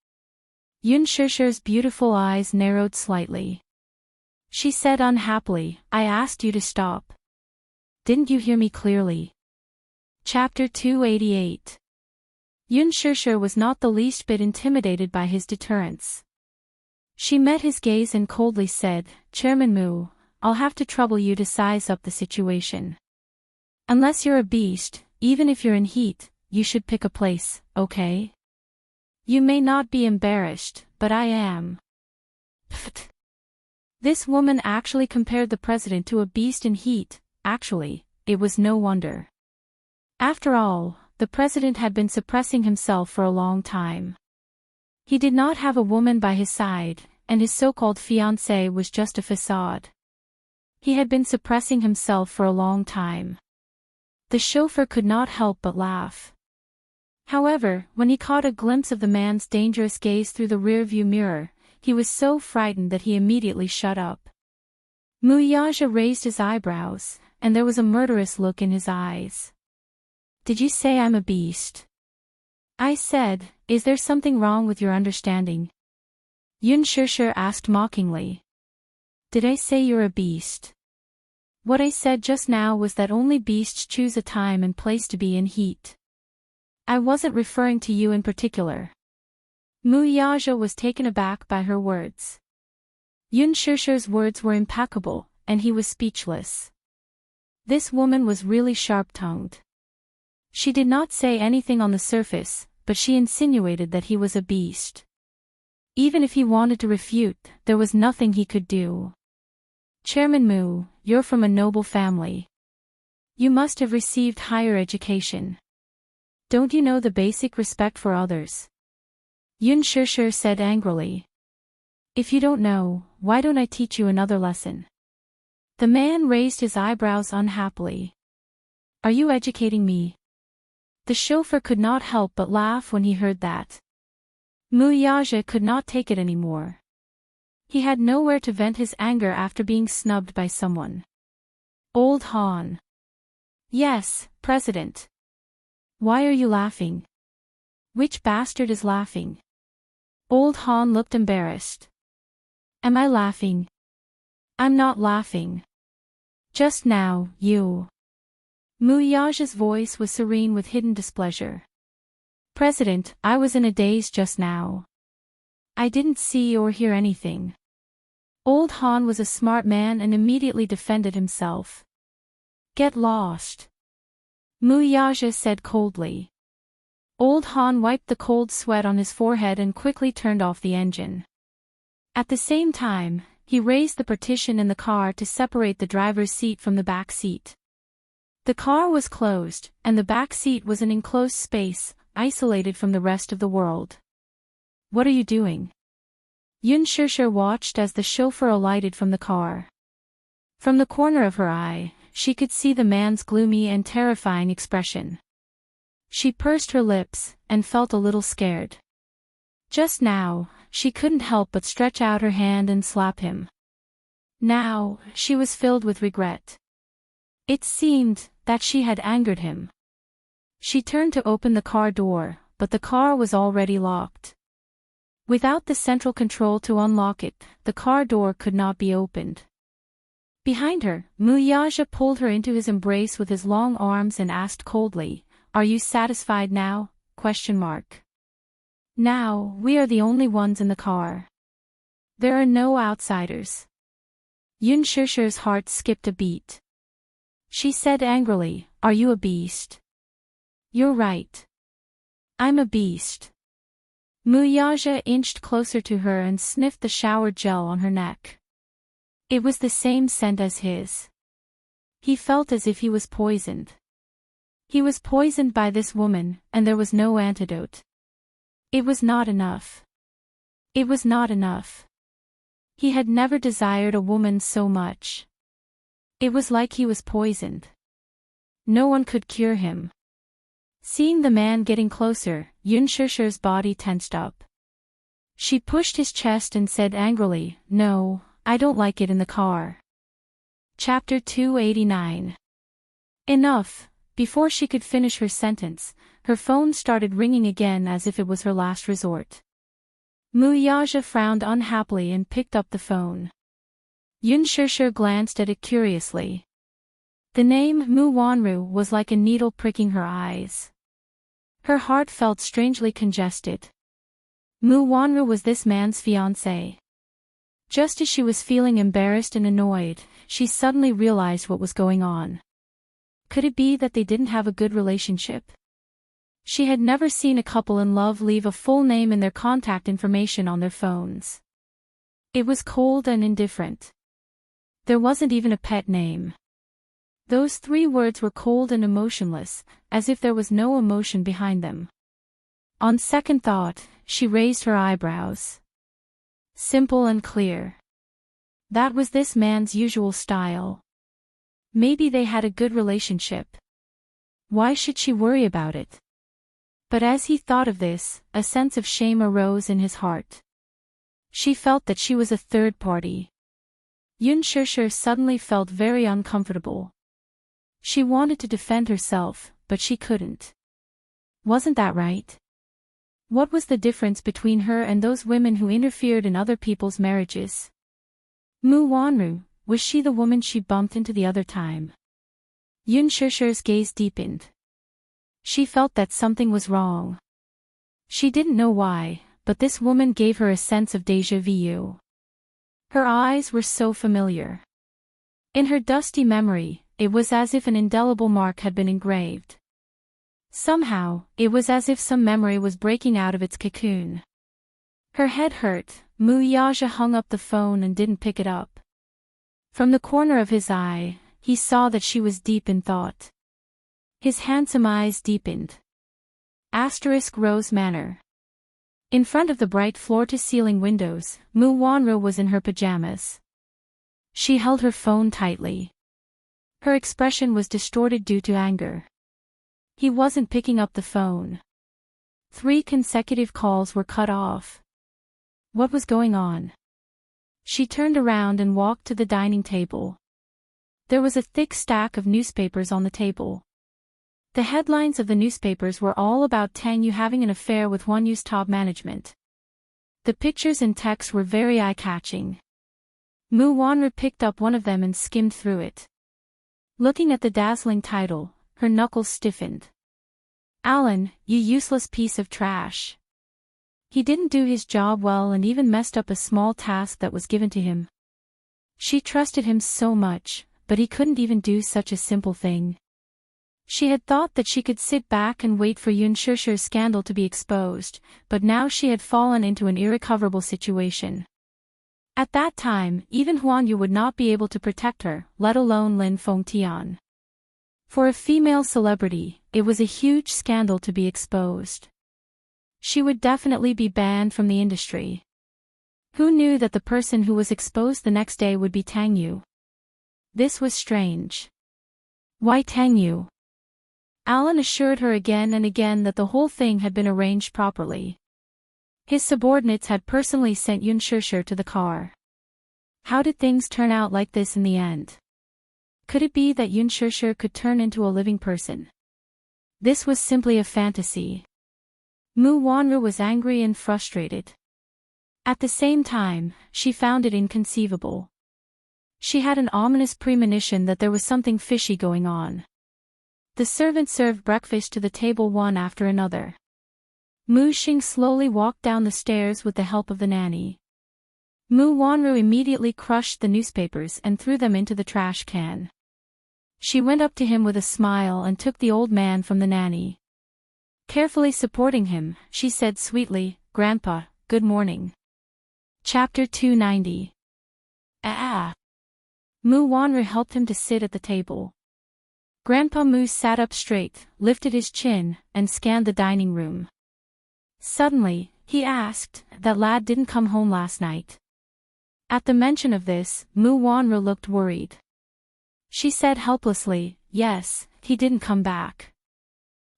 Yun Shishir's beautiful eyes narrowed slightly. She said unhappily, "I asked you to stop. Didn't you hear me clearly?" Chapter 288. Yun Shishir was not the least bit intimidated by his deterrence. She met his gaze and coldly said, "Chairman Mu, I'll have to trouble you to size up the situation. Unless you're a beast, even if you're in heat, you should pick a place, okay? You may not be embarrassed, but I am." Pfft. This woman actually compared the president to a beast in heat. Actually, it was no wonder. After all, the president had been suppressing himself for a long time. He did not have a woman by his side, and his so-called fiancée was just a facade. He had been suppressing himself for a long time. The chauffeur could not help but laugh. However, when he caught a glimpse of the man's dangerous gaze through the rear-view mirror, he was so frightened that he immediately shut up. Muyaja raised his eyebrows, and there was a murderous look in his eyes. "Did you say I'm a beast?" I said, "Is there something wrong with your understanding?" Yun Shishir asked mockingly. "Did I say you're a beast?" What I said just now was that only beasts choose a time and place to be in heat. I wasn't referring to you in particular. Muyaja was taken aback by her words. Yun Shishir's words were impeccable, and he was speechless. This woman was really sharp-tongued. She did not say anything on the surface, but she insinuated that he was a beast. Even if he wanted to refute, there was nothing he could do. "Chairman Mu, you're from a noble family. You must have received higher education. Don't you know the basic respect for others?" Yun Shishir said angrily. "If you don't know, why don't I teach you another lesson?" The man raised his eyebrows unhappily. "Are you educating me?" The chauffeur could not help but laugh when he heard that. Muyaja could not take it anymore. He had nowhere to vent his anger after being snubbed by someone. "Old Han." "Yes, President." "Why are you laughing?" "Which bastard is laughing?" Old Han looked embarrassed. "Am I laughing?" "I'm not laughing. Just now, you." Muyaja's voice was serene with hidden displeasure. "President, I was in a daze just now. I didn't see or hear anything." Old Han was a smart man and immediately defended himself. "Get lost," Muyaja said coldly. Old Han wiped the cold sweat on his forehead and quickly turned off the engine. At the same time, he raised the partition in the car to separate the driver's seat from the back seat. The car was closed, and the back seat was an enclosed space, isolated from the rest of the world. "What are you doing?" Yun Shishir watched as the chauffeur alighted from the car. From the corner of her eye, she could see the man's gloomy and terrifying expression. She pursed her lips, and felt a little scared. Just now, she couldn't help but stretch out her hand and slap him. Now, she was filled with regret. It seemed that she had angered him. She turned to open the car door, but the car was already locked. Without the central control to unlock it, the car door could not be opened. Behind her, Muyaja pulled her into his embrace with his long arms and asked coldly, "Are you satisfied now?" Now, we are the only ones in the car. There are no outsiders. Yun Shishir's heart skipped a beat. She said angrily, "Are you a beast?" "You're right. I'm a beast. Muyaja inched closer to her and sniffed the shower gel on her neck. It was the same scent as his. He felt as if he was poisoned. He was poisoned by this woman, and there was no antidote. It was not enough. It was not enough. He had never desired a woman so much. It was like he was poisoned. No one could cure him. Seeing the man getting closer, Yun Shishir's body tensed up. She pushed his chest and said angrily, "No, I don't like it in the car." Chapter 289. Enough. Before she could finish her sentence, her phone started ringing again as if it was her last resort. Muyaja frowned unhappily and picked up the phone. Yun Shishir glanced at it curiously. The name Mu Wanru was like a needle pricking her eyes. Her heart felt strangely congested. Mu Wanru was this man's fiancé. Just as she was feeling embarrassed and annoyed, she suddenly realized what was going on. Could it be that they didn't have a good relationship? She had never seen a couple in love leave a full name and their contact information on their phones. It was cold and indifferent. There wasn't even a pet name. Those 3 words were cold and emotionless, as if there was no emotion behind them. On second thought, she raised her eyebrows. Simple and clear. That was this man's usual style. Maybe they had a good relationship. Why should she worry about it? But as he thought of this, a sense of shame arose in his heart. She felt that she was a third party. Yun Shishir suddenly felt very uncomfortable. She wanted to defend herself, but she couldn't. Wasn't that right? What was the difference between her and those women who interfered in other people's marriages? Mu Wanru, was she the woman she bumped into the other time? Yun Shishir's gaze deepened. She felt that something was wrong. She didn't know why, but this woman gave her a sense of déjà vu. Her eyes were so familiar. In her dusty memory, it was as if an indelible mark had been engraved. Somehow, it was as if some memory was breaking out of its cocoon. Her head hurt. Muyaja hung up the phone and didn't pick it up. From the corner of his eye, he saw that she was deep in thought. His handsome eyes deepened. Rose Manor. In front of the bright floor-to-ceiling windows, Mu Wanru was in her pajamas. She held her phone tightly. Her expression was distorted due to anger. He wasn't picking up the phone. 3 consecutive calls were cut off. What was going on? She turned around and walked to the dining table. There was a thick stack of newspapers on the table. The headlines of the newspapers were all about Tang Yu having an affair with Huan Yu's top management. The pictures and text were very eye-catching. Mu Wanru picked up one of them and skimmed through it. Looking at the dazzling title, her knuckles stiffened. Alan, you useless piece of trash. He didn't do his job well and even messed up a small task that was given to him. She trusted him so much, but he couldn't even do such a simple thing. She had thought that she could sit back and wait for Yun Shishir's scandal to be exposed, but now she had fallen into an irrecoverable situation. At that time, even Huan Yu would not be able to protect her, let alone Lin Fengtian. For a female celebrity, it was a huge scandal to be exposed. She would definitely be banned from the industry. Who knew that the person who was exposed the next day would be Tang Yu? This was strange. Why Tang Yu? Alan assured her again and again that the whole thing had been arranged properly. His subordinates had personally sent Yun Shishir to the car. How did things turn out like this in the end? Could it be that Yun Shishir could turn into a living person? This was simply a fantasy. Mu Wanru was angry and frustrated. At the same time, she found it inconceivable. She had an ominous premonition that there was something fishy going on. The servant served breakfast to the table one after another. Mu Xing slowly walked down the stairs with the help of the nanny. Mu Wanru immediately crushed the newspapers and threw them into the trash can. She went up to him with a smile and took the old man from the nanny. Carefully supporting him, she said sweetly, "Grandpa, good morning." Chapter 290. Mu Wanru helped him to sit at the table. Grandpa Mu sat up straight, lifted his chin, and scanned the dining room. Suddenly, he asked, "That lad didn't come home last night?" At the mention of this, Mu Wanru looked worried. She said helplessly, "Yes, he didn't come back.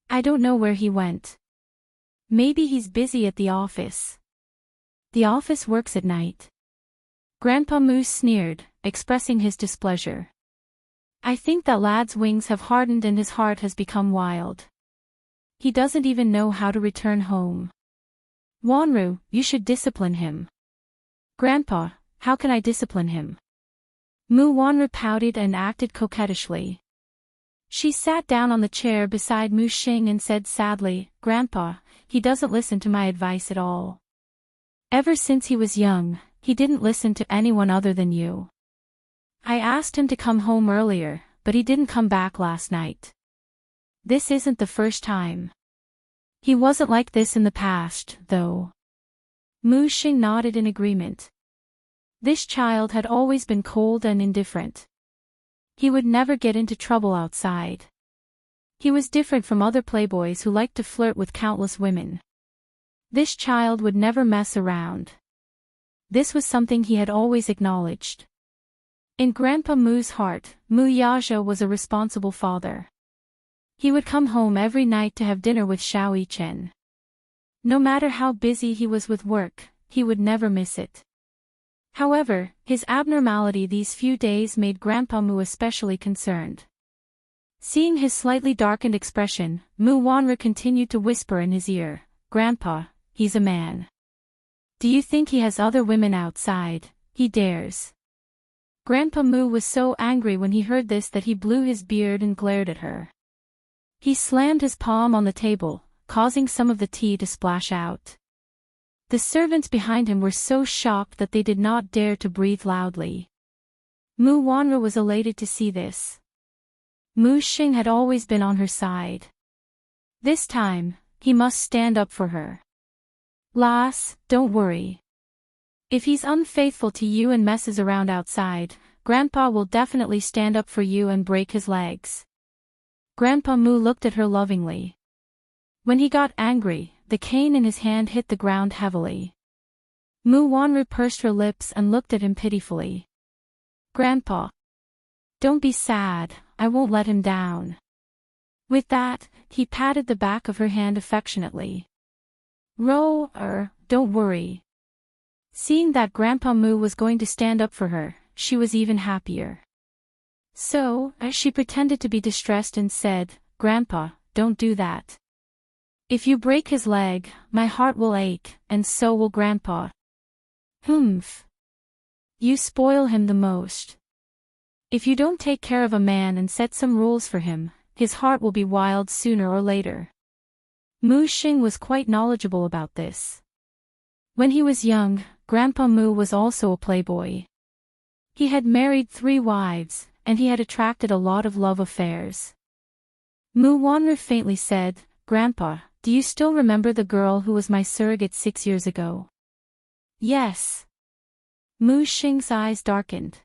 I don't know where he went. Maybe he's busy at the office." "The office works at night." Grandpa Mu sneered, expressing his displeasure. "I think that lad's wings have hardened and his heart has become wild. He doesn't even know how to return home. Wanru, you should discipline him." "Grandpa, how can I discipline him?" Mu Wanru pouted and acted coquettishly. She sat down on the chair beside Mu Xing and said sadly, "Grandpa, he doesn't listen to my advice at all. Ever since he was young, he didn't listen to anyone other than you. I asked him to come home earlier, but he didn't come back last night. This isn't the first time. He wasn't like this in the past, though." Mu Xing nodded in agreement. This child had always been cold and indifferent. He would never get into trouble outside. He was different from other playboys who liked to flirt with countless women. This child would never mess around. This was something he had always acknowledged. In Grandpa Mu's heart, Mu Yaja was a responsible father. He would come home every night to have dinner with Xiao Yichen. No matter how busy he was with work, he would never miss it. However, his abnormality these few days made Grandpa Mu especially concerned. Seeing his slightly darkened expression, Mu Wanru continued to whisper in his ear, "Grandpa, he's a man. Do you think he has other women outside? He dares." Grandpa Mu was so angry when he heard this that he blew his beard and glared at her. He slammed his palm on the table, causing some of the tea to splash out. The servants behind him were so shocked that they did not dare to breathe loudly. Mu Wanru was elated to see this. Mu Xing had always been on her side. This time, he must stand up for her. "Lass, don't worry. If he's unfaithful to you and messes around outside, Grandpa will definitely stand up for you and break his legs." Grandpa Mu looked at her lovingly. When he got angry, the cane in his hand hit the ground heavily. Mu Wanru pursed her lips and looked at him pitifully. "Grandpa, don't be sad, I won't let him down." With that, he patted the back of her hand affectionately. Don't worry." Seeing that Grandpa Mu was going to stand up for her, she was even happier. So, she pretended to be distressed and said, "Grandpa, don't do that. If you break his leg, my heart will ache, and so will Grandpa." "Humph. You spoil him the most. If you don't take care of a man and set some rules for him, his heart will be wild sooner or later." Mu Xing was quite knowledgeable about this. When he was young, Grandpa Mu was also a playboy. He had married 3 wives, and he had attracted a lot of love affairs. Mu Wanru faintly said, "Grandpa, do you still remember the girl who was my surrogate 6 years ago?" "Yes." Mu Xing's eyes darkened.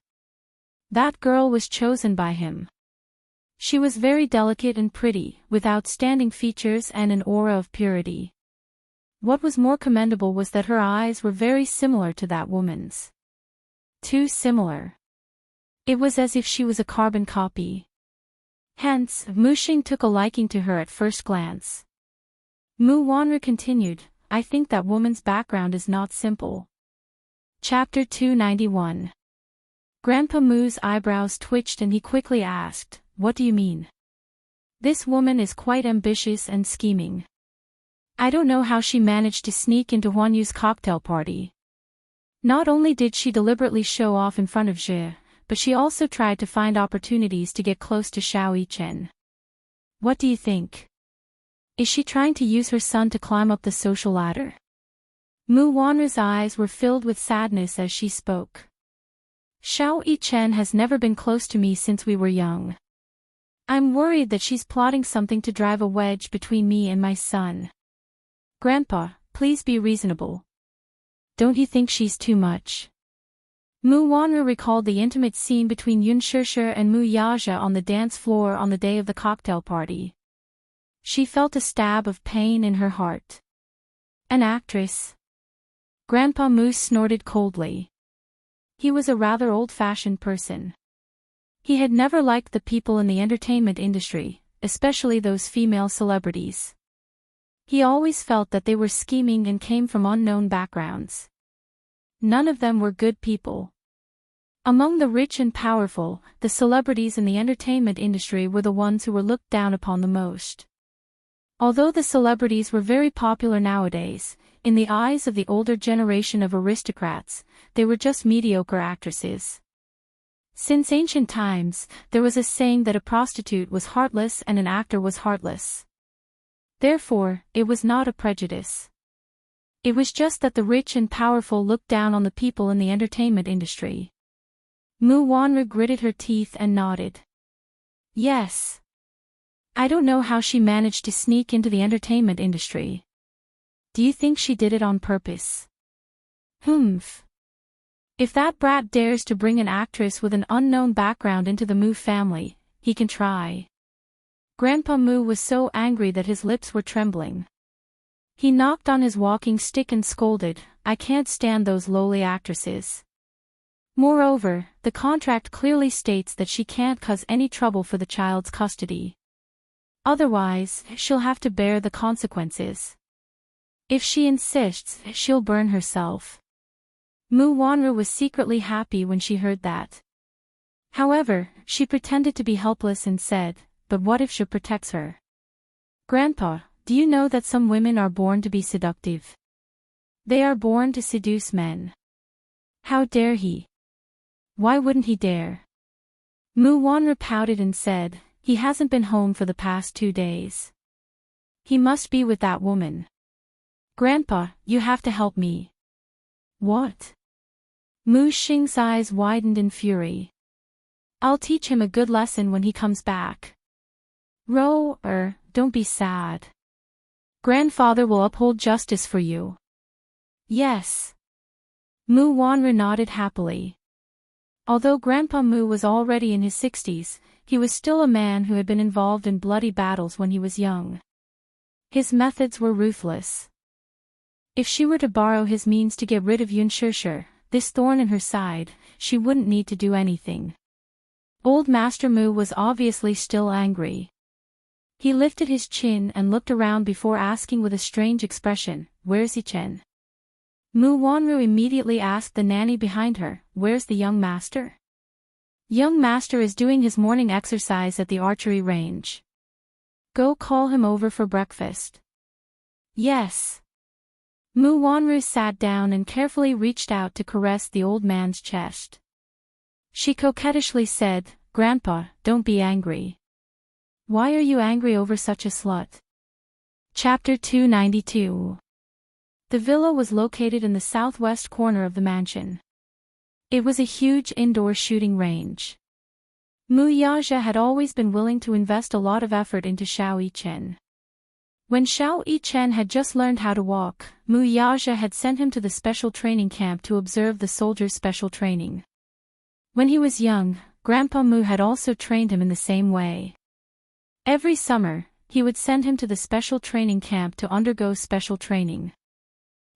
That girl was chosen by him. She was very delicate and pretty, with outstanding features and an aura of purity. What was more commendable was that her eyes were very similar to that woman's. Too similar. It was as if she was a carbon copy. Hence, Mu Xing took a liking to her at first glance. Mu Wanru continued, "I think that woman's background is not simple." Chapter 291. Grandpa Mu's eyebrows twitched and he quickly asked, "What do you mean?" "This woman is quite ambitious and scheming. I don't know how she managed to sneak into Huan Yu's cocktail party. Not only did she deliberately show off in front of Zhe, but she also tried to find opportunities to get close to Xiao Yichen. What do you think? Is she trying to use her son to climb up the social ladder?" Mu Wanru's eyes were filled with sadness as she spoke. "Xiao Yichen has never been close to me since we were young. I'm worried that she's plotting something to drive a wedge between me and my son. Grandpa, please be reasonable. Don't you think she's too much? Mu Wanru recalled the intimate scene between Yun Shishir and Mu Yaja on the dance floor on the day of the cocktail party. She felt a stab of pain in her heart. An actress? Grandpa Mu snorted coldly. He was a rather old-fashioned person. He had never liked the people in the entertainment industry, especially those female celebrities. He always felt that they were scheming and came from unknown backgrounds. None of them were good people. Among the rich and powerful, the celebrities in the entertainment industry were the ones who were looked down upon the most. Although the celebrities were very popular nowadays, in the eyes of the older generation of aristocrats, they were just mediocre actresses. Since ancient times, there was a saying that a prostitute was heartless and an actor was heartless. Therefore, it was not a prejudice. It was just that the rich and powerful looked down on the people in the entertainment industry. Mu Wanru gritted her teeth and nodded. Yes. I don't know how she managed to sneak into the entertainment industry. Do you think she did it on purpose? Humph. If that brat dares to bring an actress with an unknown background into the Mu family, he can try. Grandpa Mu was so angry that his lips were trembling. He knocked on his walking stick and scolded, I can't stand those lowly actresses. Moreover, the contract clearly states that she can't cause any trouble for the child's custody. Otherwise, she'll have to bear the consequences. If she insists, she'll burn herself. Mu Wanru was secretly happy when she heard that. However, she pretended to be helpless and said, but what if she protects her? Grandpa, do you know that some women are born to be seductive? They are born to seduce men. How dare he? Why wouldn't he dare? Mu Wanru pouted and said, he hasn't been home for the past 2 days. He must be with that woman. Grandpa, you have to help me. What? Mu Xing's eyes widened in fury. I'll teach him a good lesson when he comes back. Don't be sad. Grandfather will uphold justice for you. Yes. Mu Wanru nodded happily. Although Grandpa Mu was already in his 60s, he was still a man who had been involved in bloody battles when he was young. His methods were ruthless. If she were to borrow his means to get rid of Yun Shishir, this thorn in her side, she wouldn't need to do anything. Old Master Mu was obviously still angry. He lifted his chin and looked around before asking with a strange expression, where's Yichen? Mu Wanru immediately asked the nanny behind her, where's the young master? Young master is doing his morning exercise at the archery range. Go call him over for breakfast. Yes. Mu Wanru sat down and carefully reached out to caress the old man's chest. She coquettishly said, Grandpa, don't be angry. Why are you angry over such a slut? Chapter 292. The villa was located in the southwest corner of the mansion. It was a huge indoor shooting range. Mu Yaja had always been willing to invest a lot of effort into Xiao Yichen. When Xiao Yichen had just learned how to walk, Mu Yaja had sent him to the special training camp to observe the soldiers' special training. When he was young, Grandpa Mu had also trained him in the same way. Every summer, he would send him to the special training camp to undergo special training.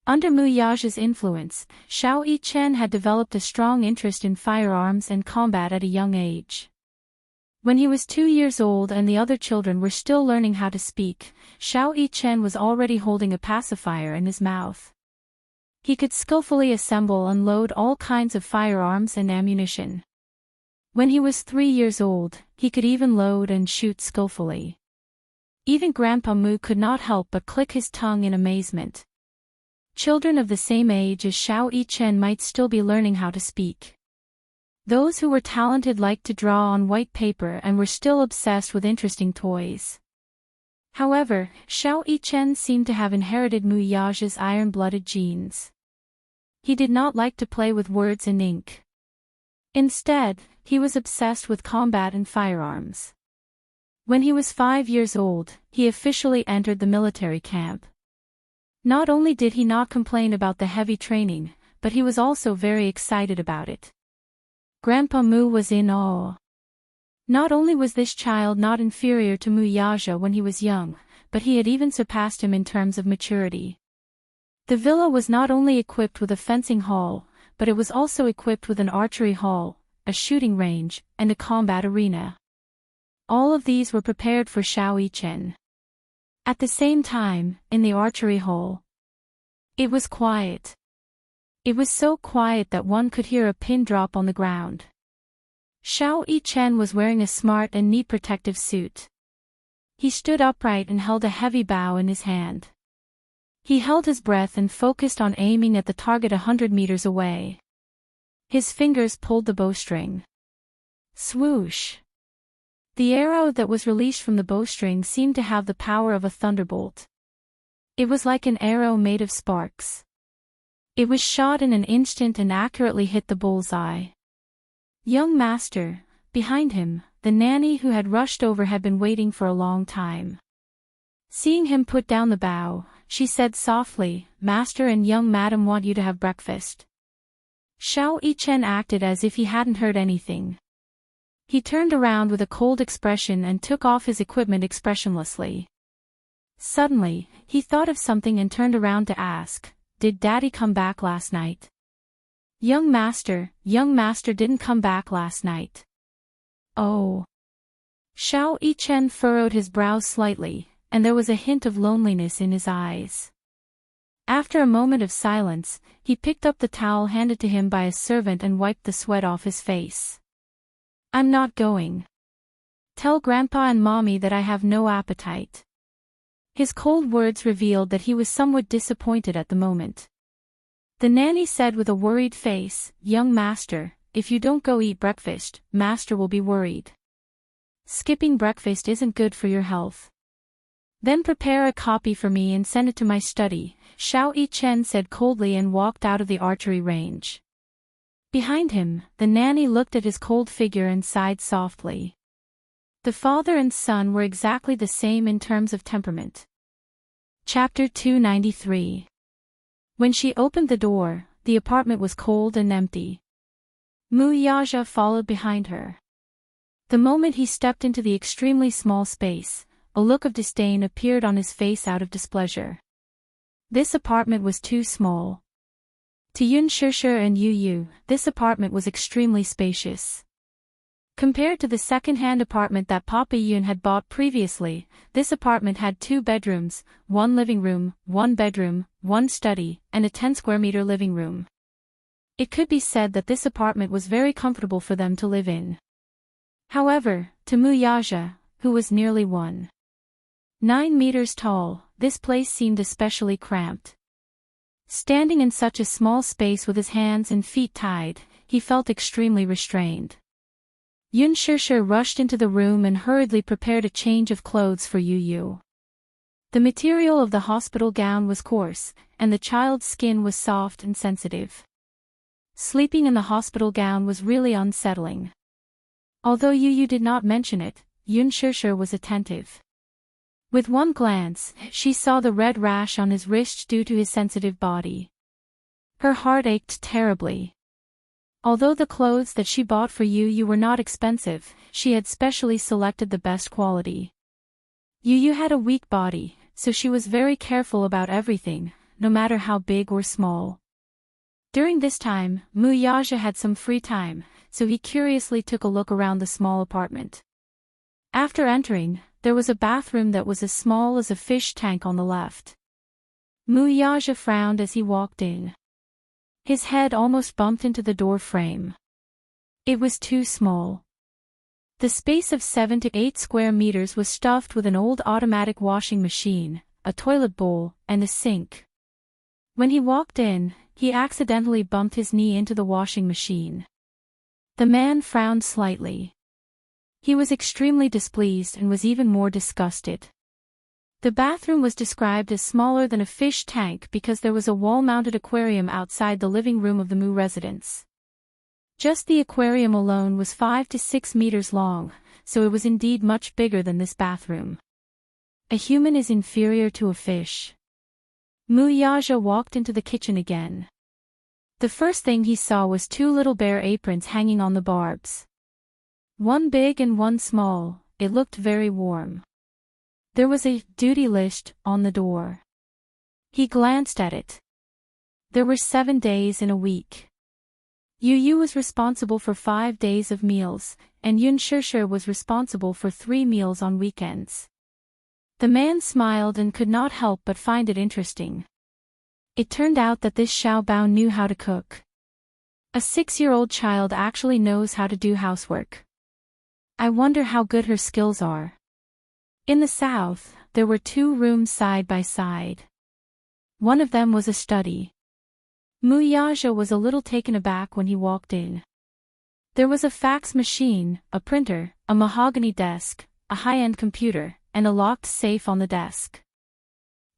Under Mu Yaja's influence, Xiao Yichen had developed a strong interest in firearms and combat at a young age. When he was 2 years old and the other children were still learning how to speak, Xiao Yichen was already holding a pacifier in his mouth. He could skillfully assemble and load all kinds of firearms and ammunition. When he was 3 years old, he could even load and shoot skillfully. Even Grandpa Mu could not help but click his tongue in amazement. Children of the same age as Xiao Yichen might still be learning how to speak. Those who were talented liked to draw on white paper and were still obsessed with interesting toys. However, Xiao Yichen seemed to have inherited Mu Yaja's iron-blooded genes. He did not like to play with words and ink. Instead, he was obsessed with combat and firearms. When he was 5 years old, he officially entered the military camp. Not only did he not complain about the heavy training, but he was also very excited about it. Grandpa Mu was in awe. Not only was this child not inferior to Mu Yaja when he was young, but he had even surpassed him in terms of maturity. The villa was not only equipped with a fencing hall, but it was also equipped with an archery hall, a shooting range, and a combat arena. All of these were prepared for Xiao Yichen. At the same time, in the archery hall, it was quiet. It was so quiet that one could hear a pin drop on the ground. Xiao Yichen was wearing a smart and neat protective suit. He stood upright and held a heavy bow in his hand. He held his breath and focused on aiming at the target 100 meters away. His fingers pulled the bowstring. Swoosh! The arrow that was released from the bowstring seemed to have the power of a thunderbolt. It was like an arrow made of sparks. It was shot in an instant and accurately hit the bullseye. Young master, behind him, the nanny who had rushed over had been waiting for a long time. Seeing him put down the bow, she said softly, "Master and young madam want you to have breakfast." Xiao Yichen acted as if he hadn't heard anything. He turned around with a cold expression and took off his equipment expressionlessly. Suddenly, he thought of something and turned around to ask, "Did Daddy come back last night?" Young master didn't come back last night." "Oh." Xiao Yichen furrowed his brows slightly, and there was a hint of loneliness in his eyes. After a moment of silence, he picked up the towel handed to him by a servant and wiped the sweat off his face. "I'm not going. Tell Grandpa and Mommy that I have no appetite." His cold words revealed that he was somewhat disappointed at the moment. The nanny said with a worried face, "Young master, if you don't go eat breakfast, master will be worried. Skipping breakfast isn't good for your health." "Then prepare a copy for me and send it to my study," Xiao Yichen said coldly and walked out of the archery range. Behind him, the nanny looked at his cold figure and sighed softly. The father and son were exactly the same in terms of temperament. Chapter 293. When she opened the door, the apartment was cold and empty. Mu Yaja followed behind her. The moment he stepped into the extremely small space, a look of disdain appeared on his face out of displeasure. This apartment was too small. To Yun Shishir and Yu Yu, this apartment was extremely spacious. Compared to the second-hand apartment that Papa Yun had bought previously, this apartment had 2 bedrooms, 1 living room, 1 bedroom, 1 study, and a 10-square-meter living room. It could be said that this apartment was very comfortable for them to live in. However, to Mu Yaja, who was nearly 1.9 meters tall, this place seemed especially cramped. Standing in such a small space with his hands and feet tied, he felt extremely restrained. Yun Shishir rushed into the room and hurriedly prepared a change of clothes for Yu Yu. The material of the hospital gown was coarse, and the child's skin was soft and sensitive. Sleeping in the hospital gown was really unsettling. Although Yu Yu did not mention it, Yun Shishir was attentive. With one glance, she saw the red rash on his wrist due to his sensitive body. Her heart ached terribly. Although the clothes that she bought for Yu Yu were not expensive, she had specially selected the best quality. Yu Yu had a weak body, so she was very careful about everything, no matter how big or small. During this time, Mu Yaja had some free time, so he curiously took a look around the small apartment. After entering, there was a bathroom that was as small as a fish tank on the left. Mu Yaja frowned as he walked in. His head almost bumped into the door frame. It was too small. The space of 7 to 8 square meters was stuffed with an old automatic washing machine, a toilet bowl, and a sink. When he walked in, he accidentally bumped his knee into the washing machine. The man frowned slightly. He was extremely displeased and was even more disgusted. The bathroom was described as smaller than a fish tank because there was a wall-mounted aquarium outside the living room of the Mu residence. Just the aquarium alone was 5 to 6 meters long, so it was indeed much bigger than this bathroom. A human is inferior to a fish. Muyaja walked into the kitchen again. The first thing he saw was two little bare aprons hanging on the barbs. One big and one small. It looked very warm. There was a duty list on the door. He glanced at it. There were 7 days in a week. Yu was responsible for 5 days of meals, and Yun Shishir was responsible for 3 meals on weekends. The man smiled and could not help but find it interesting. It turned out that this Xiao Bao knew how to cook. A 6-year-old child actually knows how to do housework. I wonder how good her skills are. In the south, there were 2 rooms side by side. One of them was a study. Muyaja was a little taken aback when he walked in. There was a fax machine, a printer, a mahogany desk, a high-end computer, and a locked safe on the desk.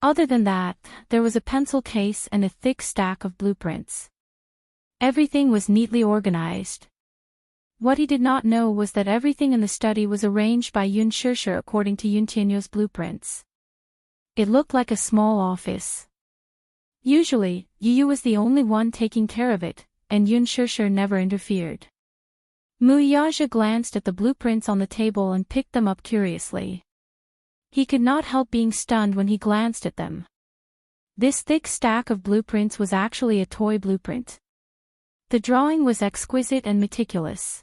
Other than that, there was a pencil case and a thick stack of blueprints. Everything was neatly organized. What he did not know was that everything in the study was arranged by Yun Shishir according to Yun Tianyo's blueprints. It looked like a small office. Usually, Yu was the only one taking care of it, and Yun Shishir never interfered. Muyaja glanced at the blueprints on the table and picked them up curiously. He could not help being stunned when he glanced at them. This thick stack of blueprints was actually a toy blueprint. The drawing was exquisite and meticulous.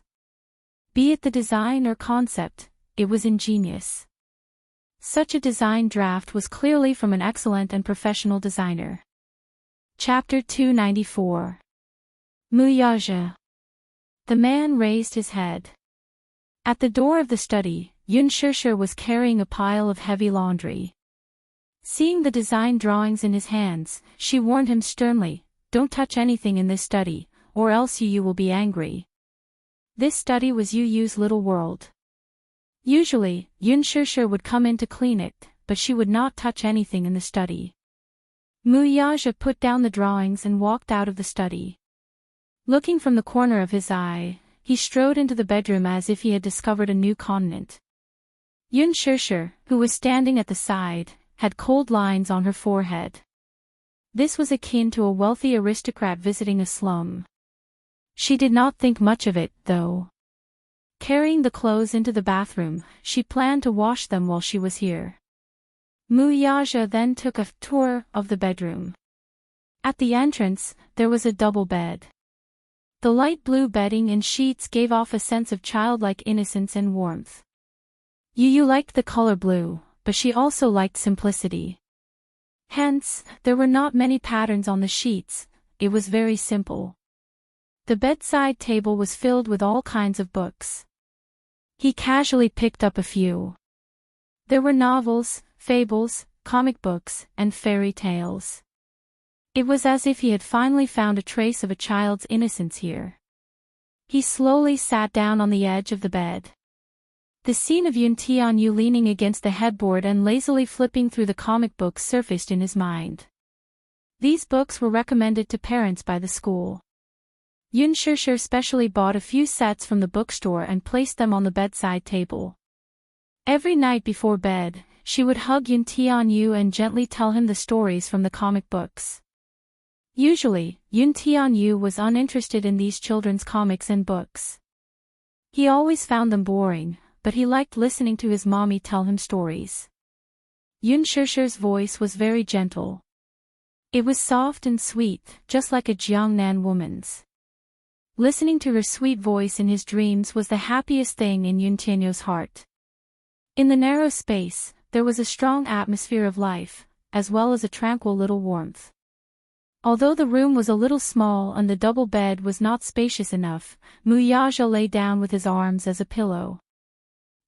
Be it the design or concept, it was ingenious. Such a design draft was clearly from an excellent and professional designer. Chapter 294. Muyaja. The man raised his head. At the door of the study, Yun Shishir was carrying a pile of heavy laundry. Seeing the design drawings in his hands, she warned him sternly, "Don't touch anything in this study, or else Yu will be angry." This study was Yu's little world. Usually, Yun Shishir would come in to clean it, but she would not touch anything in the study. Muyaja put down the drawings and walked out of the study. Looking from the corner of his eye, he strode into the bedroom as if he had discovered a new continent. Yun Shishir, who was standing at the side, had cold lines on her forehead. This was akin to a wealthy aristocrat visiting a slum. She did not think much of it, though. Carrying the clothes into the bathroom, she planned to wash them while she was here. Muyaja then took a tour of the bedroom. At the entrance, there was a double bed. The light blue bedding and sheets gave off a sense of childlike innocence and warmth. Yu liked the color blue, but she also liked simplicity. Hence, there were not many patterns on the sheets, it was very simple. The bedside table was filled with all kinds of books. He casually picked up a few. There were novels, fables, comic books, and fairy tales. It was as if he had finally found a trace of a child's innocence here. He slowly sat down on the edge of the bed. The scene of Yun Tianyu leaning against the headboard and lazily flipping through the comic books surfaced in his mind. These books were recommended to parents by the school. Yun Shishir specially bought a few sets from the bookstore and placed them on the bedside table. Every night before bed, she would hug Yun Tianyu and gently tell him the stories from the comic books. Usually, Yun Tianyu was uninterested in these children's comics and books. He always found them boring, but he liked listening to his mommy tell him stories. Yun Shishir's voice was very gentle. It was soft and sweet, just like a Jiangnan woman's. Listening to her sweet voice in his dreams was the happiest thing in Yun Tianyo's heart. In the narrow space, there was a strong atmosphere of life, as well as a tranquil little warmth. Although the room was a little small and the double bed was not spacious enough, Muyaja lay down with his arms as a pillow.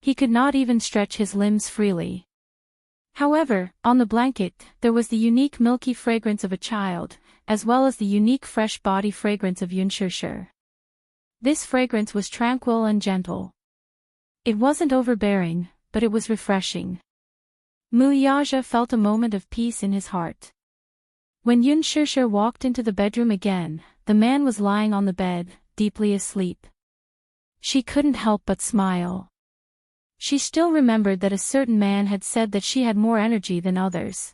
He could not even stretch his limbs freely. However, on the blanket, there was the unique milky fragrance of a child, as well as the unique fresh body fragrance of Yun Shishir. This fragrance was tranquil and gentle. It wasn't overbearing, but it was refreshing. Muyaja felt a moment of peace in his heart. When Yun Shishir walked into the bedroom again, the man was lying on the bed, deeply asleep. She couldn't help but smile. She still remembered that a certain man had said that she had more energy than others.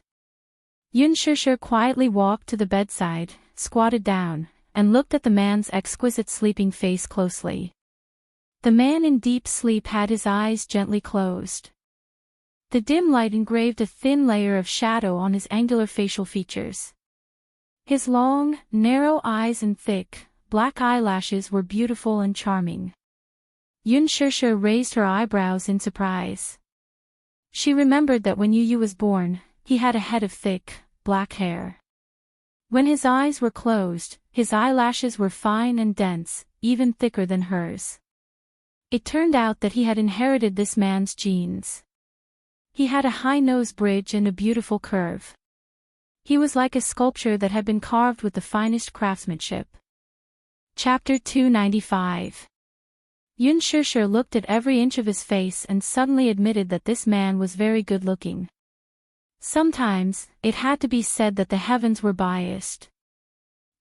Yun Shusher quietly walked to the bedside, squatted down, and looked at the man's exquisite sleeping face closely. The man in deep sleep had his eyes gently closed. The dim light engraved a thin layer of shadow on his angular facial features. His long, narrow eyes and thick, black eyelashes were beautiful and charming. Yun Shusher raised her eyebrows in surprise. She remembered that when Yu was born, he had a head of thick, black hair. When his eyes were closed, his eyelashes were fine and dense, even thicker than hers. It turned out that he had inherited this man's genes. He had a high nose bridge and a beautiful curve. He was like a sculpture that had been carved with the finest craftsmanship. Chapter 295. Yun Shusher looked at every inch of his face and suddenly admitted that this man was very good-looking. Sometimes, it had to be said that the heavens were biased.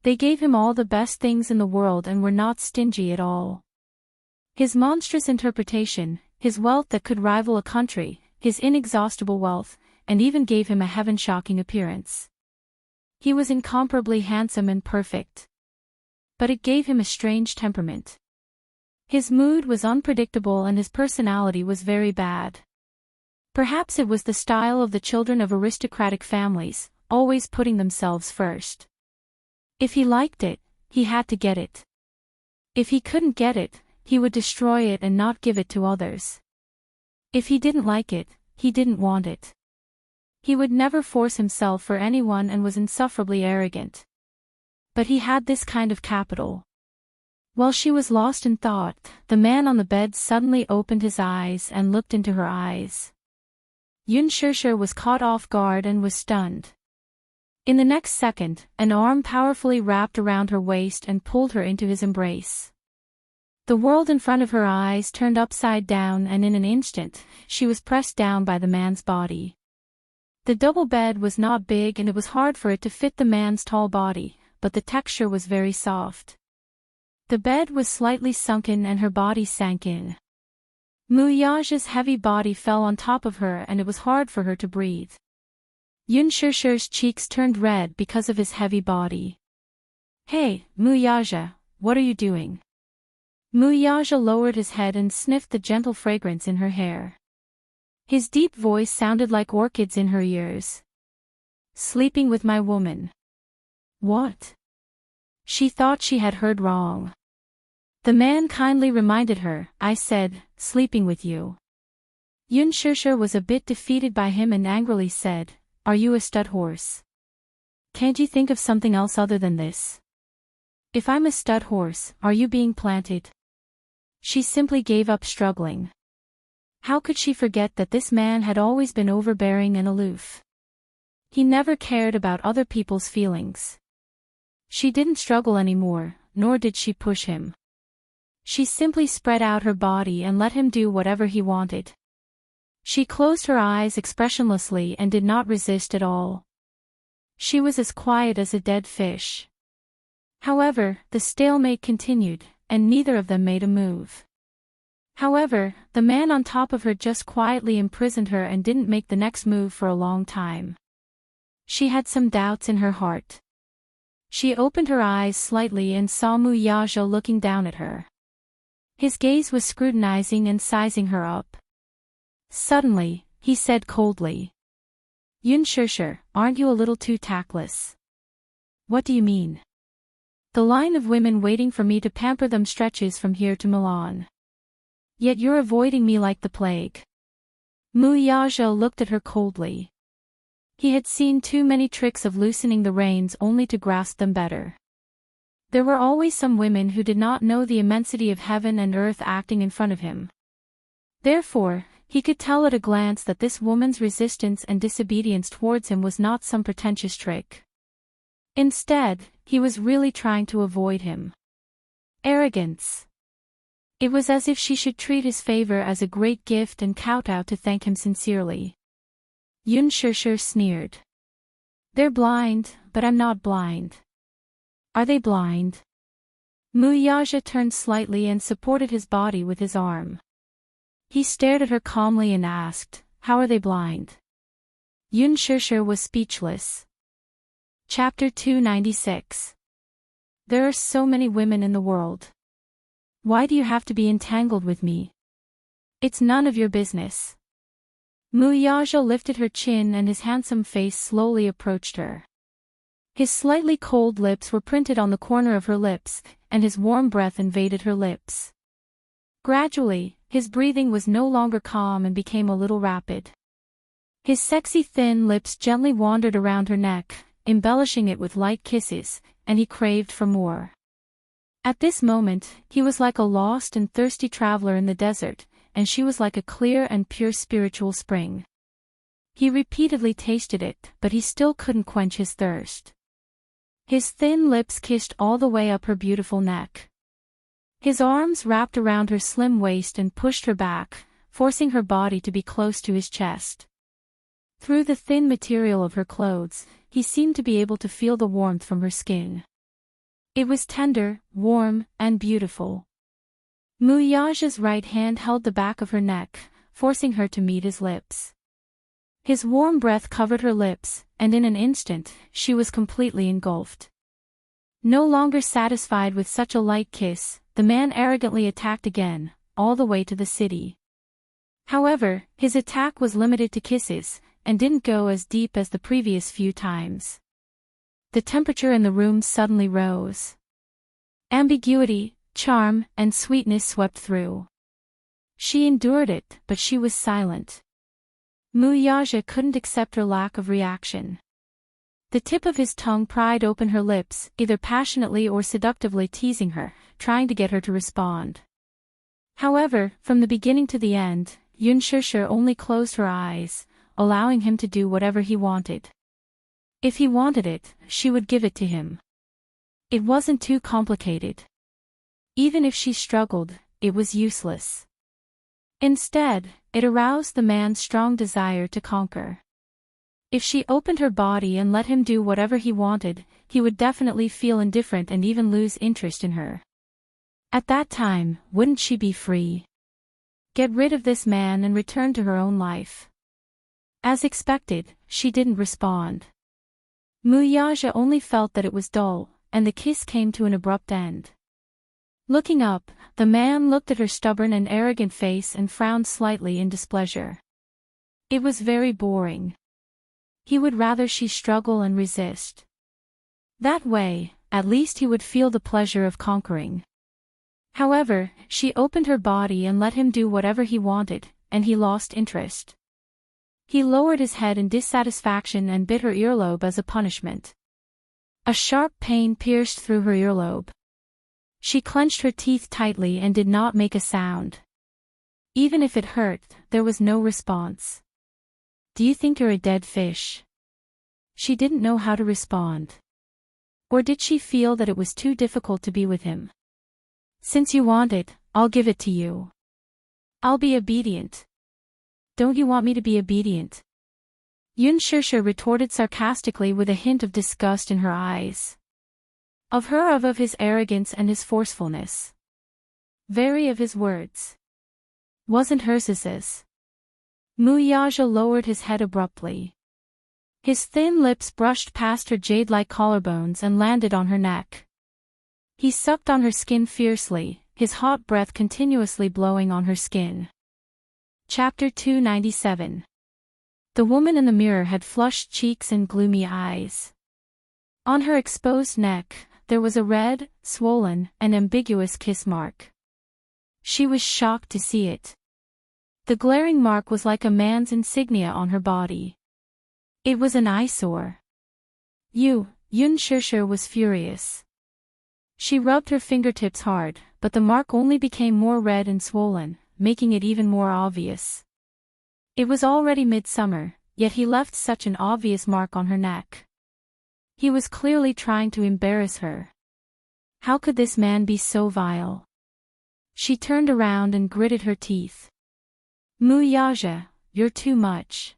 They gave him all the best things in the world and were not stingy at all. His monstrous interpretation, his wealth that could rival a country, his inexhaustible wealth, and even gave him a heaven-shocking appearance. He was incomparably handsome and perfect. But it gave him a strange temperament. His mood was unpredictable and his personality was very bad. Perhaps it was the style of the children of aristocratic families, always putting themselves first. If he liked it, he had to get it. If he couldn't get it, he would destroy it and not give it to others. If he didn't like it, he didn't want it. He would never force himself for anyone and was insufferably arrogant. But he had this kind of capital. While she was lost in thought, the man on the bed suddenly opened his eyes and looked into her eyes. Yun Shusher was caught off guard and was stunned. In the next second, an arm powerfully wrapped around her waist and pulled her into his embrace. The world in front of her eyes turned upside down and in an instant, she was pressed down by the man's body. The double bed was not big and it was hard for it to fit the man's tall body, but the texture was very soft. The bed was slightly sunken and her body sank in. Muyaja's heavy body fell on top of her and it was hard for her to breathe. Yun Shusher's cheeks turned red because of his heavy body. "Hey, Muyaja, what are you doing?" Muyaja lowered his head and sniffed the gentle fragrance in her hair. His deep voice sounded like orchids in her ears. "Sleeping with my woman." What? She thought she had heard wrong. The man kindly reminded her, "I said, sleeping with you." Yun Shusher was a bit defeated by him and angrily said, "Are you a stud horse? Can't you think of something else other than this? If I'm a stud horse, are you being planted?" She simply gave up struggling. How could she forget that this man had always been overbearing and aloof? He never cared about other people's feelings. She didn't struggle anymore, nor did she push him. She simply spread out her body and let him do whatever he wanted. She closed her eyes expressionlessly and did not resist at all. She was as quiet as a dead fish. However, the stalemate continued, and neither of them made a move. However, the man on top of her just quietly imprisoned her and didn't make the next move for a long time. She had some doubts in her heart. She opened her eyes slightly and saw Muyaja looking down at her. His gaze was scrutinizing and sizing her up. Suddenly, he said coldly, "Yun Shusher, aren't you a little too tactless?" "What do you mean?" "The line of women waiting for me to pamper them stretches from here to Milan. Yet you're avoiding me like the plague." Muyaja looked at her coldly. He had seen too many tricks of loosening the reins only to grasp them better. There were always some women who did not know the immensity of heaven and earth acting in front of him. Therefore, he could tell at a glance that this woman's resistance and disobedience towards him was not some pretentious trick. Instead, he was really trying to avoid him. Arrogance. It was as if she should treat his favor as a great gift and kowtow to thank him sincerely. Yun Shusher sneered. "They're blind, but I'm not blind." "Are they blind?" Muyaja turned slightly and supported his body with his arm. He stared at her calmly and asked, "How are they blind?" Yun Shishir was speechless. Chapter 296. There are so many women in the world. Why do you have to be entangled with me? It's none of your business. Muyaja lifted her chin and his handsome face slowly approached her. His slightly cold lips were printed on the corner of her lips, and his warm breath invaded her lips. Gradually, his breathing was no longer calm and became a little rapid. His sexy thin lips gently wandered around her neck, embellishing it with light kisses, and he craved for more. At this moment, he was like a lost and thirsty traveler in the desert, and she was like a clear and pure spiritual spring. He repeatedly tasted it, but he still couldn't quench his thirst. His thin lips kissed all the way up her beautiful neck. His arms wrapped around her slim waist and pushed her back, forcing her body to be close to his chest. Through the thin material of her clothes, he seemed to be able to feel the warmth from her skin. It was tender, warm, and beautiful. Muyaja's right hand held the back of her neck, forcing her to meet his lips. His warm breath covered her lips, and in an instant, she was completely engulfed. No longer satisfied with such a light kiss, the man arrogantly attacked again, all the way to the city. However, his attack was limited to kisses, and didn't go as deep as the previous few times. The temperature in the room suddenly rose. Ambiguity, charm, and sweetness swept through. She endured it, but she was silent. Muyaja couldn't accept her lack of reaction. The tip of his tongue pried open her lips, either passionately or seductively teasing her, trying to get her to respond. However, from the beginning to the end, Yun Shishir only closed her eyes, allowing him to do whatever he wanted. If he wanted it, she would give it to him. It wasn't too complicated. Even if she struggled, it was useless. Instead, it aroused the man's strong desire to conquer. If she opened her body and let him do whatever he wanted, he would definitely feel indifferent and even lose interest in her. At that time, wouldn't she be free? Get rid of this man and return to her own life. As expected, she didn't respond. Muyaja only felt that it was dull, and the kiss came to an abrupt end. Looking up, the man looked at her stubborn and arrogant face and frowned slightly in displeasure. It was very boring. He would rather she struggle and resist. That way, at least he would feel the pleasure of conquering. However, she opened her body and let him do whatever he wanted, and he lost interest. He lowered his head in dissatisfaction and bit her earlobe as a punishment. A sharp pain pierced through her earlobe. She clenched her teeth tightly and did not make a sound. Even if it hurt, there was no response. "Do you think you're a dead fish?" She didn't know how to respond. Or did she feel that it was too difficult to be with him? "Since you want it, I'll give it to you. I'll be obedient." "Don't you want me to be obedient?" Yun Shishir retorted sarcastically with a hint of disgust in her eyes. Of his arrogance and his forcefulness. Very of his words. Wasn't hers his. Muyaja lowered his head abruptly. His thin lips brushed past her jade-like collarbones and landed on her neck. He sucked on her skin fiercely, his hot breath continuously blowing on her skin. Chapter 297. The woman in the mirror had flushed cheeks and gloomy eyes. On her exposed neck, there was a red, swollen, and ambiguous kiss mark. She was shocked to see it. The glaring mark was like a man's insignia on her body. It was an eyesore. Yun Shishir was furious. She rubbed her fingertips hard, but the mark only became more red and swollen, making it even more obvious. It was already midsummer, yet he left such an obvious mark on her neck. He was clearly trying to embarrass her. How could this man be so vile? She turned around and gritted her teeth. "Muyaja, you're too much.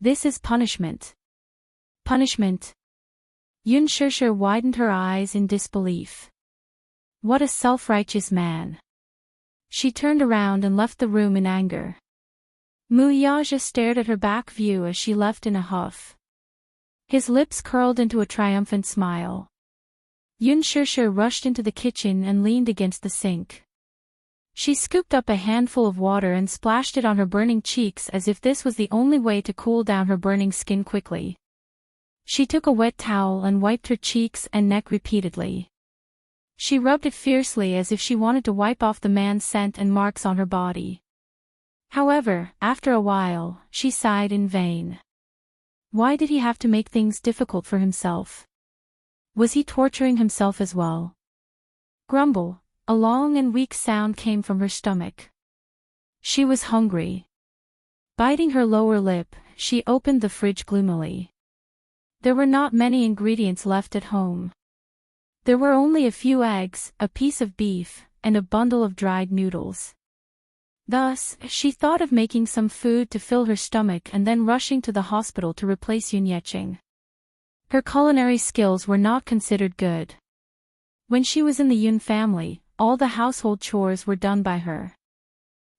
This is punishment." "Punishment?" Yun Shishir widened her eyes in disbelief. What a self-righteous man. She turned around and left the room in anger. Muyaja stared at her back view as she left in a huff. His lips curled into a triumphant smile. Yun Shishir rushed into the kitchen and leaned against the sink. She scooped up a handful of water and splashed it on her burning cheeks as if this was the only way to cool down her burning skin quickly. She took a wet towel and wiped her cheeks and neck repeatedly. She rubbed it fiercely as if she wanted to wipe off the man's scent and marks on her body. However, after a while, she sighed in vain. Why did he have to make things difficult for himself? Was he torturing himself as well? Grumble, a long and weak sound came from her stomach. She was hungry. Biting her lower lip, she opened the fridge gloomily. There were not many ingredients left at home. There were only a few eggs, a piece of beef, and a bundle of dried noodles. Thus, she thought of making some food to fill her stomach and then rushing to the hospital to replace Yunyeqing. Her culinary skills were not considered good. When she was in the Yun family, all the household chores were done by her.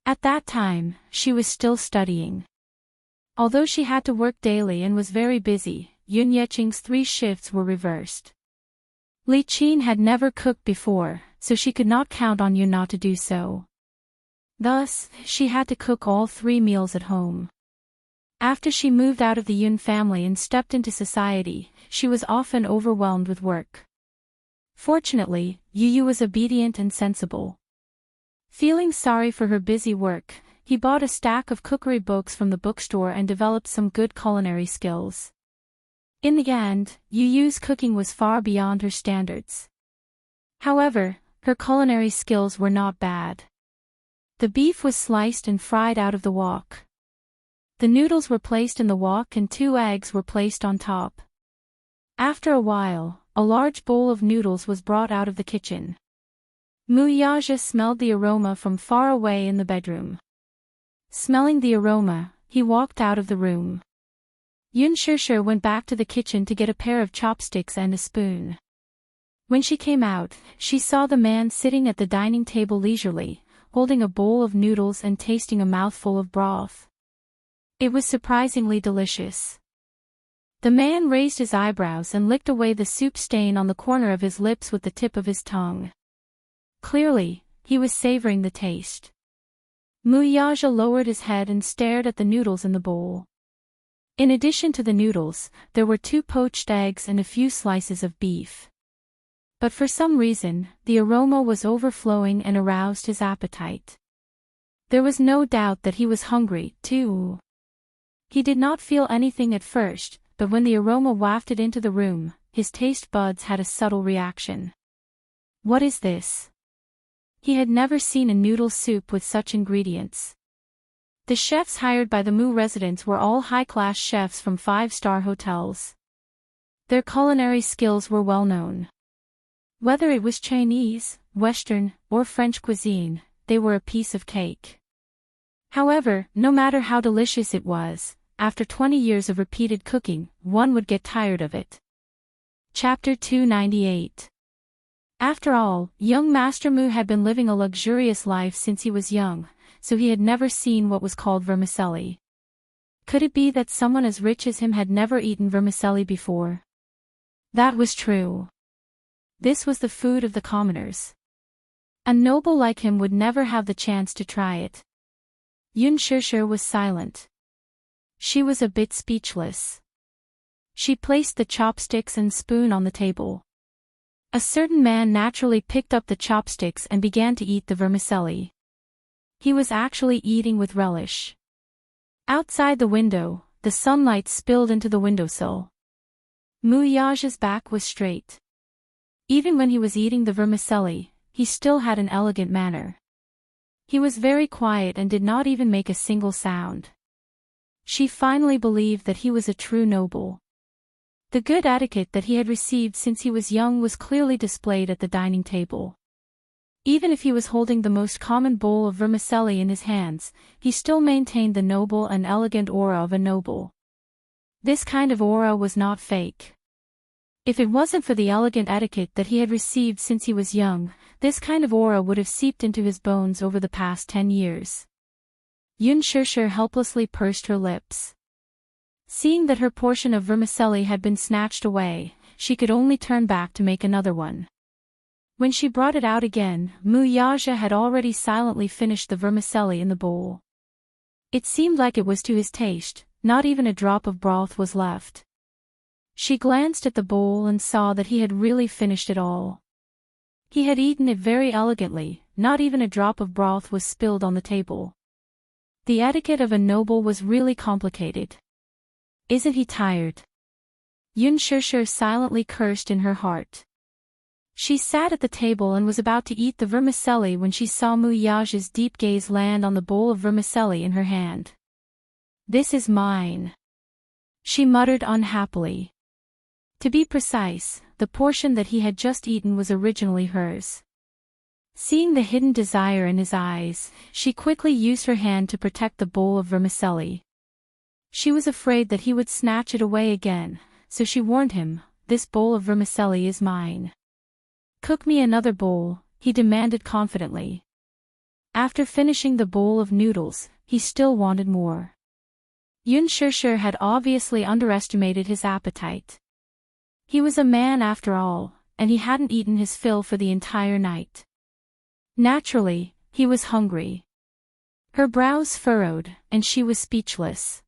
At that time, she was still studying. Although she had to work daily and was very busy, Yunyeqing's 3 shifts were reversed. Li Qin had never cooked before, so she could not count on Yun not to do so. Thus, she had to cook all 3 meals at home. After she moved out of the Yun family and stepped into society, she was often overwhelmed with work. Fortunately, Yu was obedient and sensible. Feeling sorry for her busy work, he bought a stack of cookery books from the bookstore and developed some good culinary skills. In the end, Yu's cooking was far beyond her standards. However, her culinary skills were not bad. The beef was sliced and fried out of the wok. The noodles were placed in the wok and 2 eggs were placed on top. After a while, a large bowl of noodles was brought out of the kitchen. Muyaja smelled the aroma from far away in the bedroom. Smelling the aroma, he walked out of the room. Yun Shishir went back to the kitchen to get a pair of chopsticks and a spoon. When she came out, she saw the man sitting at the dining table leisurely, holding a bowl of noodles and tasting a mouthful of broth. It was surprisingly delicious. The man raised his eyebrows and licked away the soup stain on the corner of his lips with the tip of his tongue. Clearly, he was savoring the taste. Muyaja lowered his head and stared at the noodles in the bowl. In addition to the noodles, there were 2 poached eggs and a few slices of beef. But for some reason, the aroma was overflowing and aroused his appetite. There was no doubt that he was hungry, too. He did not feel anything at first, but when the aroma wafted into the room, his taste buds had a subtle reaction. What is this? He had never seen a noodle soup with such ingredients. The chefs hired by the Mu residents were all high-class chefs from 5-star hotels. Their culinary skills were well known. Whether it was Chinese, Western, or French cuisine, they were a piece of cake. However, no matter how delicious it was, after 20 years of repeated cooking, one would get tired of it. Chapter 298. After all, young Master Mu had been living a luxurious life since he was young, so he had never seen what was called vermicelli. Could it be that someone as rich as him had never eaten vermicelli before? That was true. This was the food of the commoners. A noble like him would never have the chance to try it. Yun Shishir was silent. She was a bit speechless. She placed the chopsticks and spoon on the table. A certain man naturally picked up the chopsticks and began to eat the vermicelli. He was actually eating with relish. Outside the window, the sunlight spilled into the windowsill. Muyaja's back was straight. Even when he was eating the vermicelli, he still had an elegant manner. He was very quiet and did not even make a single sound. She finally believed that he was a true noble. The good etiquette that he had received since he was young was clearly displayed at the dining table. Even if he was holding the most common bowl of vermicelli in his hands, he still maintained the noble and elegant aura of a noble. This kind of aura was not fake. If it wasn't for the elegant etiquette that he had received since he was young, This kind of aura would have seeped into his bones over the past 10 years. Yun Shishir helplessly pursed her lips. Seeing that her portion of vermicelli had been snatched away, she could only turn back to make another one. When she brought it out again, Muyaja had already silently finished the vermicelli in the bowl. It seemed like it was to his taste, not even a drop of broth was left. She glanced at the bowl and saw that he had really finished it all. He had eaten it very elegantly, not even a drop of broth was spilled on the table. The etiquette of a noble was really complicated. Isn't he tired? Yun Shishir silently cursed in her heart. She sat at the table and was about to eat the vermicelli when she saw Muyaja's deep gaze land on the bowl of vermicelli in her hand. This is mine, she muttered unhappily. To be precise, the portion that he had just eaten was originally hers. Seeing the hidden desire in his eyes, she quickly used her hand to protect the bowl of vermicelli. She was afraid that he would snatch it away again, so she warned him, "This bowl of vermicelli is mine." "Cook me another bowl," he demanded confidently. After finishing the bowl of noodles, he still wanted more. Yun Shishir had obviously underestimated his appetite. He was a man after all, and he hadn't eaten his fill for the entire night. Naturally, he was hungry. Her brows furrowed, and she was speechless.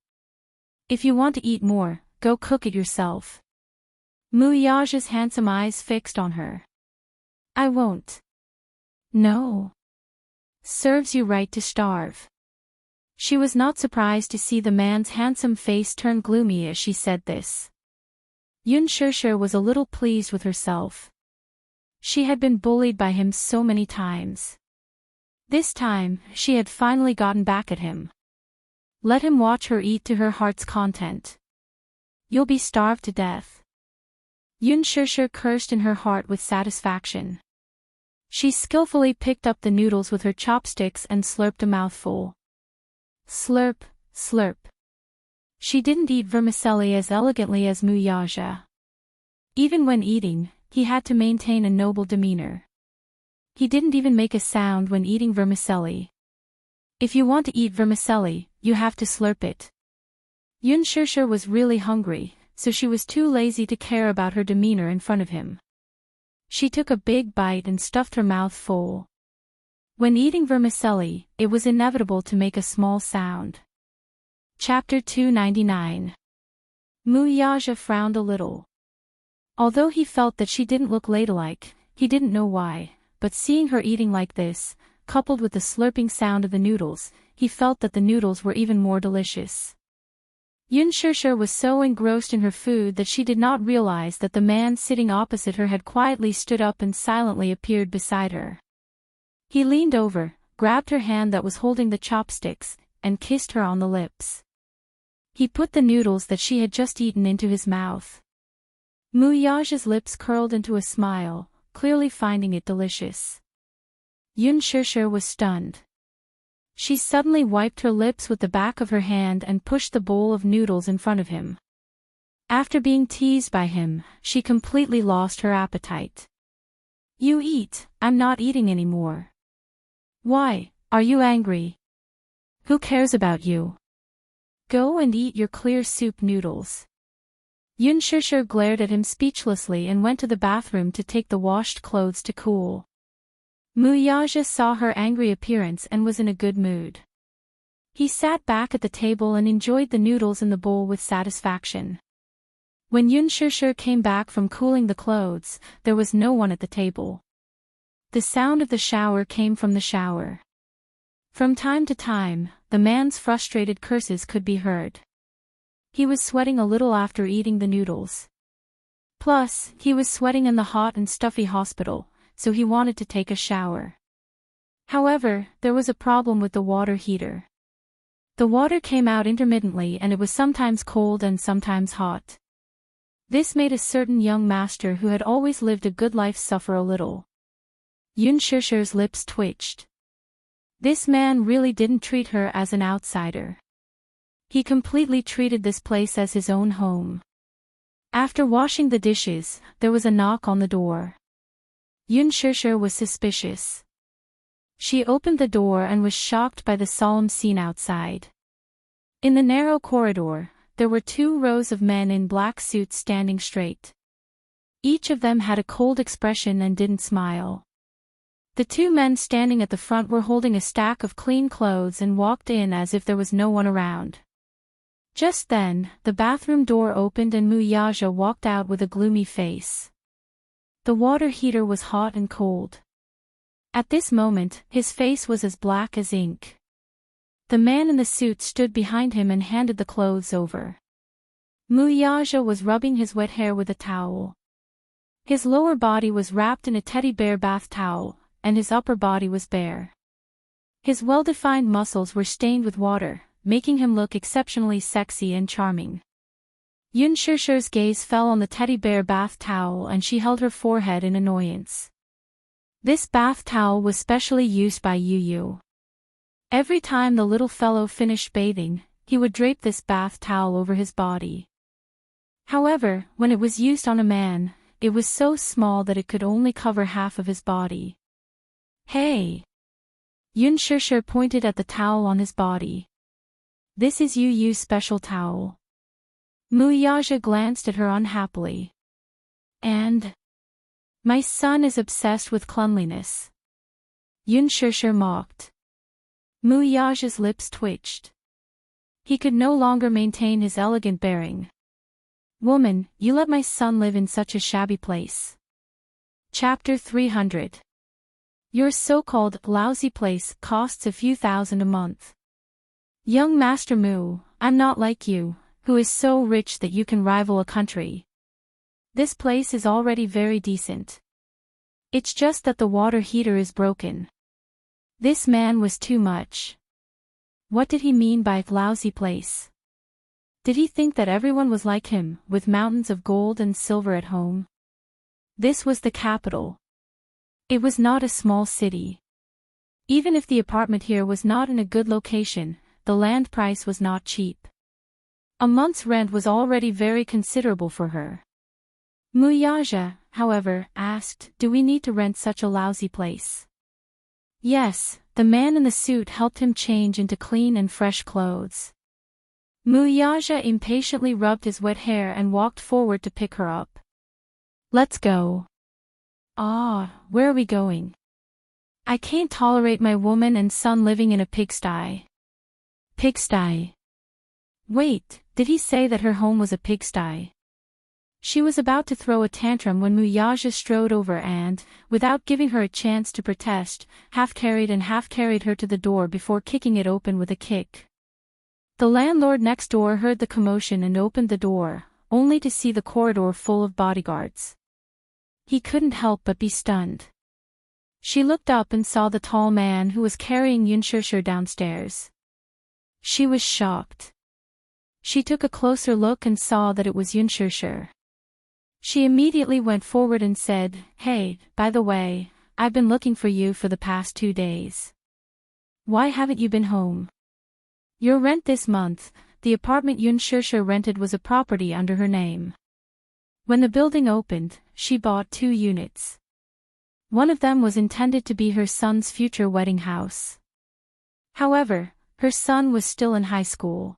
"If you want to eat more, go cook it yourself." Muyaja's handsome eyes fixed on her. "I won't." "No. Serves you right to starve." She was not surprised to see the man's handsome face turn gloomy as she said this. Yun Shishir was a little pleased with herself. She had been bullied by him so many times. This time, she had finally gotten back at him. Let him watch her eat to her heart's content. "You'll be starved to death." Yun Shishir cursed in her heart with satisfaction. She skillfully picked up the noodles with her chopsticks and slurped a mouthful. Slurp, slurp. She didn't eat vermicelli as elegantly as Muyaja. Even when eating, he had to maintain a noble demeanor. He didn't even make a sound when eating vermicelli. If you want to eat vermicelli, you have to slurp it. Yun Shishir was really hungry, so she was too lazy to care about her demeanor in front of him. She took a big bite and stuffed her mouth full. When eating vermicelli, it was inevitable to make a small sound. Chapter 299. Muyaja frowned a little. Although he felt that she didn't look ladylike, he didn't know why, but seeing her eating like this, coupled with the slurping sound of the noodles, he felt that the noodles were even more delicious. Yun Shishir was so engrossed in her food that she did not realize that the man sitting opposite her had quietly stood up and silently appeared beside her. He leaned over, grabbed her hand that was holding the chopsticks, and kissed her on the lips. He put the noodles that she had just eaten into his mouth. Muyaja's lips curled into a smile, clearly finding it delicious. Yun Shishir was stunned. She suddenly wiped her lips with the back of her hand and pushed the bowl of noodles in front of him. After being teased by him, she completely lost her appetite. "You eat, I'm not eating anymore." "Why, are you angry?" "Who cares about you? Go and eat your clear soup noodles." Yun Shishir glared at him speechlessly and went to the bathroom to take the washed clothes to cool. Muyaja saw her angry appearance and was in a good mood. He sat back at the table and enjoyed the noodles in the bowl with satisfaction. When Yun Shishir came back from cooling the clothes, there was no one at the table. The sound of the shower came from the shower. From time to time, the man's frustrated curses could be heard. He was sweating a little after eating the noodles. Plus, he was sweating in the hot and stuffy hospital, so he wanted to take a shower. However, there was a problem with the water heater. The water came out intermittently and it was sometimes cold and sometimes hot. This made a certain young master who had always lived a good life suffer a little. Yun Shishir's lips twitched. This man really didn't treat her as an outsider. He completely treated this place as his own home. After washing the dishes, there was a knock on the door. Yun Shusher was suspicious. She opened the door and was shocked by the solemn scene outside. In the narrow corridor, there were 2 rows of men in black suits standing straight. Each of them had a cold expression and didn't smile. The 2 men standing at the front were holding a stack of clean clothes and walked in as if there was no one around. Just then, the bathroom door opened and Muyaja walked out with a gloomy face. The water heater was hot and cold. At this moment, his face was as black as ink. The man in the suit stood behind him and handed the clothes over. Muyaja was rubbing his wet hair with a towel. His lower body was wrapped in a teddy bear bath towel, and his upper body was bare. His well-defined muscles were stained with water, making him look exceptionally sexy and charming. Yun Shusher's gaze fell on the teddy bear bath towel and she held her forehead in annoyance. This bath towel was specially used by Yu. Every time the little fellow finished bathing, he would drape this bath towel over his body. However, when it was used on a man, it was so small that it could only cover half of his body. Hey! Yun Shusher pointed at the towel on his body. This is Yu's special towel. Muyaja glanced at her unhappily. And? My son is obsessed with cleanliness. Yun Shusher mocked. Muyaja's lips twitched. He could no longer maintain his elegant bearing. Woman, you let my son live in such a shabby place. Chapter 300. Your so-called lousy place costs a few thousand a month. Young Master Mu, I'm not like you, who is so rich that you can rival a country. This place is already very decent. It's just that the water heater is broken. This man was too much. What did he mean by lousy place? Did he think that everyone was like him, with mountains of gold and silver at home? This was the capital. It was not a small city. Even if the apartment here was not in a good location, the land price was not cheap. A month's rent was already very considerable for her. Muyaja, however, asked, do we need to rent such a lousy place? Yes, the man in the suit helped him change into clean and fresh clothes. Muyaja impatiently rubbed his wet hair and walked forward to pick her up. Let's go. Ah, where are we going? I can't tolerate my woman and son living in a pigsty. Pigsty. Wait, did he say that her home was a pigsty? She was about to throw a tantrum when Muyaja strode over and, without giving her a chance to protest, half-carried her to the door before kicking it open with a kick. The landlord next door heard the commotion and opened the door, only to see the corridor full of bodyguards. He couldn't help but be stunned. She looked up and saw the tall man who was carrying Yun Shusher downstairs. She was shocked. She took a closer look and saw that it was Yun Shusher. She immediately went forward and said, Hey, by the way, I've been looking for you for the past 2 days. Why haven't you been home? Your rent this month, the apartment Yun Shusher rented was a property under her name. When the building opened, she bought 2 units. One of them was intended to be her son's future wedding house. However, her son was still in high school.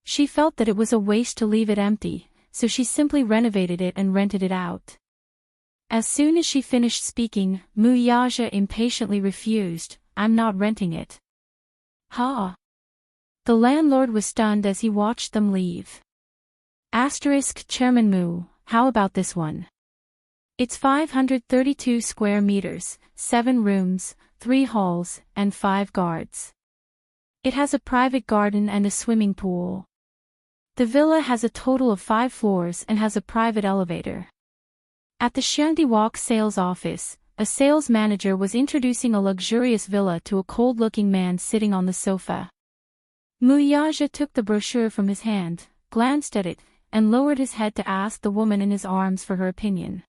She felt that it was a waste to leave it empty, so she simply renovated it and rented it out. As soon as she finished speaking, Muyaja impatiently refused, I'm not renting it. Ha! The landlord was stunned as he watched them leave. Chairman Mu, how about this one? It's 532 square meters, 7 rooms, 3 halls, and 5 guards. It has a private garden and a swimming pool. The villa has a total of 5 floors and has a private elevator. At the Shandiwalk sales office, a sales manager was introducing a luxurious villa to a cold-looking man sitting on the sofa. Muyaja took the brochure from his hand, glanced at it, and lowered his head to ask the woman in his arms for her opinion.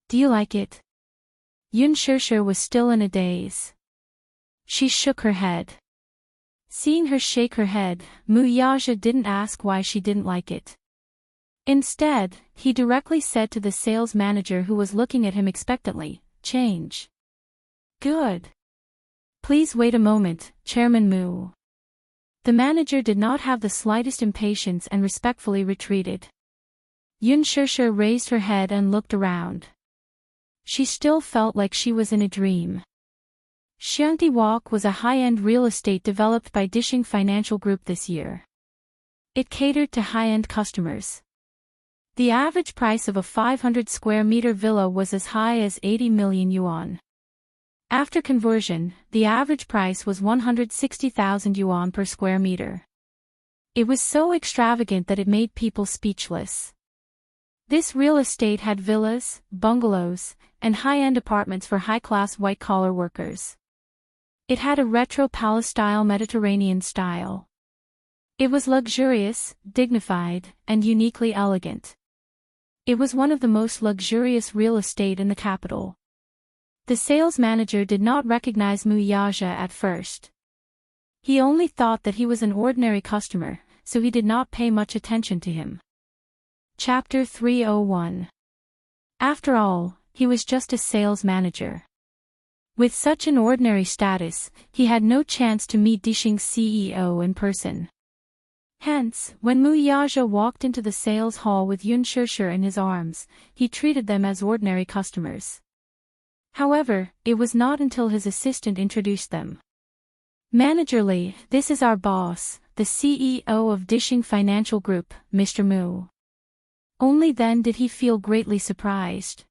Do you like it? Yun Shusher was still in a daze. She shook her head. Seeing her shake her head, Muyaja didn't ask why she didn't like it. Instead, he directly said to the sales manager who was looking at him expectantly, change. Good. Please wait a moment, Chairman Mu. The manager did not have the slightest impatience and respectfully retreated. Yun Shushu raised her head and looked around. She still felt like she was in a dream. Xiangti Walk was a high-end real estate developed by Dishing Financial Group this year. It catered to high-end customers. The average price of a 500 square meter villa was as high as 80 million yuan. After conversion, the average price was 160,000 yuan per square meter. It was so extravagant that it made people speechless. This real estate had villas, bungalows, and high-end apartments for high-class white-collar workers. It had a retro palace-style Mediterranean style. It was luxurious, dignified, and uniquely elegant. It was one of the most luxurious real estate in the capital. The sales manager did not recognize Mu Yaja at first. He only thought that he was an ordinary customer, so he did not pay much attention to him. Chapter 301. After all, he was just a sales manager. With such an ordinary status, he had no chance to meet Dishing's CEO in person. Hence, when Mu Yaja walked into the sales hall with Yun Shushu in his arms, he treated them as ordinary customers. However, it was not until his assistant introduced them. Manager Li, this is our boss, the CEO of Dishing Financial Group, Mr. Mu. Only then did he feel greatly surprised.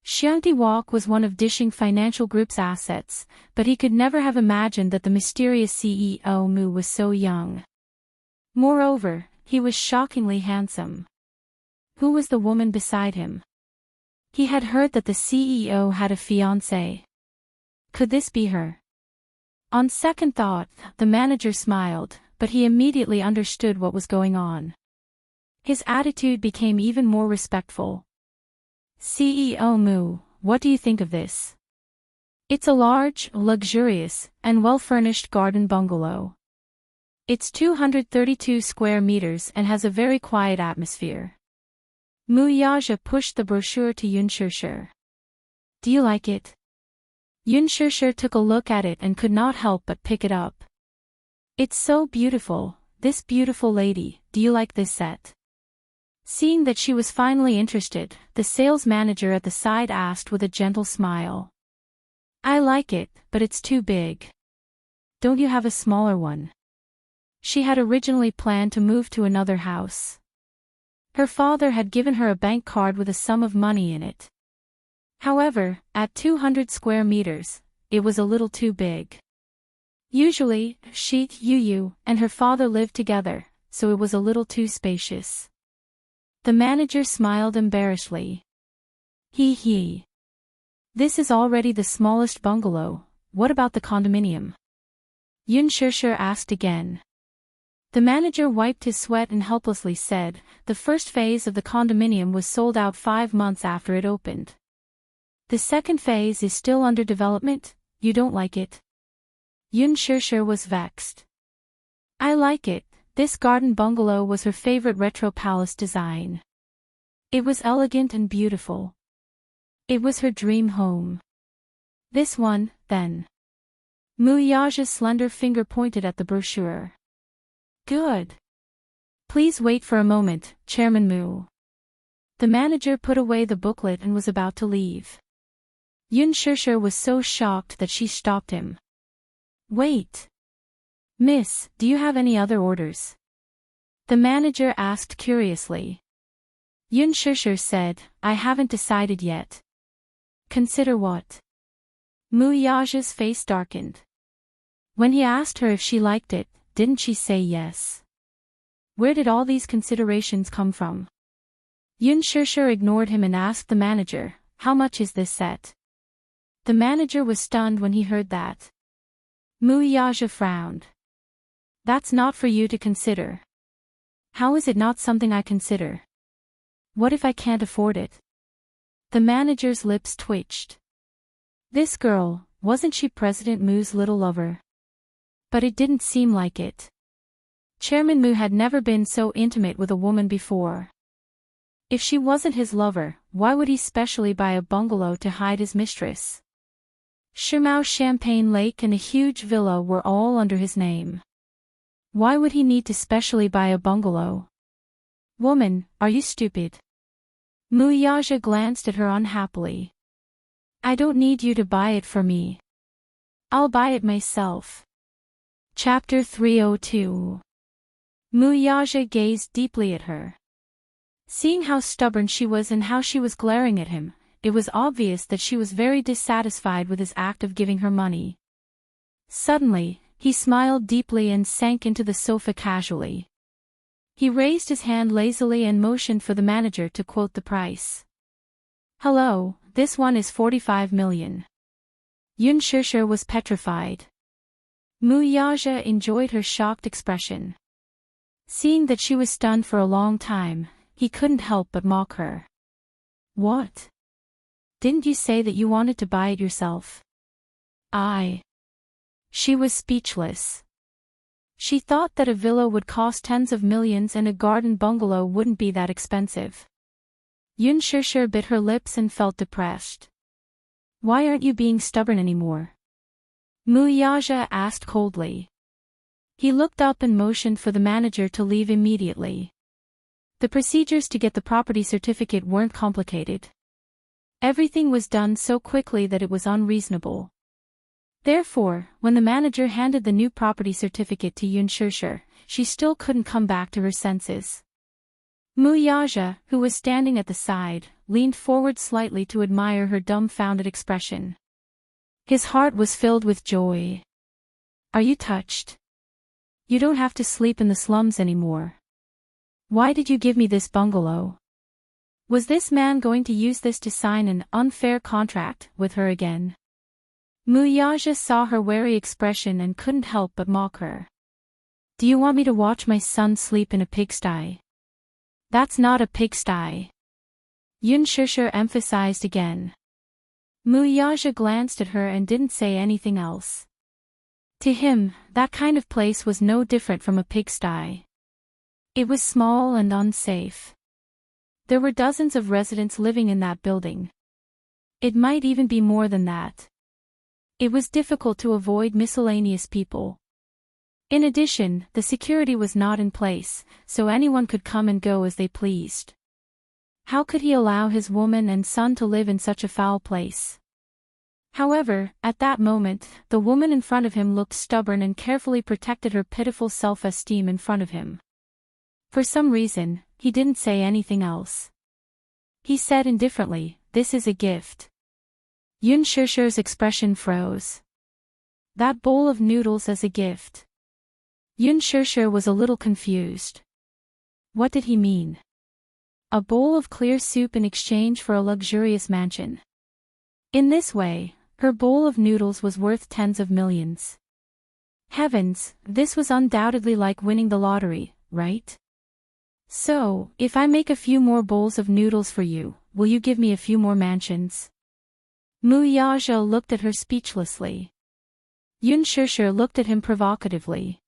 Xiangti Walk was one of Dishing Financial Group's assets, but he could never have imagined that the mysterious CEO Mu was so young. Moreover, he was shockingly handsome. Who was the woman beside him? He had heard that the CEO had a fiancée. Could this be her? On second thought, the manager smiled, but he immediately understood what was going on. His attitude became even more respectful. CEO Mu, what do you think of this? It's a large, luxurious, and well-furnished garden bungalow. It's 232 square meters and has a very quiet atmosphere. Mu Yaja pushed the brochure to Yun Shushu. Do you like it? Yun Shushu took a look at it and could not help but pick it up. It's so beautiful, this beautiful lady, do you like this set? Seeing that she was finally interested, the sales manager at the side asked with a gentle smile. I like it, but it's too big. Don't you have a smaller one? She had originally planned to move to another house. Her father had given her a bank card with a sum of money in it. However, at 200 square meters, it was a little too big. Usually, she, Yu, and her father lived together, so it was a little too spacious. The manager smiled embarrassedly. He. This is already the smallest bungalow, what about the condominium? Yun Shushu asked again. The manager wiped his sweat and helplessly said, the first phase of the condominium was sold out 5 months after it opened. The second phase is still under development, you don't like it? Yun Shushu was vexed. I like it, this garden bungalow was her favorite retro palace design. It was elegant and beautiful. It was her dream home. This one, then. Mu Yaja's slender finger pointed at the brochure. Good. Please wait for a moment, Chairman Mu. The manager put away the booklet and was about to leave. Yun Shushu was so shocked that she stopped him. Wait. Miss, do you have any other orders? The manager asked curiously. Yun Shushu said, I haven't decided yet. Consider what? Mu Yaja's face darkened. When he asked her if she liked it, didn't she say yes? Where did all these considerations come from? Yun Shushu ignored him and asked the manager, how much is this set? The manager was stunned when he heard that. Mu Yaja frowned. That's not for you to consider. How is it not something I consider? What if I can't afford it? The manager's lips twitched. This girl, wasn't she President Mu's little lover? But it didn't seem like it. Chairman Mu had never been so intimate with a woman before. If she wasn't his lover, why would he specially buy a bungalow to hide his mistress? Shimao Champagne Lake and a huge villa were all under his name. Why would he need to specially buy a bungalow? Woman, are you stupid? Muyaja glanced at her unhappily. I don't need you to buy it for me. I'll buy it myself. Chapter 302. Muyaja gazed deeply at her. Seeing how stubborn she was and how she was glaring at him, it was obvious that she was very dissatisfied with his act of giving her money. Suddenly, he smiled deeply and sank into the sofa casually. He raised his hand lazily and motioned for the manager to quote the price. Hello, this one is 45 million. Yun Shishir was petrified. Muyaja enjoyed her shocked expression. Seeing that she was stunned for a long time, he couldn't help but mock her. What? Didn't you say that you wanted to buy it yourself? She was speechless. She thought that a villa would cost tens of millions and a garden bungalow wouldn't be that expensive. Yun Shishir bit her lips and felt depressed. Why aren't you being stubborn anymore? Muyaja asked coldly. He looked up and motioned for the manager to leave immediately. The procedures to get the property certificate weren't complicated. Everything was done so quickly that it was unreasonable. Therefore, when the manager handed the new property certificate to Yun Shishir, she still couldn't come back to her senses. Muyaja, who was standing at the side, leaned forward slightly to admire her dumbfounded expression. His heart was filled with joy. Are you touched? You don't have to sleep in the slums anymore. Why did you give me this bungalow? Was this man going to use this to sign an unfair contract with her again? Muyaja saw her wary expression and couldn't help but mock her. Do you want me to watch my son sleep in a pigsty? That's not a pigsty. Yun Shishir emphasized again. Muyaja glanced at her and didn't say anything else. To him, that kind of place was no different from a pigsty. It was small and unsafe. There were dozens of residents living in that building. It might even be more than that. It was difficult to avoid miscellaneous people. In addition, the security was not in place, so anyone could come and go as they pleased. How could he allow his woman and son to live in such a foul place? However, at that moment, the woman in front of him looked stubborn and carefully protected her pitiful self-esteem in front of him. For some reason, he didn't say anything else. He said indifferently, "This is a gift." Yun Shishir's expression froze. That bowl of noodles as a gift. Yun Shishir was a little confused. What did he mean? A bowl of clear soup in exchange for a luxurious mansion. In this way, her bowl of noodles was worth tens of millions. Heavens, this was undoubtedly like winning the lottery, right? So, if I make a few more bowls of noodles for you, will you give me a few more mansions? Muyaja looked at her speechlessly. Yun Shishir looked at him provocatively.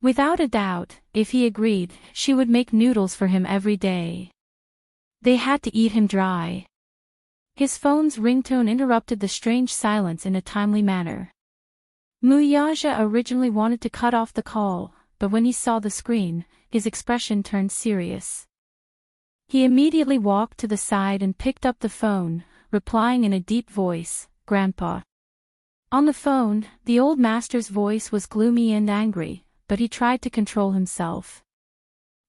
Without a doubt, if he agreed, she would make noodles for him every day. They had to eat him dry. His phone's ringtone interrupted the strange silence in a timely manner. Muyaja originally wanted to cut off the call, but when he saw the screen, his expression turned serious. He immediately walked to the side and picked up the phone, replying in a deep voice, "Grandpa." On the phone, the old master's voice was gloomy and angry, but he tried to control himself.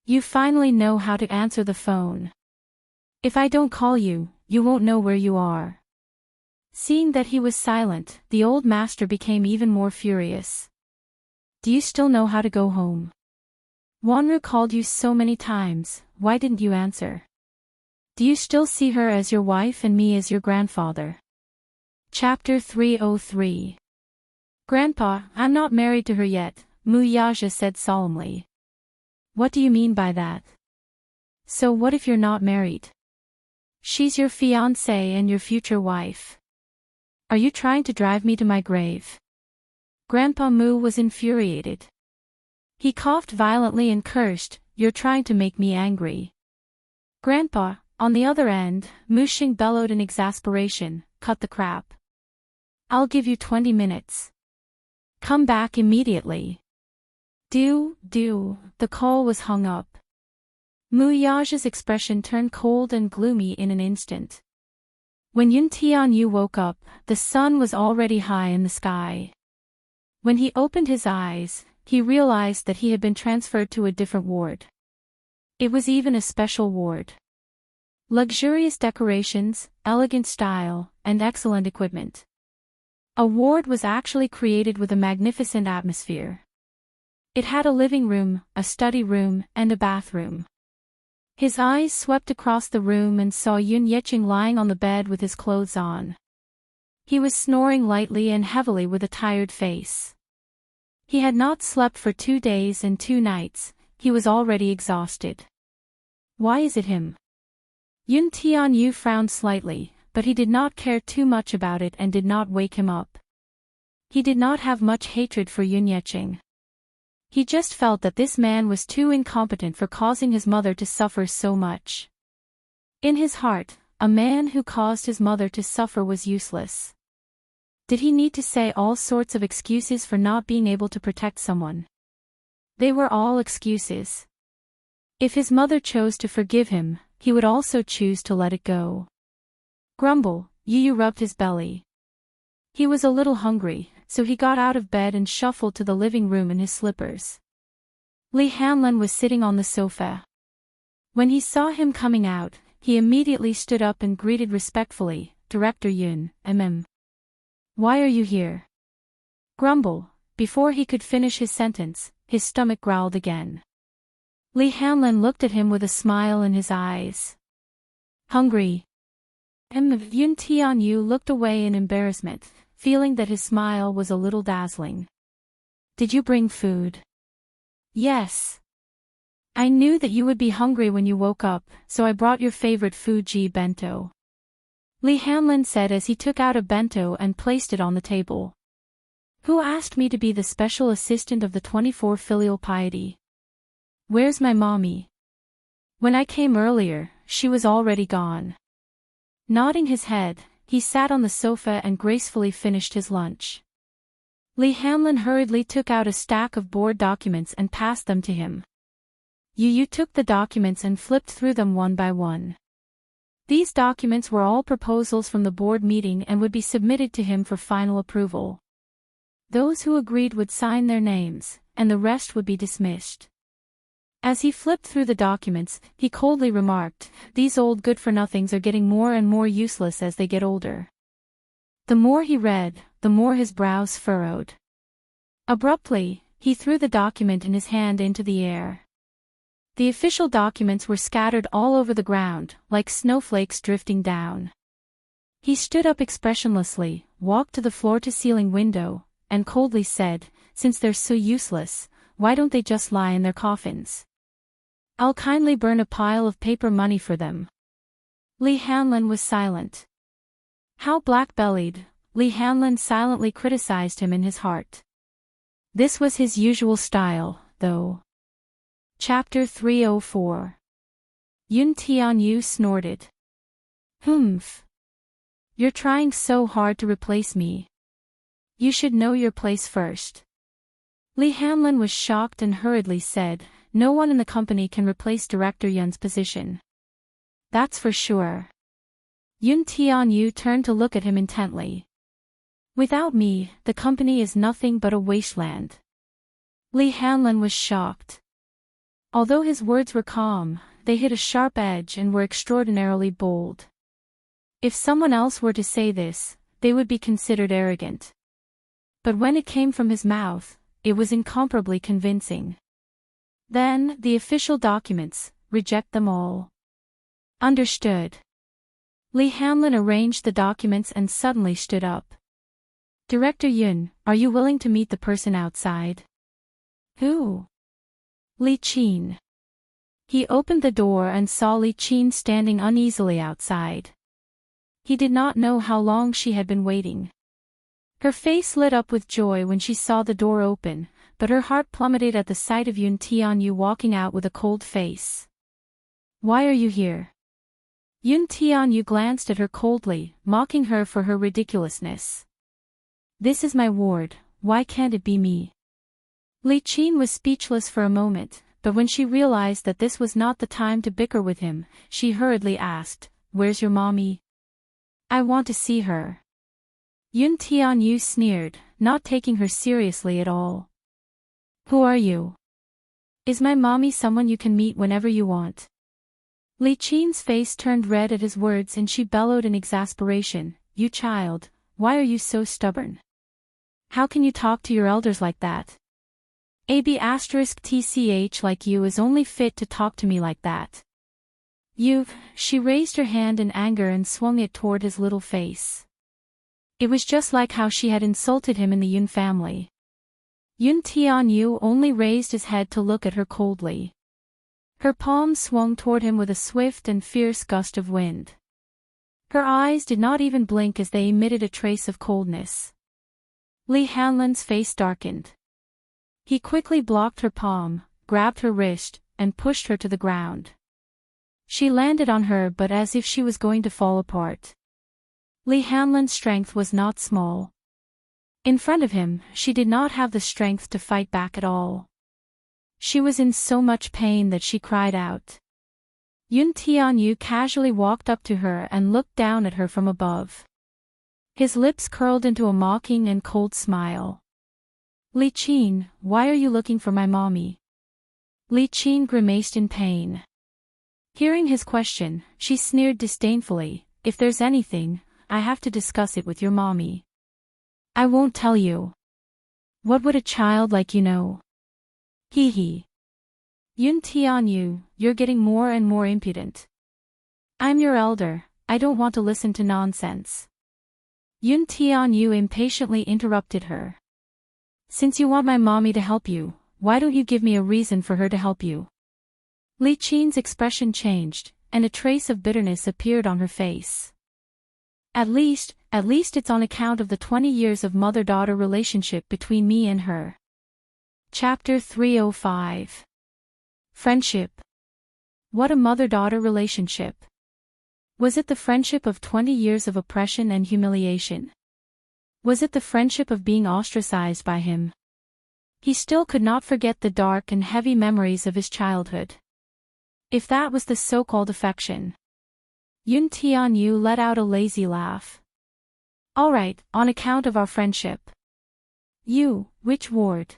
You finally know how to answer the phone. If I don't call you, you won't know where you are. Seeing that he was silent, the old master became even more furious. Do you still know how to go home? Wanru called you so many times, why didn't you answer? Do you still see her as your wife and me as your grandfather? Chapter 303. Grandpa, I'm not married to her yet, Muyaja said solemnly. What do you mean by that? So what if you're not married? She's your fiancée and your future wife. Are you trying to drive me to my grave? Grandpa Mu was infuriated. He coughed violently and cursed, You're trying to make me angry. Grandpa, on the other end, Mushing bellowed in exasperation, cut the crap. I'll give you 20 minutes. Come back immediately. Do, the call was hung up. Muyage's expression turned cold and gloomy in an instant. When Yun Tianyu woke up, the sun was already high in the sky. When he opened his eyes, he realized that he had been transferred to a different ward. It was even a special ward. Luxurious decorations, elegant style, and excellent equipment. A ward was actually created with a magnificent atmosphere. It had a living room, a study room, and a bathroom. His eyes swept across the room and saw Yun Yeqing lying on the bed with his clothes on. He was snoring lightly and heavily with a tired face. He had not slept for 2 days and 2 nights, he was already exhausted. Why is it him? Yun Tianyu frowned slightly, but he did not care too much about it and did not wake him up. He did not have much hatred for Yun Yeqing. He just felt that this man was too incompetent for causing his mother to suffer so much. In his heart, a man who caused his mother to suffer was useless. Did he need to say all sorts of excuses for not being able to protect someone? They were all excuses. If his mother chose to forgive him, he would also choose to let it go. Grumble, Yu rubbed his belly. He was a little hungry, so he got out of bed and shuffled to the living room in his slippers. Li Hanlin was sitting on the sofa. When he saw him coming out, he immediately stood up and greeted respectfully, Director Yun, Why are you here? Grumble, before he could finish his sentence, his stomach growled again. Li Hanlin looked at him with a smile in his eyes. Hungry. Yun Tianyu looked away in embarrassment, feeling that his smile was a little dazzling. Did you bring food? Yes. I knew that you would be hungry when you woke up, so I brought your favorite Fuji bento. Li Hanlin said as he took out a bento and placed it on the table. Who asked me to be the special assistant of the 24 filial piety? Where's my mommy? When I came earlier, she was already gone. Nodding his head, he sat on the sofa and gracefully finished his lunch. Li Hanlin hurriedly took out a stack of board documents and passed them to him. Yu took the documents and flipped through them one by one. These documents were all proposals from the board meeting and would be submitted to him for final approval. Those who agreed would sign their names, and the rest would be dismissed. As he flipped through the documents, he coldly remarked, "These old good-for-nothings are getting more and more useless as they get older." The more he read, the more his brows furrowed. Abruptly, he threw the document in his hand into the air. The official documents were scattered all over the ground, like snowflakes drifting down. He stood up expressionlessly, walked to the floor-to-ceiling window, and coldly said, "Since they're so useless, why don't they just lie in their coffins? I'll kindly burn a pile of paper money for them." Li Hanlin was silent. How black-bellied, Li Hanlin silently criticized him in his heart. This was his usual style, though. Chapter 304. Yun Tianyu snorted. Humph. You're trying so hard to replace me. You should know your place first. Li Hanlin was shocked and hurriedly said, "No one in the company can replace Director Yun's position. That's for sure." Yun Tianyu turned to look at him intently. "Without me, the company is nothing but a wasteland." Li Hanlin was shocked. Although his words were calm, they hit a sharp edge and were extraordinarily bold. If someone else were to say this, they would be considered arrogant. But when it came from his mouth, it was incomparably convincing. Then, the official documents, reject them all. Understood. Li Hanlin arranged the documents and suddenly stood up. Director Yun, are you willing to meet the person outside? Who? Li Qin. He opened the door and saw Li Qin standing uneasily outside. He did not know how long she had been waiting. Her face lit up with joy when she saw the door open, but her heart plummeted at the sight of Yun Tianyu walking out with a cold face. Why are you here? Yun Tianyu glanced at her coldly, mocking her for her ridiculousness. This is my ward, why can't it be me? Li Qin was speechless for a moment, but when she realized that this was not the time to bicker with him, she hurriedly asked, "Where's your mommy? I want to see her." Yun Tianyu sneered, not taking her seriously at all. "Who are you? Is my mommy someone you can meet whenever you want?" Li Qin's face turned red at his words and she bellowed in exasperation, "You child, why are you so stubborn? How can you talk to your elders like that? *TCH like you is only fit to talk to me like that. She raised her hand in anger and swung it toward his little face. It was just like how she had insulted him in the Yun family. Yun Tianyu only raised his head to look at her coldly. Her palm swung toward him with a swift and fierce gust of wind. Her eyes did not even blink as they emitted a trace of coldness. Li Hanlan's face darkened. He quickly blocked her palm, grabbed her wrist, and pushed her to the ground. She landed on her but as if she was going to fall apart. Li Hanlan's strength was not small. In front of him, she did not have the strength to fight back at all. She was in so much pain that she cried out. Yun Tianyu casually walked up to her and looked down at her from above. His lips curled into a mocking and cold smile. "Li Qin, why are you looking for my mommy?" Li Qin grimaced in pain. Hearing his question, she sneered disdainfully, "If there's anything, I have to discuss it with your mommy. I won't tell you. What would a child like you know?" Hee hee. "Yun Tianyu, you're getting more and more impudent. I'm your elder, I don't want to listen to nonsense." Yun Tianyu impatiently interrupted her. "Since you want my mommy to help you, why don't you give me a reason for her to help you?" Li Qin's expression changed, and a trace of bitterness appeared on her face. At least it's on account of the 20 years of mother-daughter relationship between me and her." Chapter 305. Friendship. What a mother-daughter relationship. Was it the friendship of 20 years of oppression and humiliation? Was it the friendship of being ostracized by him? He still could not forget the dark and heavy memories of his childhood. If that was the so-called affection. Yun Tianyu let out a lazy laugh. "All right, on account of our friendship." Which ward?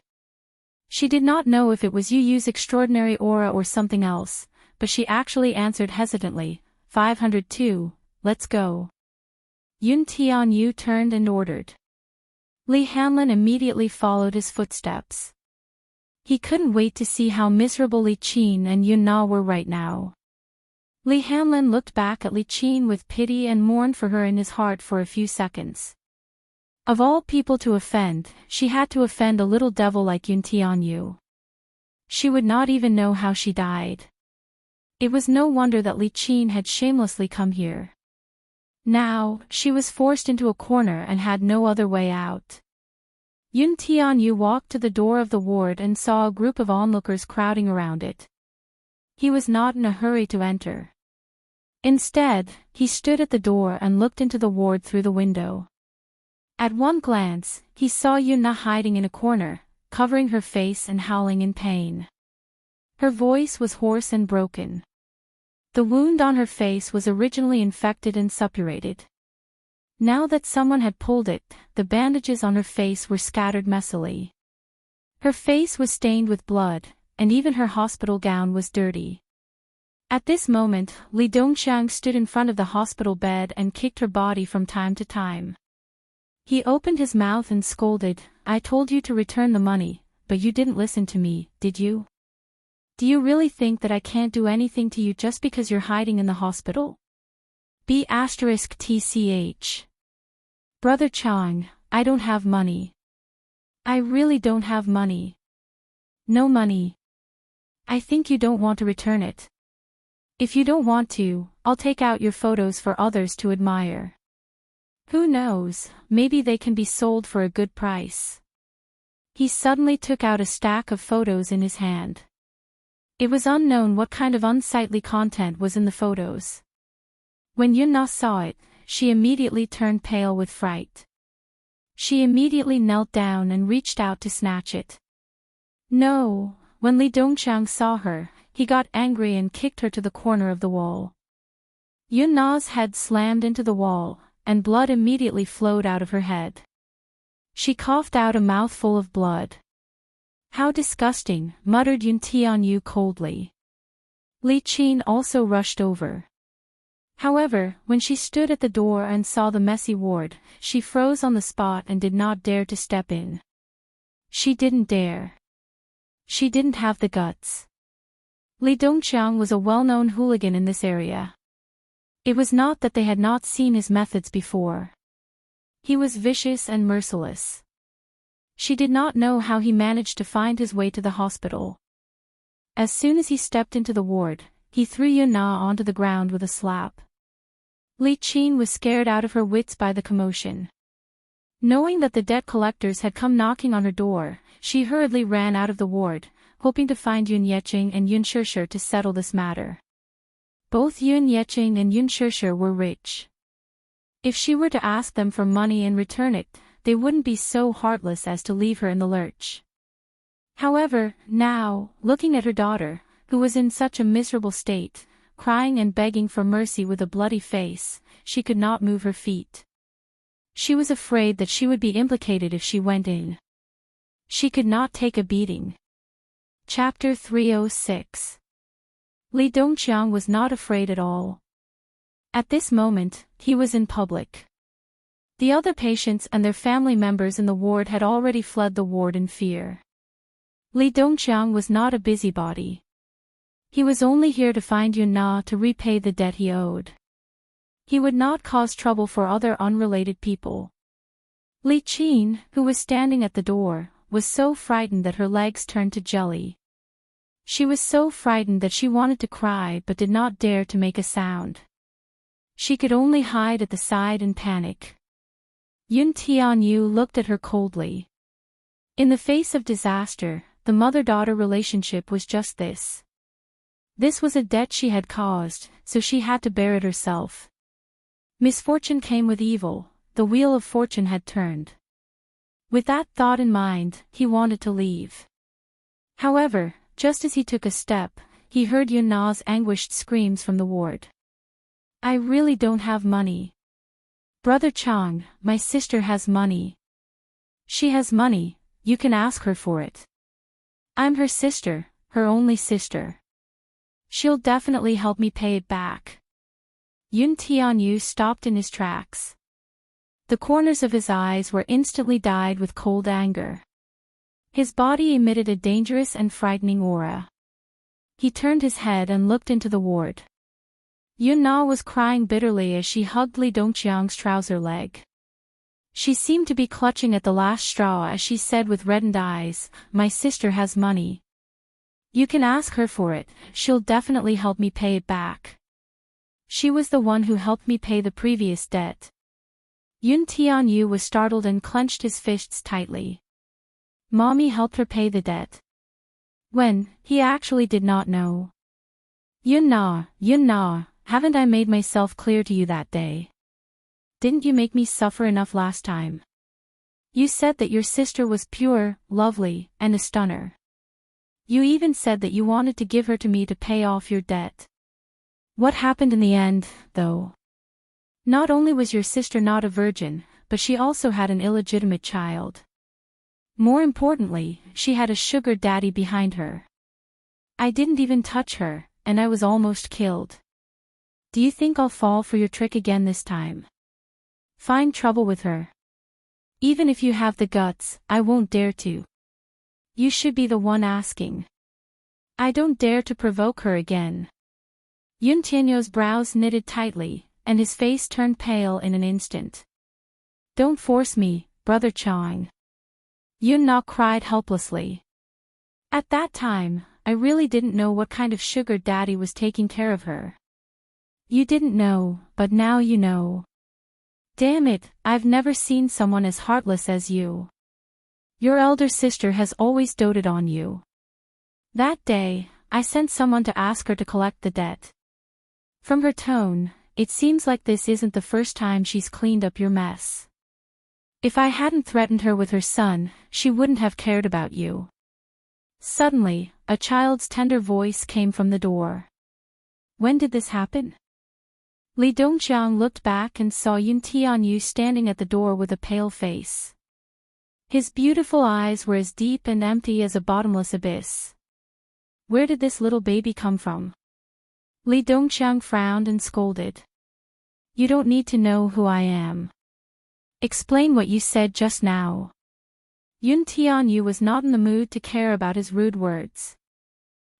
She did not know if it was Yu's extraordinary aura or something else, but she actually answered hesitantly, 502, let's go." Yun Tianyu turned and ordered. Li Hanlan immediately followed his footsteps. He couldn't wait to see how miserable Li Qin and Yun Na were right now. Li Hanlan looked back at Li Qin with pity and mourned for her in his heart for a few seconds. Of all people to offend, she had to offend a little devil like Yun Tianyu. She would not even know how she died. It was no wonder that Li Qin had shamelessly come here. Now, she was forced into a corner and had no other way out. Yun Tianyu walked to the door of the ward and saw a group of onlookers crowding around it. He was not in a hurry to enter. Instead, he stood at the door and looked into the ward through the window. At one glance, he saw Yun Na hiding in a corner, covering her face and howling in pain. Her voice was hoarse and broken. The wound on her face was originally infected and suppurated. Now that someone had pulled it, the bandages on her face were scattered messily. Her face was stained with blood, and even her hospital gown was dirty. At this moment, Li Dongxiang stood in front of the hospital bed and kicked her body from time to time. He opened his mouth and scolded, "I told you to return the money, but you didn't listen to me, did you? Do you really think that I can't do anything to you just because you're hiding in the hospital? *TCH. Brother Chang, I don't have money. I really don't have money. No money. I think you don't want to return it. If you don't want to, I'll take out your photos for others to admire. Who knows, maybe they can be sold for a good price." He suddenly took out a stack of photos in his hand. It was unknown what kind of unsightly content was in the photos. When Yun-na saw it, she immediately turned pale with fright. She immediately knelt down and reached out to snatch it. No, when Li Dongqiang saw her, he got angry and kicked her to the corner of the wall. Yun-na's head slammed into the wall, and blood immediately flowed out of her head. She coughed out a mouthful of blood. How disgusting, muttered Yun Tianyu coldly. Li Qin also rushed over. However, when she stood at the door and saw the messy ward, she froze on the spot and did not dare to step in. She didn't dare. She didn't have the guts. Li Dongqiang was a well-known hooligan in this area. It was not that they had not seen his methods before. He was vicious and merciless. She did not know how he managed to find his way to the hospital. As soon as he stepped into the ward, he threw Yun-na onto the ground with a slap. Li Qin was scared out of her wits by the commotion. Knowing that the debt collectors had come knocking on her door, she hurriedly ran out of the ward, hoping to find Yun Yeqing and Yun Shishir to settle this matter. Both Yun Yeqing and Yun Shishir were rich. If she were to ask them for money and return it, they wouldn't be so heartless as to leave her in the lurch. However, now, looking at her daughter, who was in such a miserable state, crying and begging for mercy with a bloody face, she could not move her feet. She was afraid that she would be implicated if she went in. She could not take a beating. Chapter 306. Li Dongqiang was not afraid at all. At this moment, he was in public. The other patients and their family members in the ward had already fled the ward in fear. Li Dongqiang was not a busybody. He was only here to find Yun-na to repay the debt he owed. He would not cause trouble for other unrelated people. Li Qin, who was standing at the door, was so frightened that her legs turned to jelly. She was so frightened that she wanted to cry but did not dare to make a sound. She could only hide at the side and panic. Yun Tianyu looked at her coldly. In the face of disaster, the mother-daughter relationship was just this. This was a debt she had caused, so she had to bear it herself. Misfortune came with evil, the wheel of fortune had turned. With that thought in mind, he wanted to leave. However, just as he took a step, he heard Yun-na's anguished screams from the ward. I really don't have money. Brother Chang, my sister has money. She has money, you can ask her for it. I'm her sister, her only sister. She'll definitely help me pay it back. Yun Tianyu stopped in his tracks. The corners of his eyes were instantly dyed with cold anger. His body emitted a dangerous and frightening aura. He turned his head and looked into the ward. Yun-na was crying bitterly as she hugged Li Dongqiang's trouser leg. She seemed to be clutching at the last straw as she said with reddened eyes, my sister has money. You can ask her for it, she'll definitely help me pay it back. She was the one who helped me pay the previous debt. Yun Tianyu was startled and clenched his fists tightly. Mommy helped her pay the debt. When, he actually did not know. Yun-na, haven't I made myself clear to you that day? Didn't you make me suffer enough last time? You said that your sister was pure, lovely, and a stunner. You even said that you wanted to give her to me to pay off your debt. What happened in the end, though? Not only was your sister not a virgin, but she also had an illegitimate child. More importantly, she had a sugar daddy behind her. I didn't even touch her, and I was almost killed. Do you think I'll fall for your trick again this time? Find trouble with her. Even if you have the guts, I won't dare to. You should be the one asking. I don't dare to provoke her again. Yun Tianyu's brows knitted tightly, and his face turned pale in an instant. Don't force me, Brother Chang. Yun-na cried helplessly. At that time, I really didn't know what kind of sugar daddy was taking care of her. You didn't know, but now you know. Damn it, I've never seen someone as heartless as you. Your elder sister has always doted on you. That day, I sent someone to ask her to collect the debt. From her tone, it seems like this isn't the first time she's cleaned up your mess. If I hadn't threatened her with her son, she wouldn't have cared about you." Suddenly, a child's tender voice came from the door. "When did this happen?" Li Dongqiang looked back and saw Yun Tianyu standing at the door with a pale face. His beautiful eyes were as deep and empty as a bottomless abyss. "Where did this little baby come from?" Li Dongqiang frowned and scolded. "You don't need to know who I am. Explain what you said just now." Yun Tianyu was not in the mood to care about his rude words.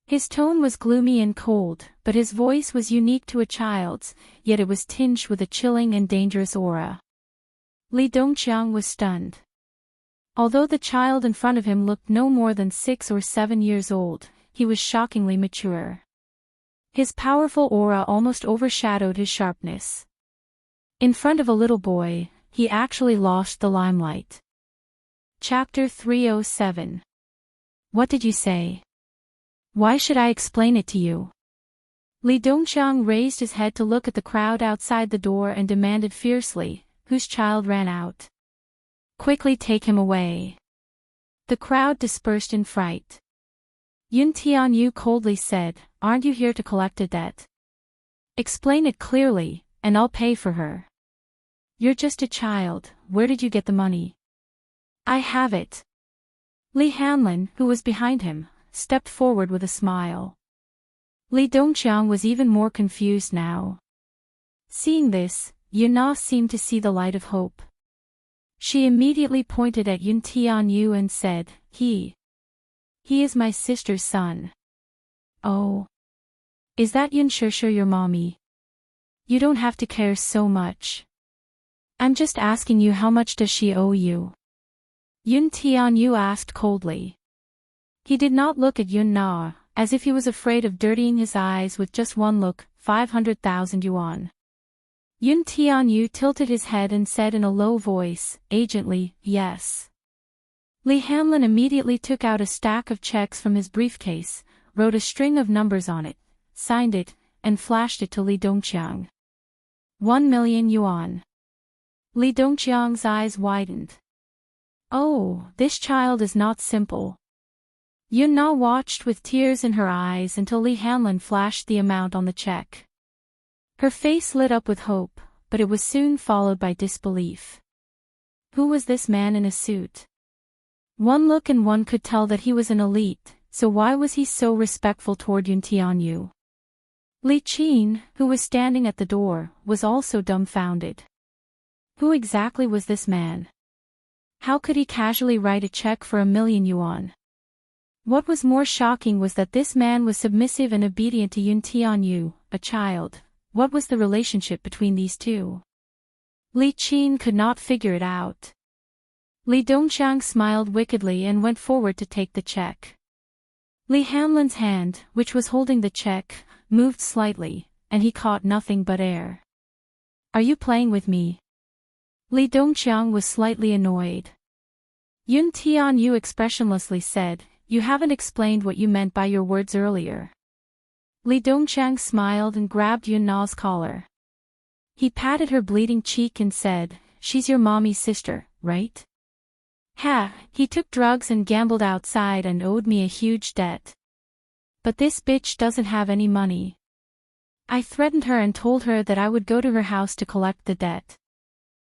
His tone was gloomy and cold, but his voice was unique to a child's, yet it was tinged with a chilling and dangerous aura. Li Dongqiang was stunned. Although the child in front of him looked no more than 6 or 7 years old, he was shockingly mature. His powerful aura almost overshadowed his sharpness. In front of a little boy, he actually lost the limelight. Chapter 307. What did you say? Why should I explain it to you? Li Dongqiang raised his head to look at the crowd outside the door and demanded fiercely, "Whose child ran out? Quickly take him away." The crowd dispersed in fright. Yun Tianyu coldly said, "Aren't you here to collect a debt? Explain it clearly, and I'll pay for her." "You're just a child, where did you get the money?" "I have it." Li Hanlin, who was behind him, stepped forward with a smile. Li Dongqiang was even more confused now. Seeing this, Yun Na seemed to see the light of hope. She immediately pointed at Yun Tianyu and said, He is my sister's son." "Oh. Is that Yun Shushu your mommy? You don't have to care so much. I'm just asking you, how much does she owe you?" Yun Tianyu asked coldly. He did not look at Yun Na, as if he was afraid of dirtying his eyes with just one look. 500,000 yuan. Yun Tianyu tilted his head and said in a low voice, agently, "Yes." Li Hanlin immediately took out a stack of checks from his briefcase, wrote a string of numbers on it, signed it, and flashed it to Li Dongqiang. 1 million yuan. Li Dongqiang's eyes widened. Oh, this child is not simple. Yun Na watched with tears in her eyes until Li Hanlin flashed the amount on the check. Her face lit up with hope, but it was soon followed by disbelief. Who was this man in a suit? One look and one could tell that he was an elite, so why was he so respectful toward Yun Tianyu? Li Qin, who was standing at the door, was also dumbfounded. Who exactly was this man? How could he casually write a check for 1 million yuan? What was more shocking was that this man was submissive and obedient to Yun Tianyu, a child. What was the relationship between these two? Li Qin could not figure it out. Li Dongqiang smiled wickedly and went forward to take the check. Li Hanlin's hand, which was holding the check, moved slightly, and he caught nothing but air. "Are you playing with me?" Li Dongqiang was slightly annoyed. Yun Tianyu expressionlessly said, "You haven't explained what you meant by your words earlier." Li Dongqiang smiled and grabbed Yun Na's collar. He patted her bleeding cheek and said, "She's your mommy's sister, right? Ha, he took drugs and gambled outside and owed me a huge debt. But this bitch doesn't have any money. I threatened her and told her that I would go to her house to collect the debt.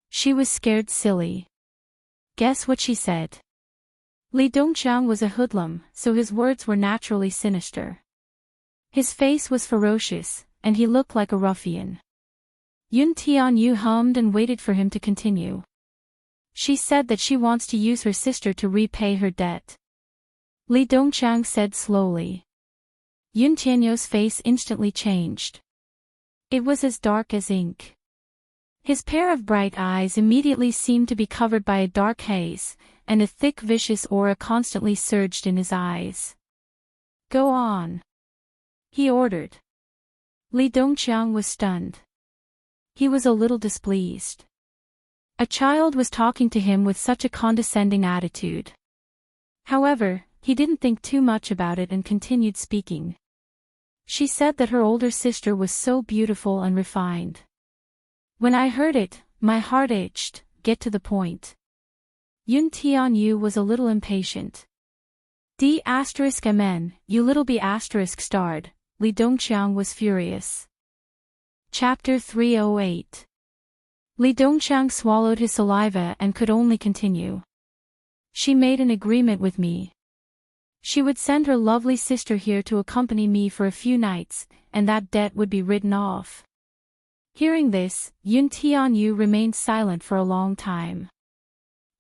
She was scared silly. Guess what she said?" Li Dongqiang was a hoodlum, so his words were naturally sinister. His face was ferocious, and he looked like a ruffian. Yun Tianyu hummed and waited for him to continue. "She said that she wants to use her sister to repay her debt," Li Dongqiang said slowly. Yun Tianyu's face instantly changed. It was as dark as ink. His pair of bright eyes immediately seemed to be covered by a dark haze, and a thick vicious aura constantly surged in his eyes. "Go on," he ordered. Li Dongqiang was stunned. He was a little displeased. A child was talking to him with such a condescending attitude. However, he didn't think too much about it and continued speaking. She said that her older sister was so beautiful and refined. When I heard it, my heart itched. Get to the point. Yun Tianyu was a little impatient. D*mn, you little b** starred. Li Dongqiang was furious. Chapter 308. Li Dongqiang swallowed his saliva and could only continue. She made an agreement with me. She would send her lovely sister here to accompany me for a few nights, and that debt would be written off. Hearing this, Yun Tianyu remained silent for a long time.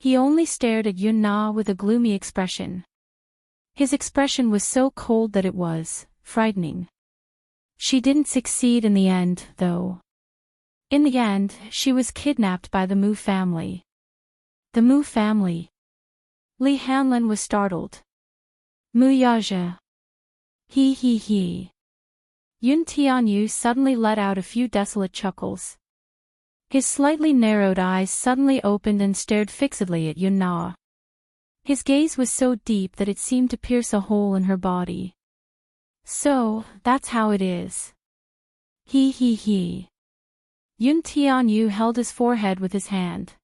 He only stared at Yun Na with a gloomy expression. His expression was so cold that it was frightening. She didn't succeed in the end, though. In the end, she was kidnapped by the Mu family. The Mu family? Li Hanlin was startled. Mu Yaja. He. Yun Tianyu suddenly let out a few desolate chuckles. His slightly narrowed eyes suddenly opened and stared fixedly at Yun Na. His gaze was so deep that it seemed to pierce a hole in her body. So, that's how it is. He. Yun Tianyu held his forehead with his hand.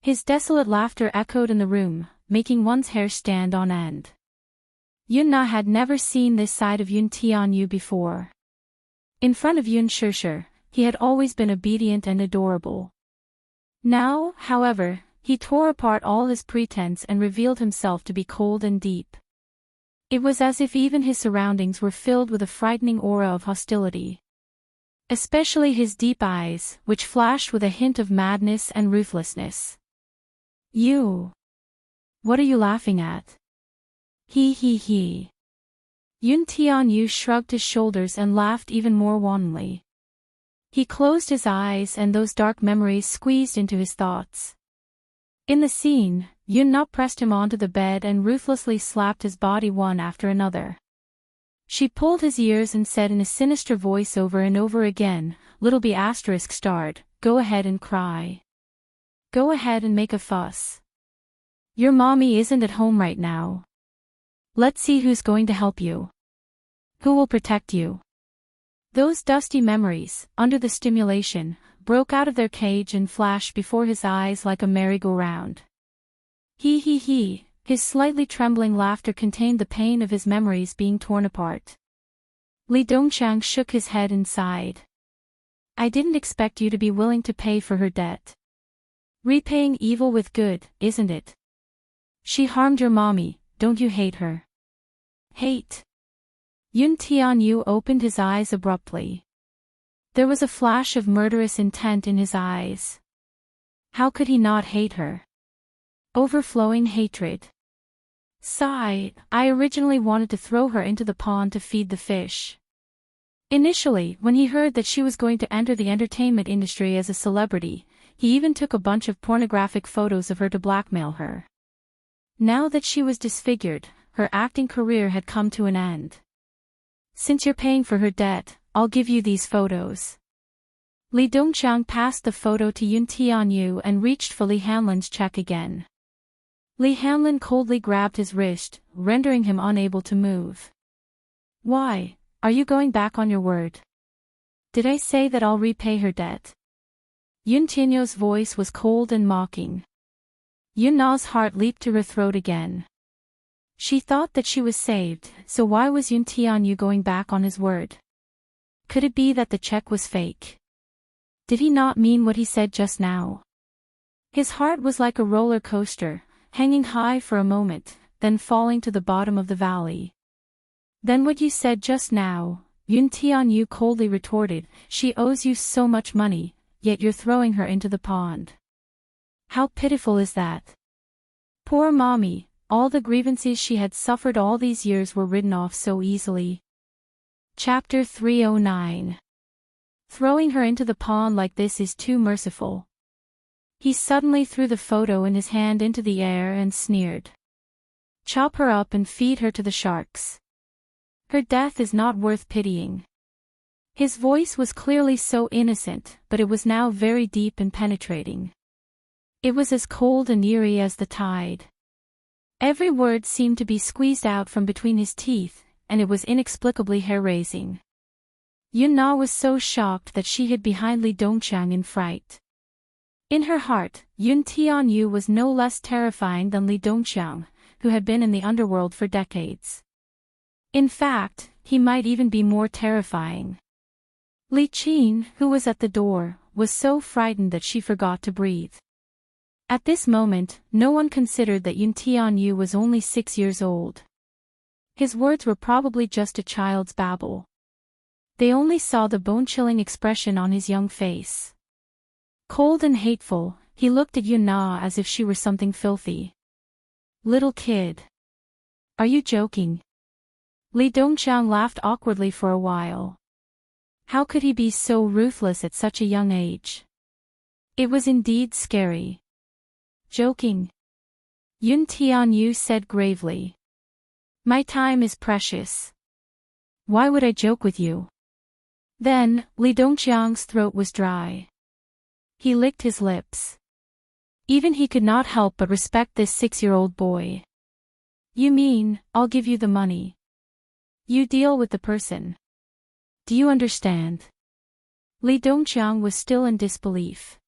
His desolate laughter echoed in the room, making one's hair stand on end. Yun Na had never seen this side of Yun Tianyu before. In front of Yun Shishir, he had always been obedient and adorable. Now, however, he tore apart all his pretense and revealed himself to be cold and deep. It was as if even his surroundings were filled with a frightening aura of hostility. Especially his deep eyes, which flashed with a hint of madness and ruthlessness. You. What are you laughing at? He. Yun Tianyu shrugged his shoulders and laughed even more wantonly. He closed his eyes and those dark memories squeezed into his thoughts. In the scene, Yun Na pressed him onto the bed and ruthlessly slapped his body one after another. She pulled his ears and said in a sinister voice over and over again, "Little b** starred, go ahead and cry. Go ahead and make a fuss. Your mommy isn't at home right now. Let's see who's going to help you. Who will protect you?" Those dusty memories, under the stimulation, broke out of their cage and flashed before his eyes like a merry-go-round. He. His slightly trembling laughter contained the pain of his memories being torn apart. Li Dongqiang shook his head and sighed. "I didn't expect you to be willing to pay for her debt. Repaying evil with good, isn't it? She harmed your mommy, don't you hate her?" Hate? Yun Tianyu opened his eyes abruptly. There was a flash of murderous intent in his eyes. How could he not hate her? Overflowing hatred. Sigh, I originally wanted to throw her into the pond to feed the fish. Initially, when he heard that she was going to enter the entertainment industry as a celebrity, he even took a bunch of pornographic photos of her to blackmail her. Now that she was disfigured, her acting career had come to an end. "Since you're paying for her debt, I'll give you these photos." Li Dongqiang passed the photo to Yun Tianyu and reached for Li Hanlin's check again. Li Hanlin coldly grabbed his wrist, rendering him unable to move. "Why, are you going back on your word? Did I say that I'll repay her debt?" Yun Tianyu's voice was cold and mocking. Yun Na's heart leaped to her throat again. She thought that she was saved, so why was Yun Tianyu going back on his word? Could it be that the check was fake? Did he not mean what he said just now? His heart was like a roller coaster, hanging high for a moment, then falling to the bottom of the valley. "Then what you said just now," Yun Tianyu coldly retorted, "she owes you so much money, yet you're throwing her into the pond. How pitiful is that? Poor mommy. All the grievances she had suffered all these years were written off so easily." Chapter 309. Throwing her into the pond like this is too merciful. He suddenly threw the photo in his hand into the air and sneered. "Chop her up and feed her to the sharks. Her death is not worth pitying." His voice was clearly so innocent, but it was now very deep and penetrating. It was as cold and eerie as the tide. Every word seemed to be squeezed out from between his teeth, and it was inexplicably hair-raising. Yun Na was so shocked that she hid behind Li Dongqiang in fright. In her heart, Yun Tianyu was no less terrifying than Li Dongqiang, who had been in the underworld for decades. In fact, he might even be more terrifying. Li Qin, who was at the door, was so frightened that she forgot to breathe. At this moment, no one considered that Yun Tianyu was only 6 years old. His words were probably just a child's babble. They only saw the bone-chilling expression on his young face. Cold and hateful, he looked at Yun Na as if she were something filthy. Little kid. Are you joking? Li Dongqiang laughed awkwardly for a while. How could he be so ruthless at such a young age? It was indeed scary. Joking? Yun Tianyu said gravely. My time is precious. Why would I joke with you? Then, Li Dongqiang's throat was dry. He licked his lips. Even he could not help but respect this 6-year-old boy. You mean, I'll give you the money. You deal with the person. Do you understand? Li Dongqiang was still in disbelief.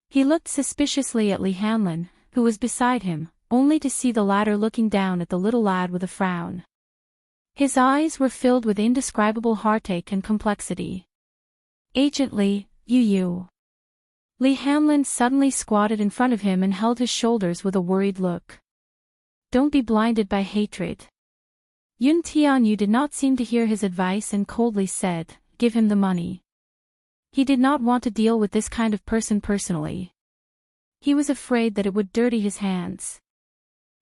He looked suspiciously at Li Hanlin, who was beside him, only to see the latter looking down at the little lad with a frown. His eyes were filled with indescribable heartache and complexity. Agent Li, you. Li Hanlin suddenly squatted in front of him and held his shoulders with a worried look. Don't be blinded by hatred. Yun Tianyu did not seem to hear his advice and coldly said, give him the money. He did not want to deal with this kind of person personally. He was afraid that it would dirty his hands.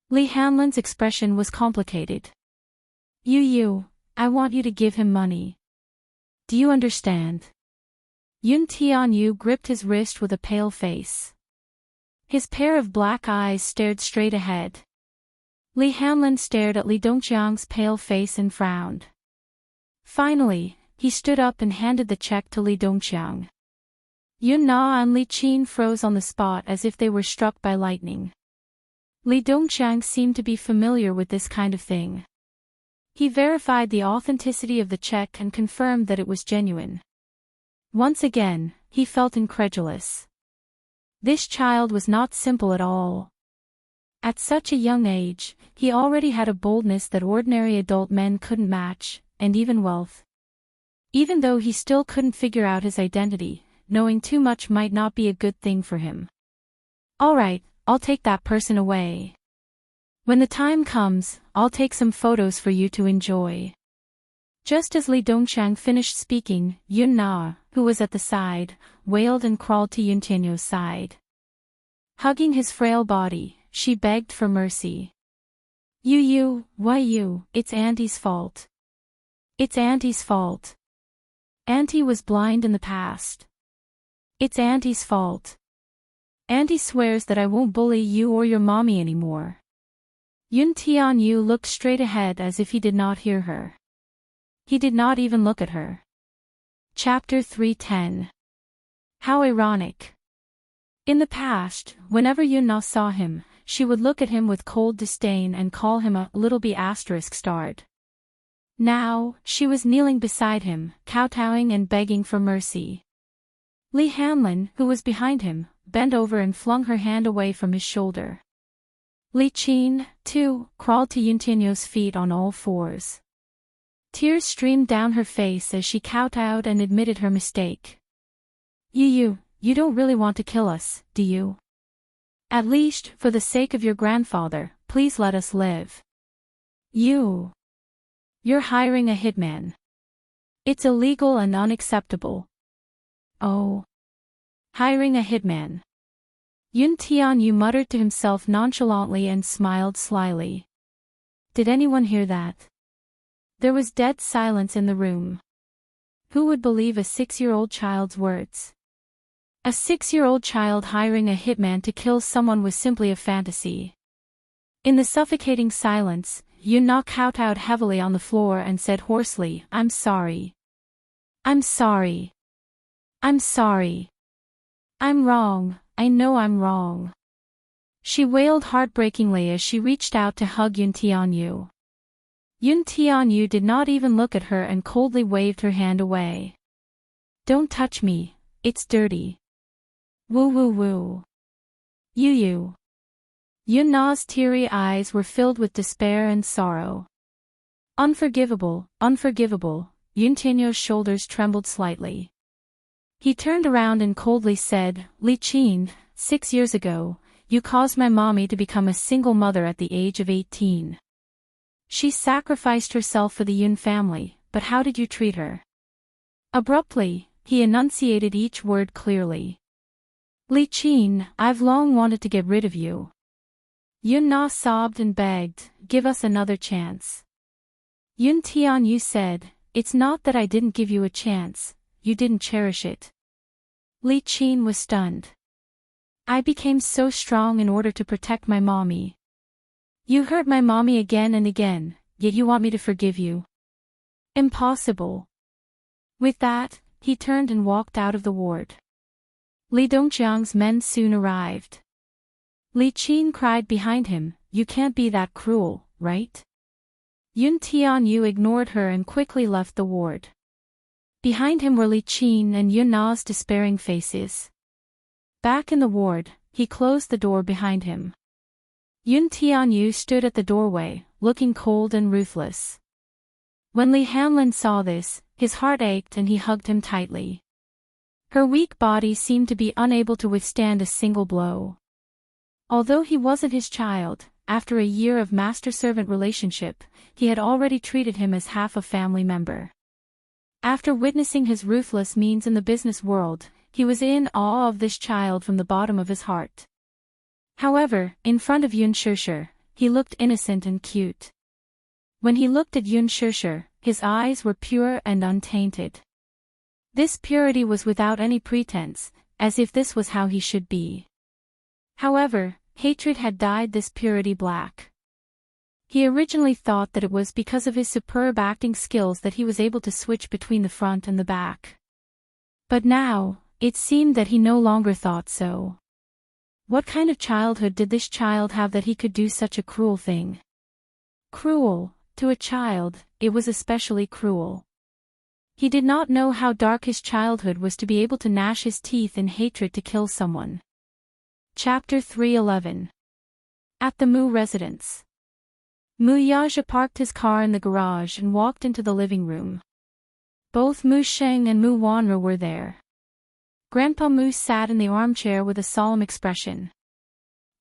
Li Hanlin's expression was complicated. I want you to give him money. Do you understand? Yun Tianyu gripped his wrist with a pale face. His pair of black eyes stared straight ahead. Li Hanlin stared at Li Dongqiang's pale face and frowned. Finally, he stood up and handed the check to Li Dongqiang. Yun Na and Li Qin froze on the spot as if they were struck by lightning. Li Dongqiang seemed to be familiar with this kind of thing. He verified the authenticity of the check and confirmed that it was genuine. Once again, he felt incredulous. This child was not simple at all. At such a young age, he already had a boldness that ordinary adult men couldn't match, and even wealth. Even though he still couldn't figure out his identity, knowing too much might not be a good thing for him. All right, I'll take that person away. When the time comes, I'll take some photos for you to enjoy. Just as Li Dongqiang finished speaking, Yun Na, who was at the side, wailed and crawled to Yun Tianyu's side. Hugging his frail body, she begged for mercy. It's Auntie's fault. It's Auntie's fault. Auntie was blind in the past. It's Auntie's fault. Auntie swears that I won't bully you or your mommy anymore. Yun Tianyu looked straight ahead as if he did not hear her. He did not even look at her. Chapter 310. How ironic. In the past, whenever Yun Na saw him, she would look at him with cold disdain and call him a little b******. Now, she was kneeling beside him, kowtowing and begging for mercy. Li Hanlin, who was behind him, bent over and flung her hand away from his shoulder. Li Qin, too, crawled to Yun Tianyu's feet on all fours. Tears streamed down her face as she kowtowed and admitted her mistake. You don't really want to kill us, do you? At least, for the sake of your grandfather, please let us live. You're hiring a hitman. It's illegal and unacceptable. Oh. Hiring a hitman. Yun Tianyu muttered to himself nonchalantly and smiled slyly. Did anyone hear that? There was dead silence in the room. Who would believe a 6-year-old child's words? A 6-year-old child hiring a hitman to kill someone was simply a fantasy. In the suffocating silence, Yun Na kowtowed heavily on the floor and said hoarsely, I'm sorry. I'm sorry. I'm sorry. I'm wrong, I know I'm wrong. She wailed heartbreakingly as she reached out to hug Yun Tianyu. Yun Tianyu did not even look at her and coldly waved her hand away. Don't touch me, it's dirty. Woo woo woo. You. Yun Na's teary eyes were filled with despair and sorrow. Unforgivable, unforgivable, Yun Tianyu's shoulders trembled slightly. He turned around and coldly said, Li Qin, 6 years ago, you caused my mommy to become a single mother at the age of 18. She sacrificed herself for the Yun family, but how did you treat her? Abruptly, he enunciated each word clearly. Li Qin, I've long wanted to get rid of you. Yun Na sobbed and begged, give us another chance. Yun Tianyu said, it's not that I didn't give you a chance, you didn't cherish it. Li Qin was stunned. I became so strong in order to protect my mommy. You hurt my mommy again and again, yet you want me to forgive you? Impossible. With that, he turned and walked out of the ward. Li Dongjiang's men soon arrived. Li Qin cried behind him, you can't be that cruel, right? Yun Tianyu ignored her and quickly left the ward. Behind him were Li Qin and Yun Na's despairing faces. Back in the ward, he closed the door behind him. Yun Tianyu stood at the doorway, looking cold and ruthless. When Li Hanlin saw this, his heart ached and he hugged him tightly. Her weak body seemed to be unable to withstand a single blow. Although he wasn't his child, after a year of master-servant relationship, he had already treated him as half a family member. After witnessing his ruthless means in the business world, he was in awe of this child from the bottom of his heart. However, in front of Yun Shishir, he looked innocent and cute. When he looked at Yun Shishir, his eyes were pure and untainted. This purity was without any pretense, as if this was how he should be. However, hatred had dyed this purity black. He originally thought that it was because of his superb acting skills that he was able to switch between the front and the back. But now, it seemed that he no longer thought so. What kind of childhood did this child have that he could do such a cruel thing? Cruel, to a child, it was especially cruel. He did not know how dark his childhood was to be able to gnash his teeth in hatred to kill someone. Chapter 311. At the Mu residence. Mu Yaja parked his car in the garage and walked into the living room. Both Mu Sheng and Mu Wanru were there. Grandpa Mu sat in the armchair with a solemn expression.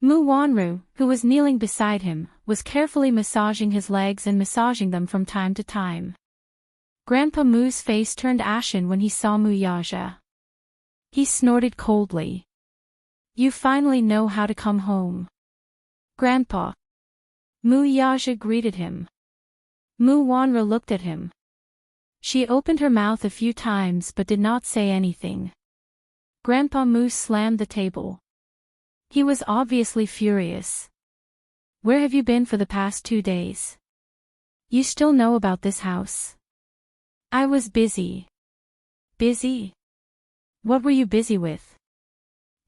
Mu Wanru, who was kneeling beside him, was carefully massaging his legs and massaging them from time to time. Grandpa Mu's face turned ashen when he saw Mu Yaja. He snorted coldly. You finally know how to come home. Grandpa. Mu Yaja greeted him. Mu Wanru looked at him. She opened her mouth a few times but did not say anything. Grandpa Mu slammed the table. He was obviously furious. Where have you been for the past 2 days? You still know about this house? I was busy. Busy? What were you busy with?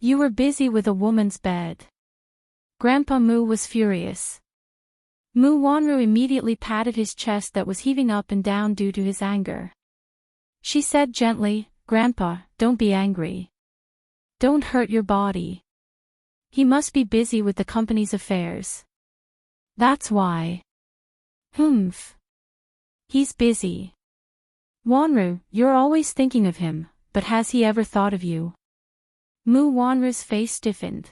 You were busy with a woman's bed. Grandpa Mu was furious. Mu Wanru immediately patted his chest that was heaving up and down due to his anger. She said gently, Grandpa, don't be angry. Don't hurt your body. He must be busy with the company's affairs. That's why. Humph. He's busy. Wanru, you're always thinking of him, but has he ever thought of you? Mu Wanru's face stiffened.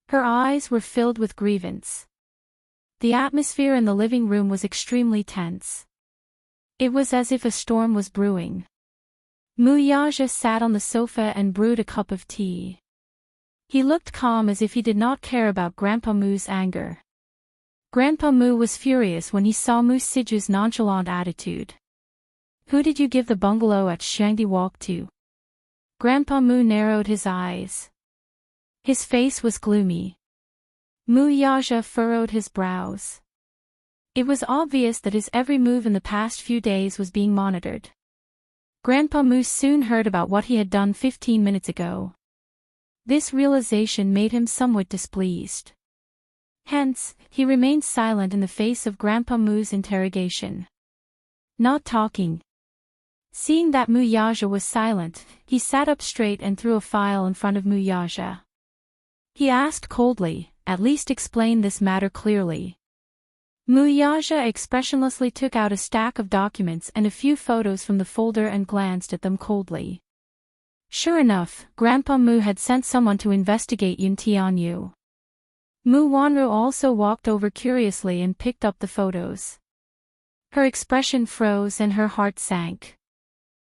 Her eyes were filled with grievance. The atmosphere in the living room was extremely tense. It was as if a storm was brewing. Mu Yaja sat on the sofa and brewed a cup of tea. He looked calm as if he did not care about Grandpa Mu's anger. Grandpa Mu was furious when he saw Mu Siju's nonchalant attitude. Who did you give the bungalow at Shangdi Walk to? Grandpa Mu narrowed his eyes. His face was gloomy. Mu Yaja furrowed his brows. It was obvious that his every move in the past few days was being monitored. Grandpa Mu soon heard about what he had done 15 minutes ago. This realization made him somewhat displeased. Hence, he remained silent in the face of Grandpa Mu's interrogation. Not talking. Seeing that Muyaja was silent, he sat up straight and threw a file in front of Muyaja. He asked coldly, "At least explain this matter clearly." Muyaja expressionlessly took out a stack of documents and a few photos from the folder and glanced at them coldly. Sure enough, Grandpa Mu had sent someone to investigate Yun Tianyu. Mu Wanru also walked over curiously and picked up the photos. Her expression froze and her heart sank.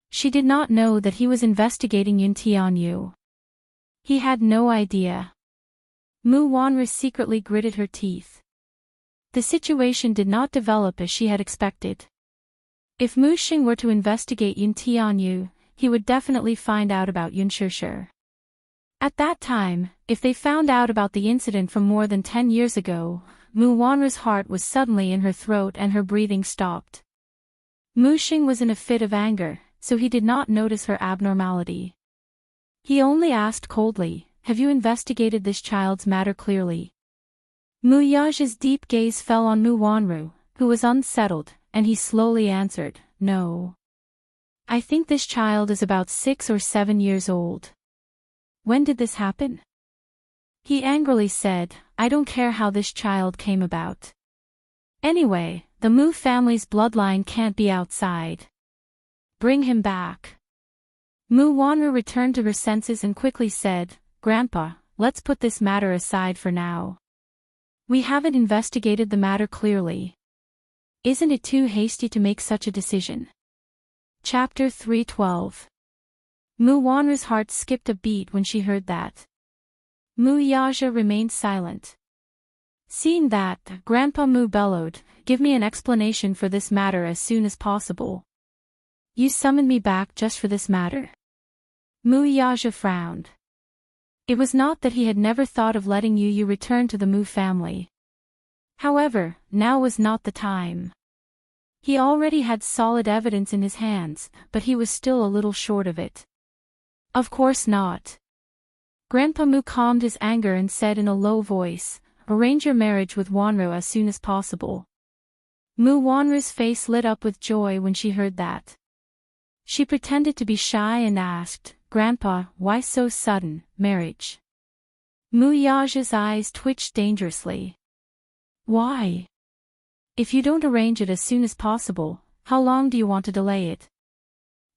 She did not know that he was investigating Yun Tianyu. He had no idea. Mu Wanru secretly gritted her teeth. The situation did not develop as she had expected. If Mu Xing were to investigate Yun Tianyu, he would definitely find out about Yun Shishir. At that time, if they found out about the incident from more than 10 years ago, Mu Wanru's heart was suddenly in her throat and her breathing stopped. Mu Xing was in a fit of anger, so he did not notice her abnormality. He only asked coldly, "Have you investigated this child's matter clearly?" Muyaja's deep gaze fell on Mu Wanru, who was unsettled, and he slowly answered, "No. I think this child is about 6 or 7 years old." "When did this happen?" He angrily said, "I don't care how this child came about. Anyway, the Mu family's bloodline can't be outside. Bring him back." Mu Wanru returned to her senses and quickly said, "Grandpa, let's put this matter aside for now. We haven't investigated the matter clearly. Isn't it too hasty to make such a decision?" Chapter 312. Mu Wanru's heart skipped a beat when she heard that. Muyaja remained silent. Seeing that, Grandpa Mu bellowed, "Give me an explanation for this matter as soon as possible." "You summoned me back just for this matter?" Muyaja frowned. It was not that he had never thought of letting Yu return to the Mu family. However, now was not the time. He already had solid evidence in his hands, but he was still a little short of it. "Of course not." Grandpa Mu calmed his anger and said in a low voice, "Arrange your marriage with Wanru as soon as possible." Mu Wanru's face lit up with joy when she heard that. She pretended to be shy and asked, "Grandpa, why so sudden, marriage?" Muyaja's eyes twitched dangerously. "Why? If you don't arrange it as soon as possible, how long do you want to delay it?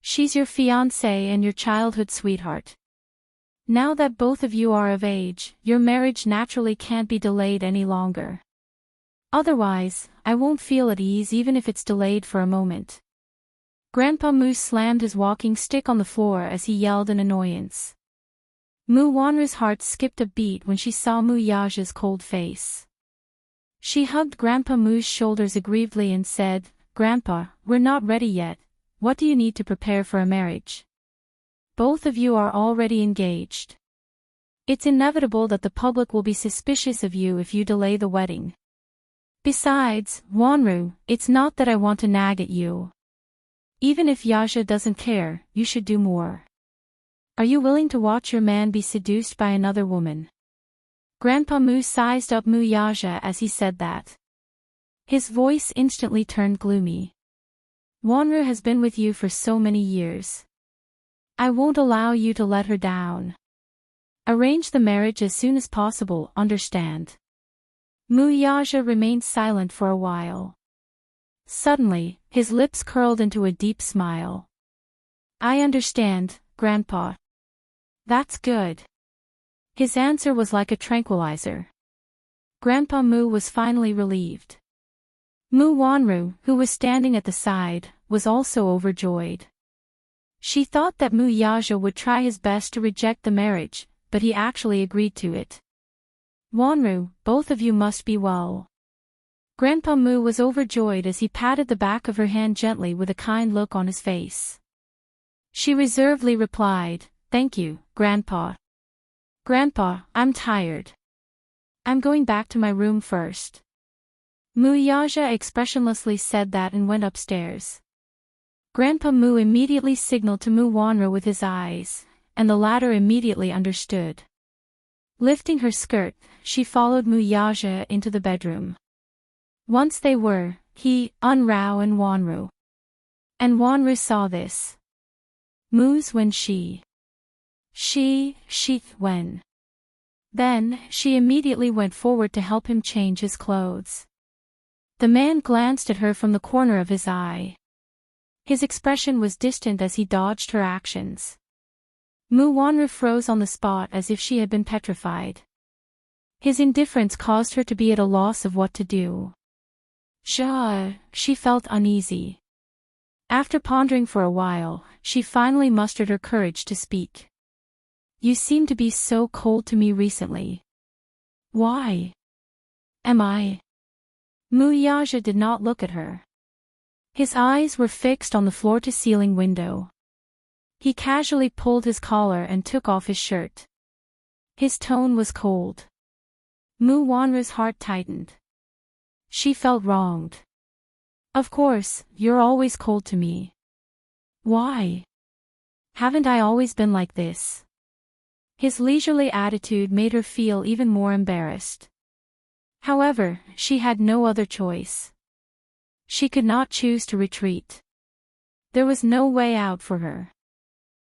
She's your fiancé and your childhood sweetheart. Now that both of you are of age, your marriage naturally can't be delayed any longer. Otherwise, I won't feel at ease even if it's delayed for a moment." Grandpa Mu slammed his walking stick on the floor as he yelled in annoyance. Mu Wanru's heart skipped a beat when she saw Muyaja's cold face. She hugged Grandpa Mu's shoulders aggrievedly and said, "Grandpa, we're not ready yet. What do you need to prepare for a marriage? Both of you are already engaged. It's inevitable that the public will be suspicious of you if you delay the wedding. Besides, Wanru, it's not that I want to nag at you. Even if Yaja doesn't care, you should do more. Are you willing to watch your man be seduced by another woman?" Grandpa Mu sized up Muyaja as he said that. His voice instantly turned gloomy. "Wanru has been with you for so many years. I won't allow you to let her down. Arrange the marriage as soon as possible, understand?" Muyaja remained silent for a while. Suddenly, his lips curled into a deep smile. "I understand, Grandpa. That's good." His answer was like a tranquilizer. Grandpa Mu was finally relieved. Mu Wanru, who was standing at the side, was also overjoyed. She thought that Muyaja would try his best to reject the marriage, but he actually agreed to it. "Wanru, both of you must be well." Grandpa Mu was overjoyed as he patted the back of her hand gently with a kind look on his face. She reservedly replied, "Thank you, Grandpa. Grandpa, I'm tired. I'm going back to my room first." Muyaja expressionlessly said that and went upstairs. Grandpa Mu immediately signaled to Mu Wanru with his eyes, and the latter immediately understood. Lifting her skirt, she followed Muyaja into the bedroom. Once they were, he, Unrao and Wanru. And Wanru saw this. Mu's when she when. Then, she immediately went forward to help him change his clothes. The man glanced at her from the corner of his eye. His expression was distant as he dodged her actions. Mu Wanru froze on the spot as if she had been petrified. His indifference caused her to be at a loss of what to do. She felt uneasy. After pondering for a while, she finally mustered her courage to speak. You seem to be so cold to me recently. Why? Am I? Muyaja did not look at her. His eyes were fixed on the floor-to-ceiling window. He casually pulled his collar and took off his shirt. His tone was cold. Mu Wanru's heart tightened. She felt wronged. Of course, you're always cold to me. Why? Haven't I always been like this? His leisurely attitude made her feel even more embarrassed. However, she had no other choice. She could not choose to retreat. There was no way out for her.